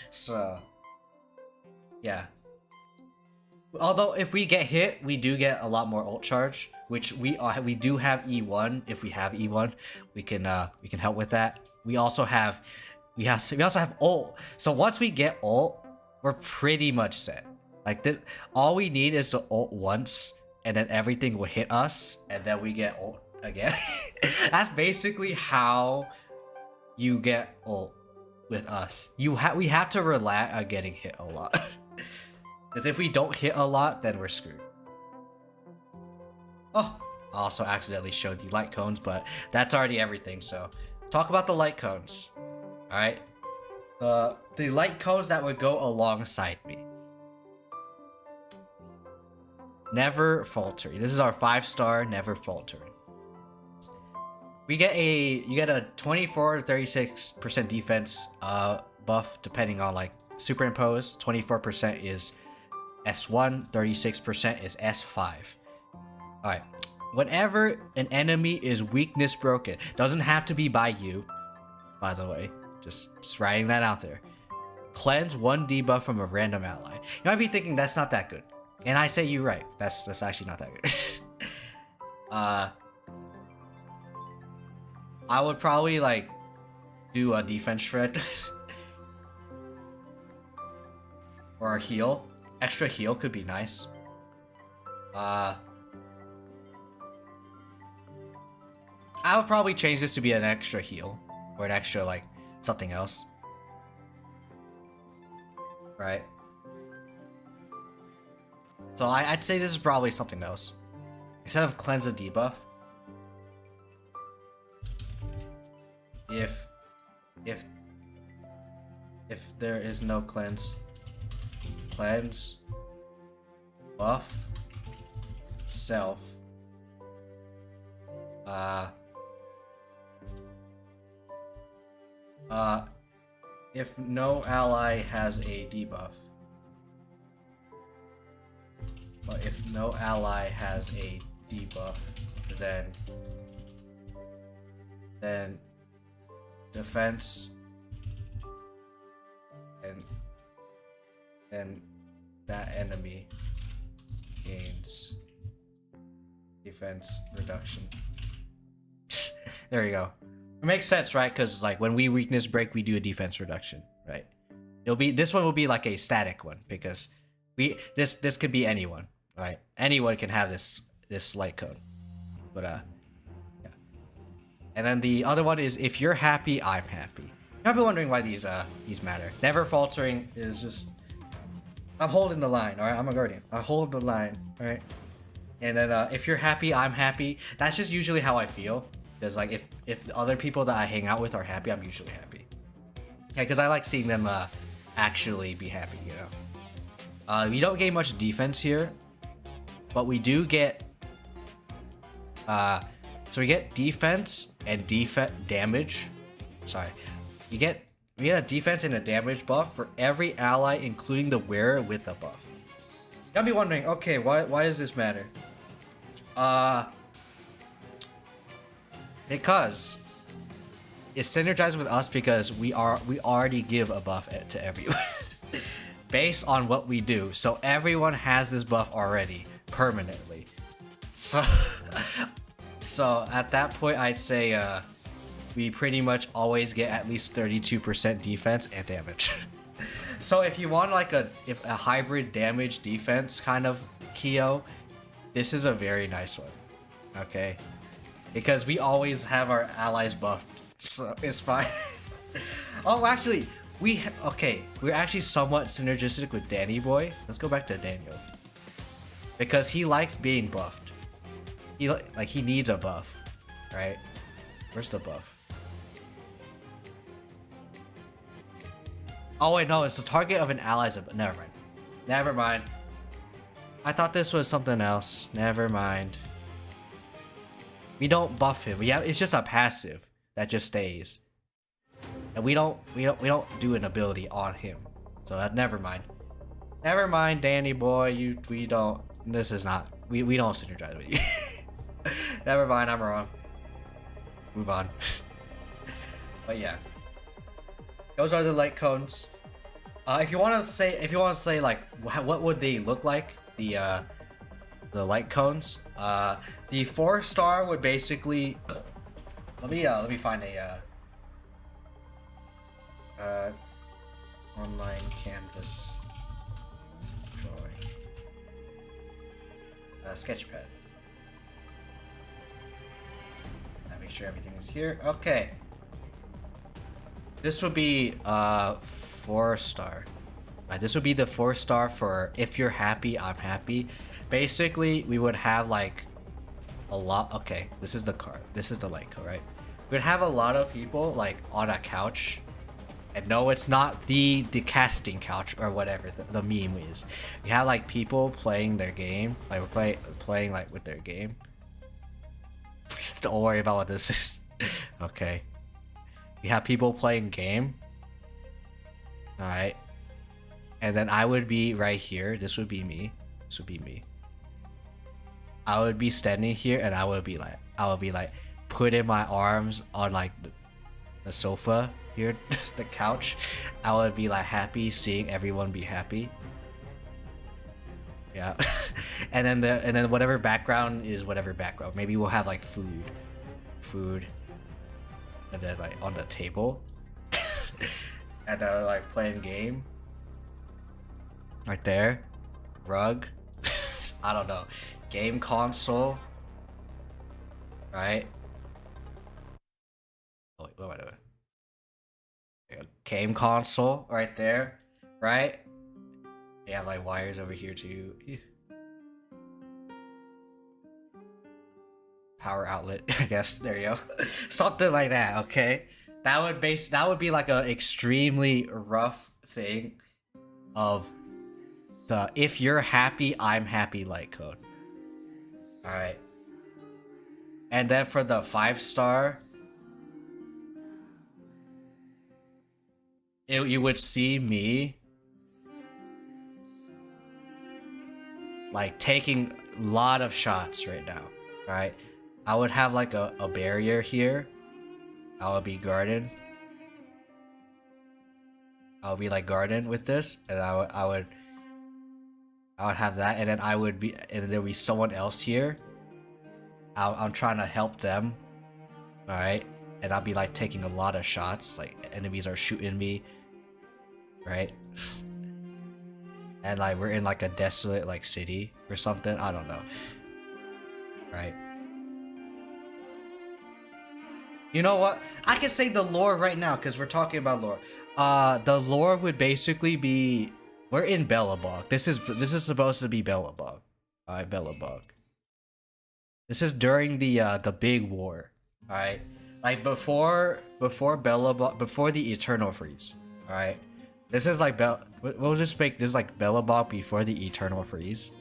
So yeah. Although if we get hit, we do get a lot more ult charge, which we do have E1. If we have E1, we can help with that. We also have ult. So once we get ult, we're pretty much set. Like this, all we need is to ult once, and then everything will hit us, and then we get ult again. That's basically how you get ult with us. We have to rely on getting hit a lot. Because if we don't hit a lot, then we're screwed. Oh, I also accidentally showed the light cones, but that's already everything. So talk about the light cones. All right, the light cones that would go alongside me. Never faltering. This is our 5-star never faltering. You get a 24 to 36% defense buff depending on like superimpose. 24% is S1, 36% is S5. Alright. Whenever an enemy is weakness broken, doesn't have to be by you, by the way. Just writing that out there. Cleanse 1 debuff from a random ally. You might be thinking that's not that good. And I say you're right. That's actually not that good. I would probably like do a defense shred or a heal. Extra heal could be nice. I would probably change this to be an extra heal or an extra like something else. Right. So I'd say this is probably something else. Instead of cleanse a debuff, if there is no cleanse buff self if no ally has a debuff. But if no ally has a debuff, then defense and then that enemy gains defense reduction. There you go. It makes sense, right? Because like when we weakness break, we do a defense reduction, right? This one will be like a static one because this could be anyone. Right, anyone can have this light cone, but yeah. And then the other one is if you're happy, I'm happy. You might be wondering why these matter. Never faltering is just I'm holding the line. All right, I'm a guardian. I hold the line. All right, and then if you're happy, I'm happy. That's just usually how I feel. Because like if the other people that I hang out with are happy, I'm usually happy. Yeah, because I like seeing them actually be happy. You know, we don't gain much defense here. But we do get, so we get defense and damage. Sorry, we get a defense and a damage buff for every ally, including the wearer with the buff. You gotta be wondering, okay, why does this matter? Because it's synergized with us because we already give a buff to everyone based on what we do. So everyone has this buff already. Permanently. So at that point I'd say we pretty much always get at least 32% defense and damage. So if you want like a hybrid damage defense kind of Kiyo, this is a very nice one. Okay? Because we always have our allies buffed. So it's fine. Oh, actually, we're actually somewhat synergistic with Danny Boy. Let's go back to Daniel. Because he likes being buffed. He needs a buff, right? Where's the buff? Oh wait, no, it's the target of an ally's. Never mind. Never mind. I thought this was something else. Never mind. We don't buff him. It's just a passive that just stays. and we don't do an ability on him. So that never mind. Never mind, Danny boy. We don't. This is not. We don't synergize with you. Never mind. I'm wrong. Move on. But yeah, those are the light cones. If you want to say like what would they look like, the light cones. The 4-star would basically. Let me find a online canvas drawing. Sketchpad. Make sure everything is here. Okay. This would be 4-star. This would be the 4-star for if you're happy, I'm happy. Basically, we would have like a lot. Okay, this is the card. This is the light code, right? We'd have a lot of people like on a couch. And no, it's not the casting couch or whatever the meme is. We have like people playing their game. Like we're playing like with their game. Don't worry about what this is. Okay. We have people playing game. Alright. And then I would be right here. This would be me. This would be me. I would be standing here and I would be like putting my arms on like the sofa here, the couch. I would be like happy seeing everyone be happy. Yeah. and then whatever background is whatever background. Maybe we'll have like food, and then like on the table, and then like playing game. Right there, rug. I don't know, game console. Right. Oh wait, what am I doing? Game console right there, right? Yeah, like wires over here too. Power outlet, I guess. There you go. Something like that. Okay, that would be like a extremely rough thing of the if you're happy, I'm happy light code. All right, and then for the 5-star. You would see me like taking a lot of shots right now, right? I would have like a barrier here. I would be guarded. I would be like guarded with this, and I would have that, and then and there would be someone else here. I'm trying to help them, all right? And I'll be like taking a lot of shots, like enemies are shooting me, right? And like we're in like a desolate like city or something, I don't know, right? You know what? I can say the lore right now because we're talking about lore. The lore would basically be we're in Belobog. This is supposed to be Belobog. Alright, Belobog. This is during the big war. Alright. Like before Belobog, before the Eternal Freeze. Alright. This is like we'll just make this like Belobog before the Eternal Freeze.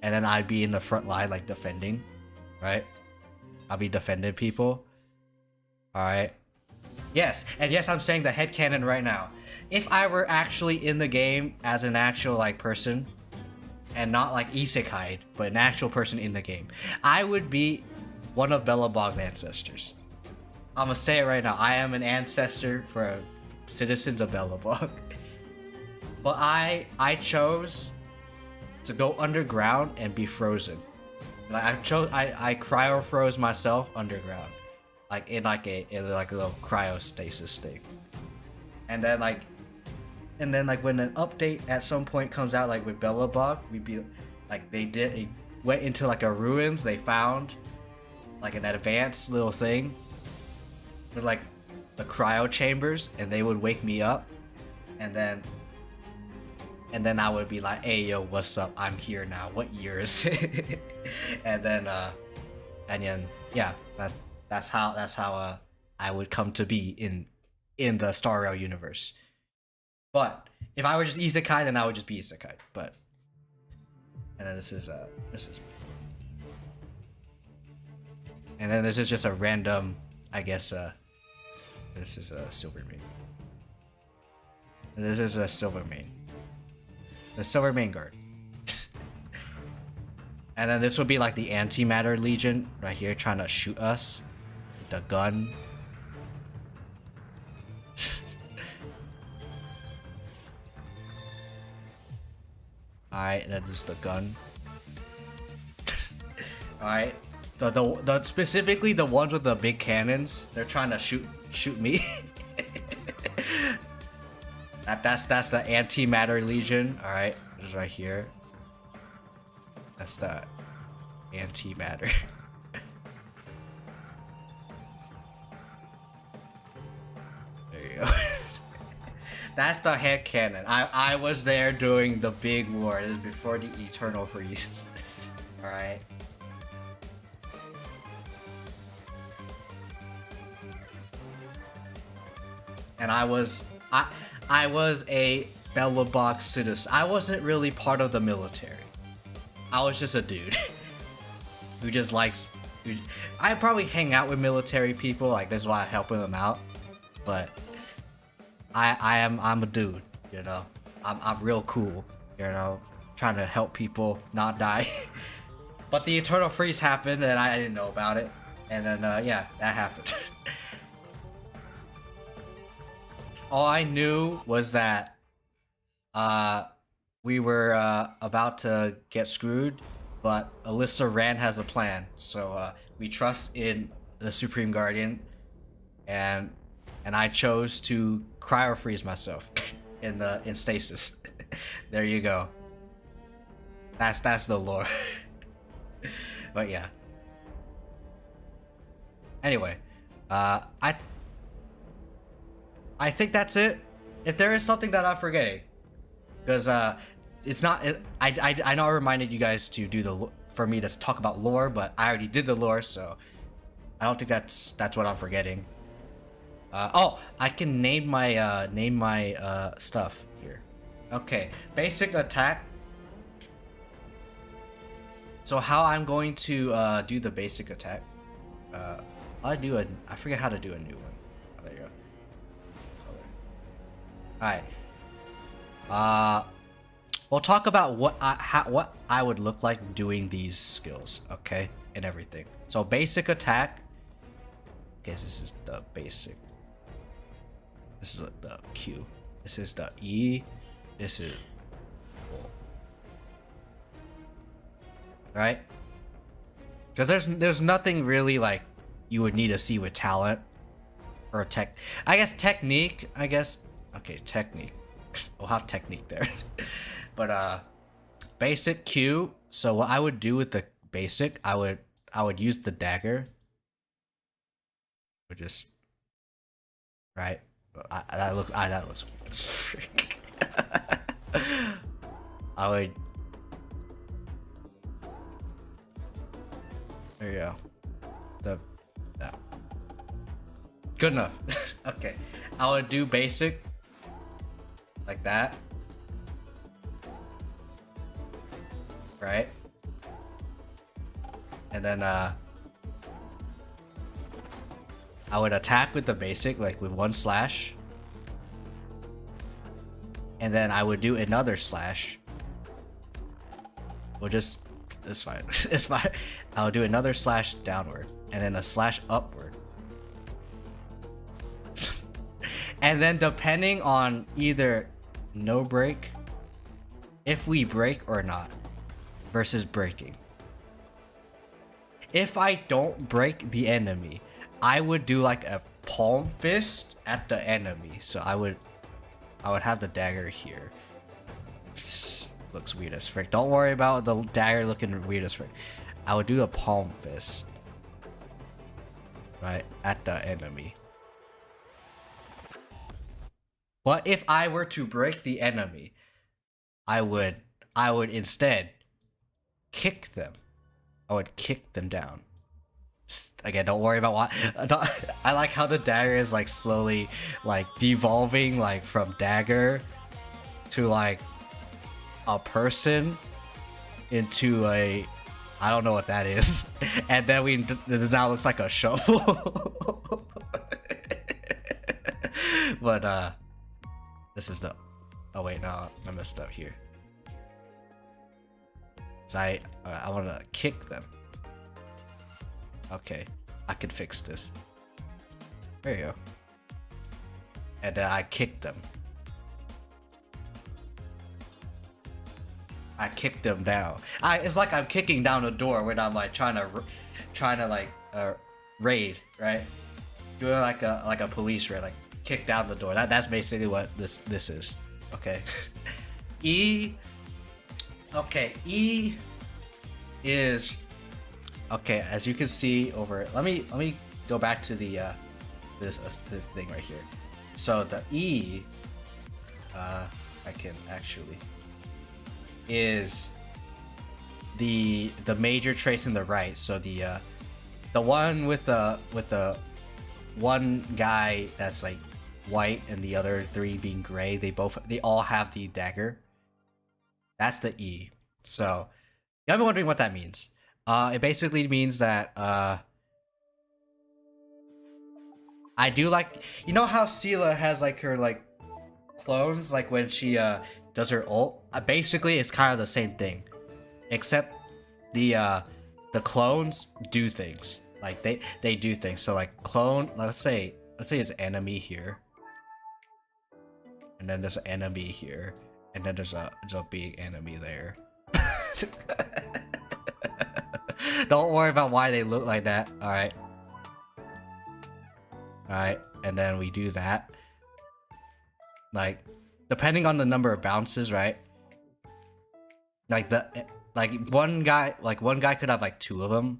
And then I'd be in the front line like defending. Right? I'll be defending people. Alright. Yes, and yes, I'm saying the headcanon right now. If I were actually in the game as an actual like person, and not like Isekai, but an actual person in the game, I would be one of Belobog's ancestors. I'm gonna say it right now. I am an ancestor for citizens of Belobog. But I chose to go underground and be frozen. Like I cryo froze myself underground. Like in like a little cryostasis thing. And then like when an update at some point comes out like with Belobog, we'd be like it went into like a ruins, they found like an advanced little thing with like the cryo chambers, and they would wake me up, and then I would be like, hey yo, what's up? I'm here now. What year is it? and then yeah, that's how I would come to be in the Star Rail universe. But if I were just Isekai, then I would just be Isekai. But and then this is and then this is just a random, I guess, This is a silver main. This is a silver main. The silver main guard. And then this would be like the antimatter legion right here trying to shoot us. The gun. Alright, that is the gun. Alright. The specifically the ones with the big cannons, they're trying to shoot me. That's the antimatter legion. Alright, it's right here. That's the antimatter. There you go. That's the head cannon. I was there during the big war. This is before the eternal freeze. Alright. And I was a Bella Box citizen. I wasn't really part of the military. I was just a dude who just likes. I probably hang out with military people, like that's why I'm helping them out. But I'm a dude, you know. I'm real cool, you know, trying to help people not die. But the eternal freeze happened, and I didn't know about it. And then yeah, that happened. All I knew was that we were about to get screwed, but Alyssa Rand has a plan. So we trust in the Supreme Guardian, and I chose to cryo freeze myself in stasis. There you go. That's the lore. But yeah. Anyway, I think that's it. If there is something that I'm forgetting, because it's not. I know I reminded you guys to do for me to talk about lore, but I already did the lore, so I don't think that's what I'm forgetting. Oh, I can name my stuff here. Okay, basic attack. So how I'm going to do the basic attack? I forget how to do a new one. Oh, there you go. Alright. We'll talk about what I would look like doing these skills, okay, and everything. So basic attack. Okay, this is the basic. This is the Q. This is the E. This is. Right? Because there's nothing really like you would need to see with talent or tech. I guess technique. I guess. Okay, technique. We'll have technique there. But basic Q. So what I would do with the basic, I would use the dagger. Or just right. That looks. I would. There you go. That. Good enough. Okay. I would do basic. Like that. Right? And then I would attack with the basic, like with one slash. And then I would do another slash. We'll just it's fine. It's fine. I'll do another slash downward and then a slash upward. And then depending on either no break, if we break or not, versus breaking. If I don't break the enemy, I would do like a palm fist at the enemy. So I would have the dagger here. Looks weird as frick. Don't worry about the dagger looking weird as frick. I would do a palm fist. Right at the enemy. But if I were to break the enemy, I would instead kick them. I would kick them down. Again, don't worry about what. I like how the dagger is like slowly like devolving like from dagger to like a person into a I don't know what that is. And then it now looks like a shovel. But this is the. Oh wait, no, I messed up here. So I want to kick them. Okay, I can fix this. There you go. And I kicked them. I kicked them down. It's like I'm kicking down a door when I'm like trying to like raid, right? Doing like a police raid, like kick down the door. That's basically what this is. Okay. E. Okay, E is okay. As you can see over, let me go back to the this thing right here. So the E, I can actually is the major trace in the right. So the one with the one guy that's like white and the other three being gray, they all have the dagger. That's the E. So you'll be wondering what that means. It basically means that I do like, you know how Sela has like her like clones, like when she does her ult. Basically, it's kind of the same thing, except the clones do things. Like they do things. So like clone, let's say it's enemy here, and then there's an enemy here, and then there's a big enemy there. Don't worry about why they look like that. All right, and then we do that. Like, depending on the number of bounces, right? Like one guy could have like two of them.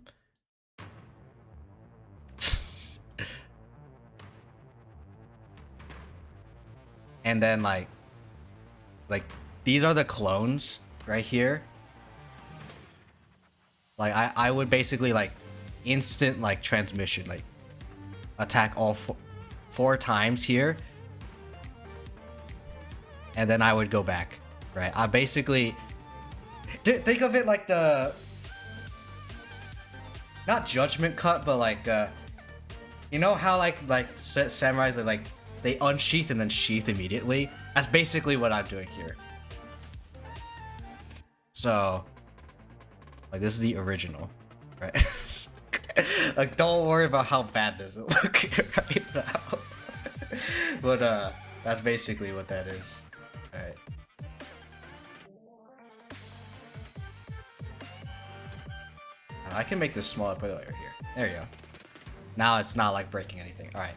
And then like these are the clones right here. Like I would basically like instant like transmission, like attack all four times here, and then I would go back, right? I basically think of it like the not judgment cut, but like you know how like samurais are like they unsheath and then sheath immediately? That's basically what I'm doing here. So like this is the original, right? Like don't worry about how bad this will look right now. But that's basically what that is. Alright. I can make this smaller, put it right here. There you go. Now it's not like breaking anything. Alright.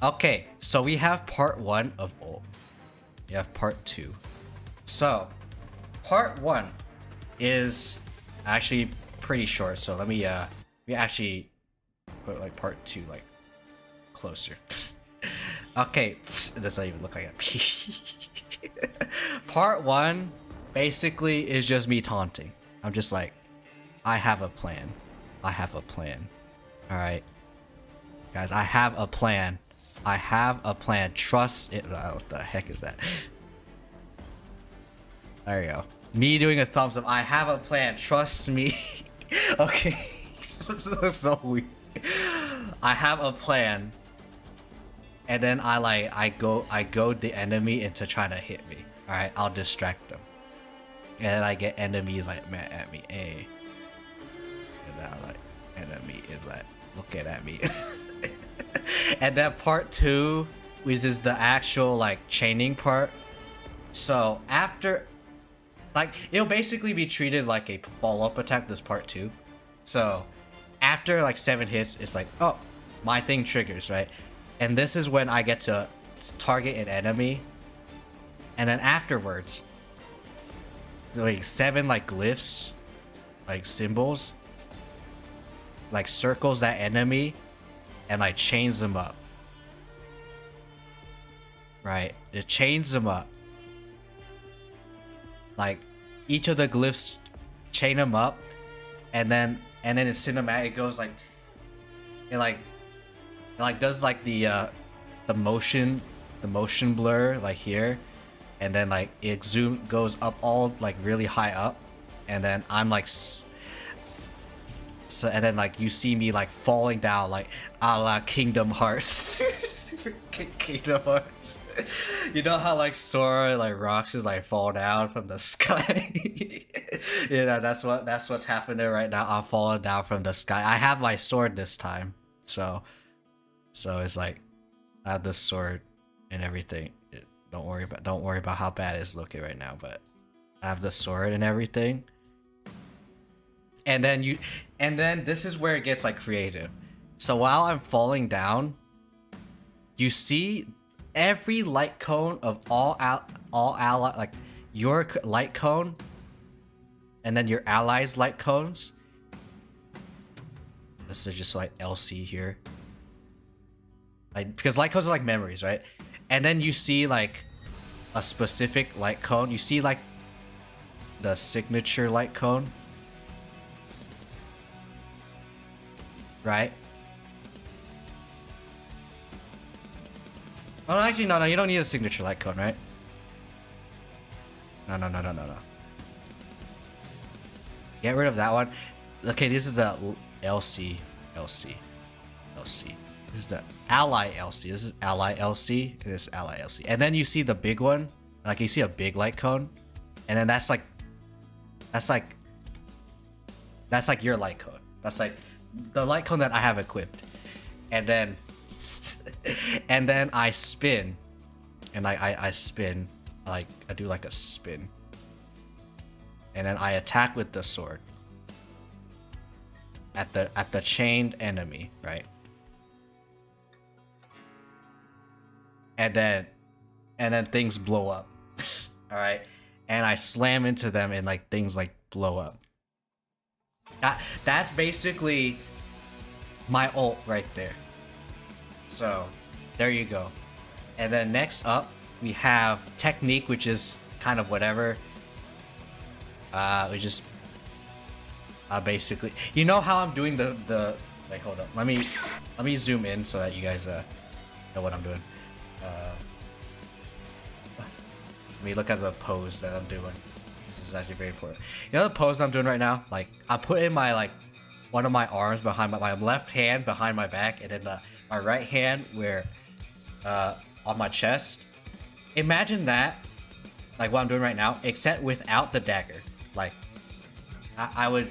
Okay, so we have part 1 of ult. We have part 2. So, part 1 is actually pretty short, so let me actually put like part 2 like closer. Okay, this doesn't even look like it. Part 1 basically is just me taunting. I'm just like, I have a plan. I have a plan. Alright. Guys, I have a plan. I have a plan. Trust it. What the heck is that? There you go. Me doing a thumbs up. I have a plan. Trust me. Okay. This looks so weird. I have a plan. And then I goad the enemy into trying to hit me. Alright, I'll distract them. And then I get enemies like mad at me. Hey. And then I like enemy is like looking at me. And then part 2, which is the actual like chaining part. So after, like, it'll basically be treated like a follow-up attack, this part 2. So after like 7 hits, it's like, oh, my thing triggers, right? And this is when I get to target an enemy. And then afterwards, like 7 like glyphs, like symbols, like circles that enemy and like chains them up. Right? It chains them up. Like each of the glyphs chain them up, and then in cinematic it goes like it does like the motion blur like here, and then like it goes up all like really high up, and then I'm like so, and then like you see me like falling down like a la Kingdom Hearts. Kingdom Hearts. You know how like Sora like rocks just like fall down from the sky? That's what's happening right now. I'm falling down from the sky. I have my sword this time, so it's like I have the sword and everything. Don't worry about how bad it's looking right now, but I have the sword and everything. And then this is where it gets like creative. So while I'm falling down, you see every light cone of all ally, like your light cone, and then your allies' light cones. This is just like LC here, like because light cones are like memories, right? And then you see like a specific light cone. You see like the signature light cone, right? Oh, actually, no, you don't need a signature light cone, right? No. Get rid of that one. Okay, this is the LC. This is the ally LC. This is ally LC. And this is ally LC. And then you see the big one. Like, you see a big light cone. And then that's like your light cone. That's like the light cone that I have equipped. And then I spin, and I spin, like I do like a spin, and then I attack with the sword at the chained enemy, right? And then things blow up, all right, and I slam into them, and like things like blow up. That's basically my ult right there. So, there you go. And then next up, we have technique, which is kind of whatever. We just basically, you know how I'm doing the wait, hold up. Let me zoom in so that you guys know what I'm doing. Let me look at the pose that I'm doing. This is actually very important. You know the pose I'm doing right now? Like, I'm putting my like one of my arms behind my left hand behind my back, and then my right hand where on my chest. Imagine that, like what I'm doing right now, except without the dagger. Like I would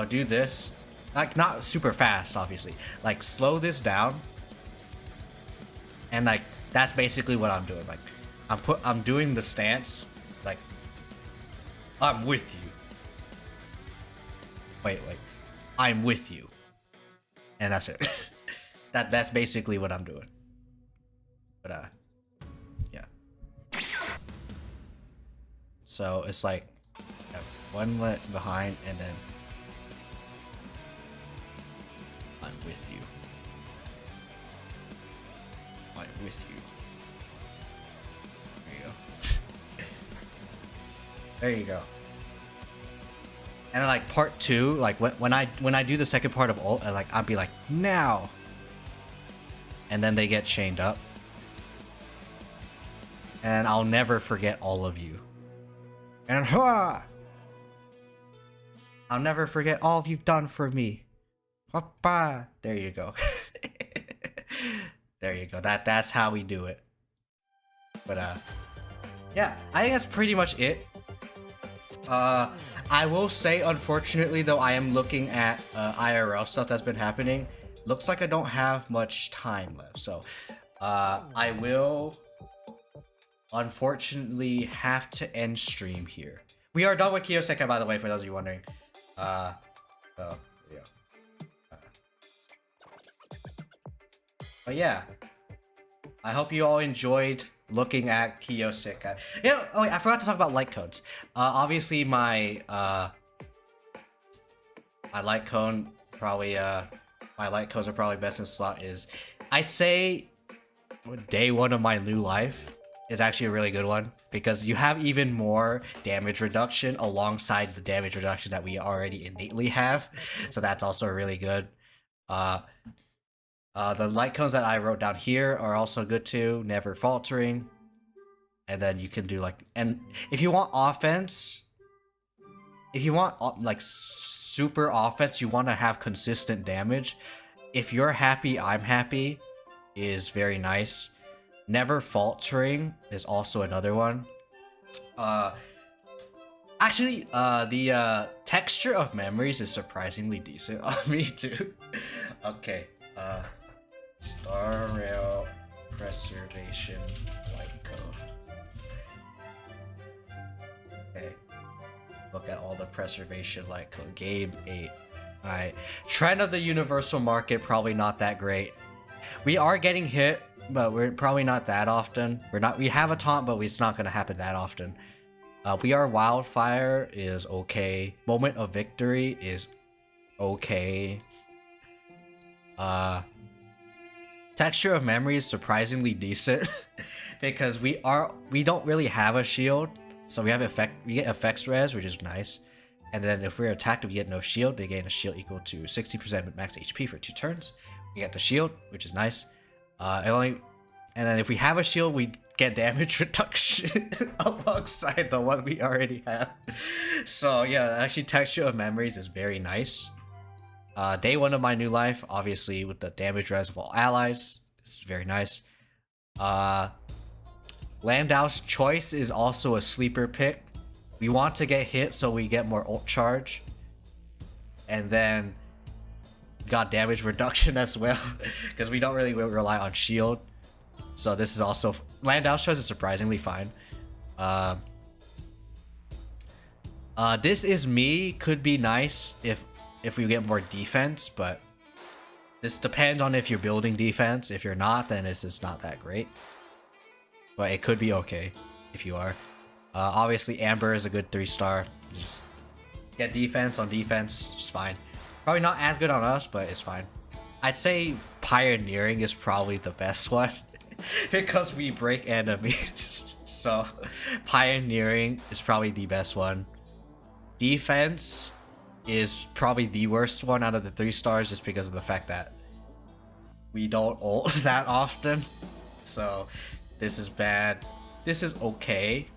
do this, like not super fast, obviously. Like slow this down, and like that's basically what I'm doing. Like I'm doing the stance, like I'm with you. Wait, I'm with you. And that's it. That's basically what I'm doing. But yeah. So it's like one leg behind, and then I'm with you. I'm with you. There you go. There you go. And then like part 2, like when I do the second part of ult, like I'll be like now, and then they get chained up, and I'll never forget all of you, and I'll never forget all you've done for me. Papa. There you go. There you go. That's how we do it. But yeah, I think that's pretty much it. I will say, unfortunately, though, I am looking at IRL stuff that's been happening. Looks like I don't have much time left, so I will unfortunately have to end stream here. We are done with Kiyo-Sekai, by the way, for those of you wondering. So yeah. But yeah, I hope you all enjoyed looking at Kiyo-Sekai. Yeah, oh wait, I forgot to talk about light codes. Obviously my my light cone probably my light codes are probably best in slot is, I'd say day 1 of my new life is actually a really good one, because you have even more damage reduction alongside the damage reduction that we already innately have. So that's also really good. The light cones that I wrote down here are also good too. Never faltering. And then you can do like, and if you want offense, if you want like super offense, you want to have consistent damage. If you're happy, I'm happy. is very nice. Never Faltering is also another one. Actually, the texture of memories is surprisingly decent on me too. Okay, Star Rail Preservation Light Code. Okay, look at all the preservation light code. Game 8. Alright, trend of the universal market, probably not that great. We are getting hit, but we're probably not that often. We have a taunt, but it's not gonna happen that often. We Are Wildfire is okay. Moment of Victory is okay. Texture of Memory is surprisingly decent because we don't really have a shield, so we get effects res, which is nice. And then if we're attacked, we get no shield. They gain a shield equal to 60% max HP for 2 turns. We get the shield, which is nice. And then if we have a shield, we get damage reduction alongside the one we already have. So yeah, actually Texture of Memories is very nice. Day 1 of my new life, obviously with the damage res of all allies, it's very nice. Landau's Choice is also a sleeper pick. We want to get hit so we get more ult charge. And then got damage reduction as well, because we don't really rely on shield. So this is also Landau's Choice is surprisingly fine. This Is Me could be nice if we get more defense, but this depends on if you're building defense. If you're not, then this is not that great. But it could be okay if you are. Obviously Amber is a good 3-star. Just get defense on defense, just fine. Probably not as good on us, but it's fine. I'd say Pioneering is probably the best one because we break enemies. So Pioneering is probably the best one. Defense is probably the worst one out of the 3 stars just because of the fact that we don't ult that often. So this is bad. This is okay.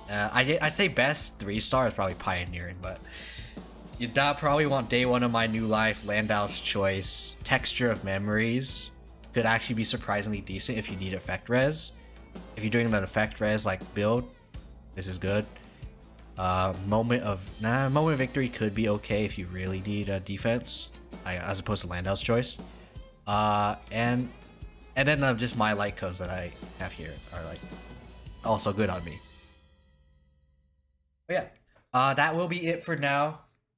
I'd say best 3-star is probably Pioneering, but you'd probably want Day 1 of My New Life, Landau's Choice, Texture of Memories. Could actually be surprisingly decent if you need effect res. If you're doing an effect res like build, this is good. Moment of Victory could be okay if you really need a defense, as opposed to Landau's Choice. And then just my light codes that I have here are like also good on me. But yeah, that will be it for now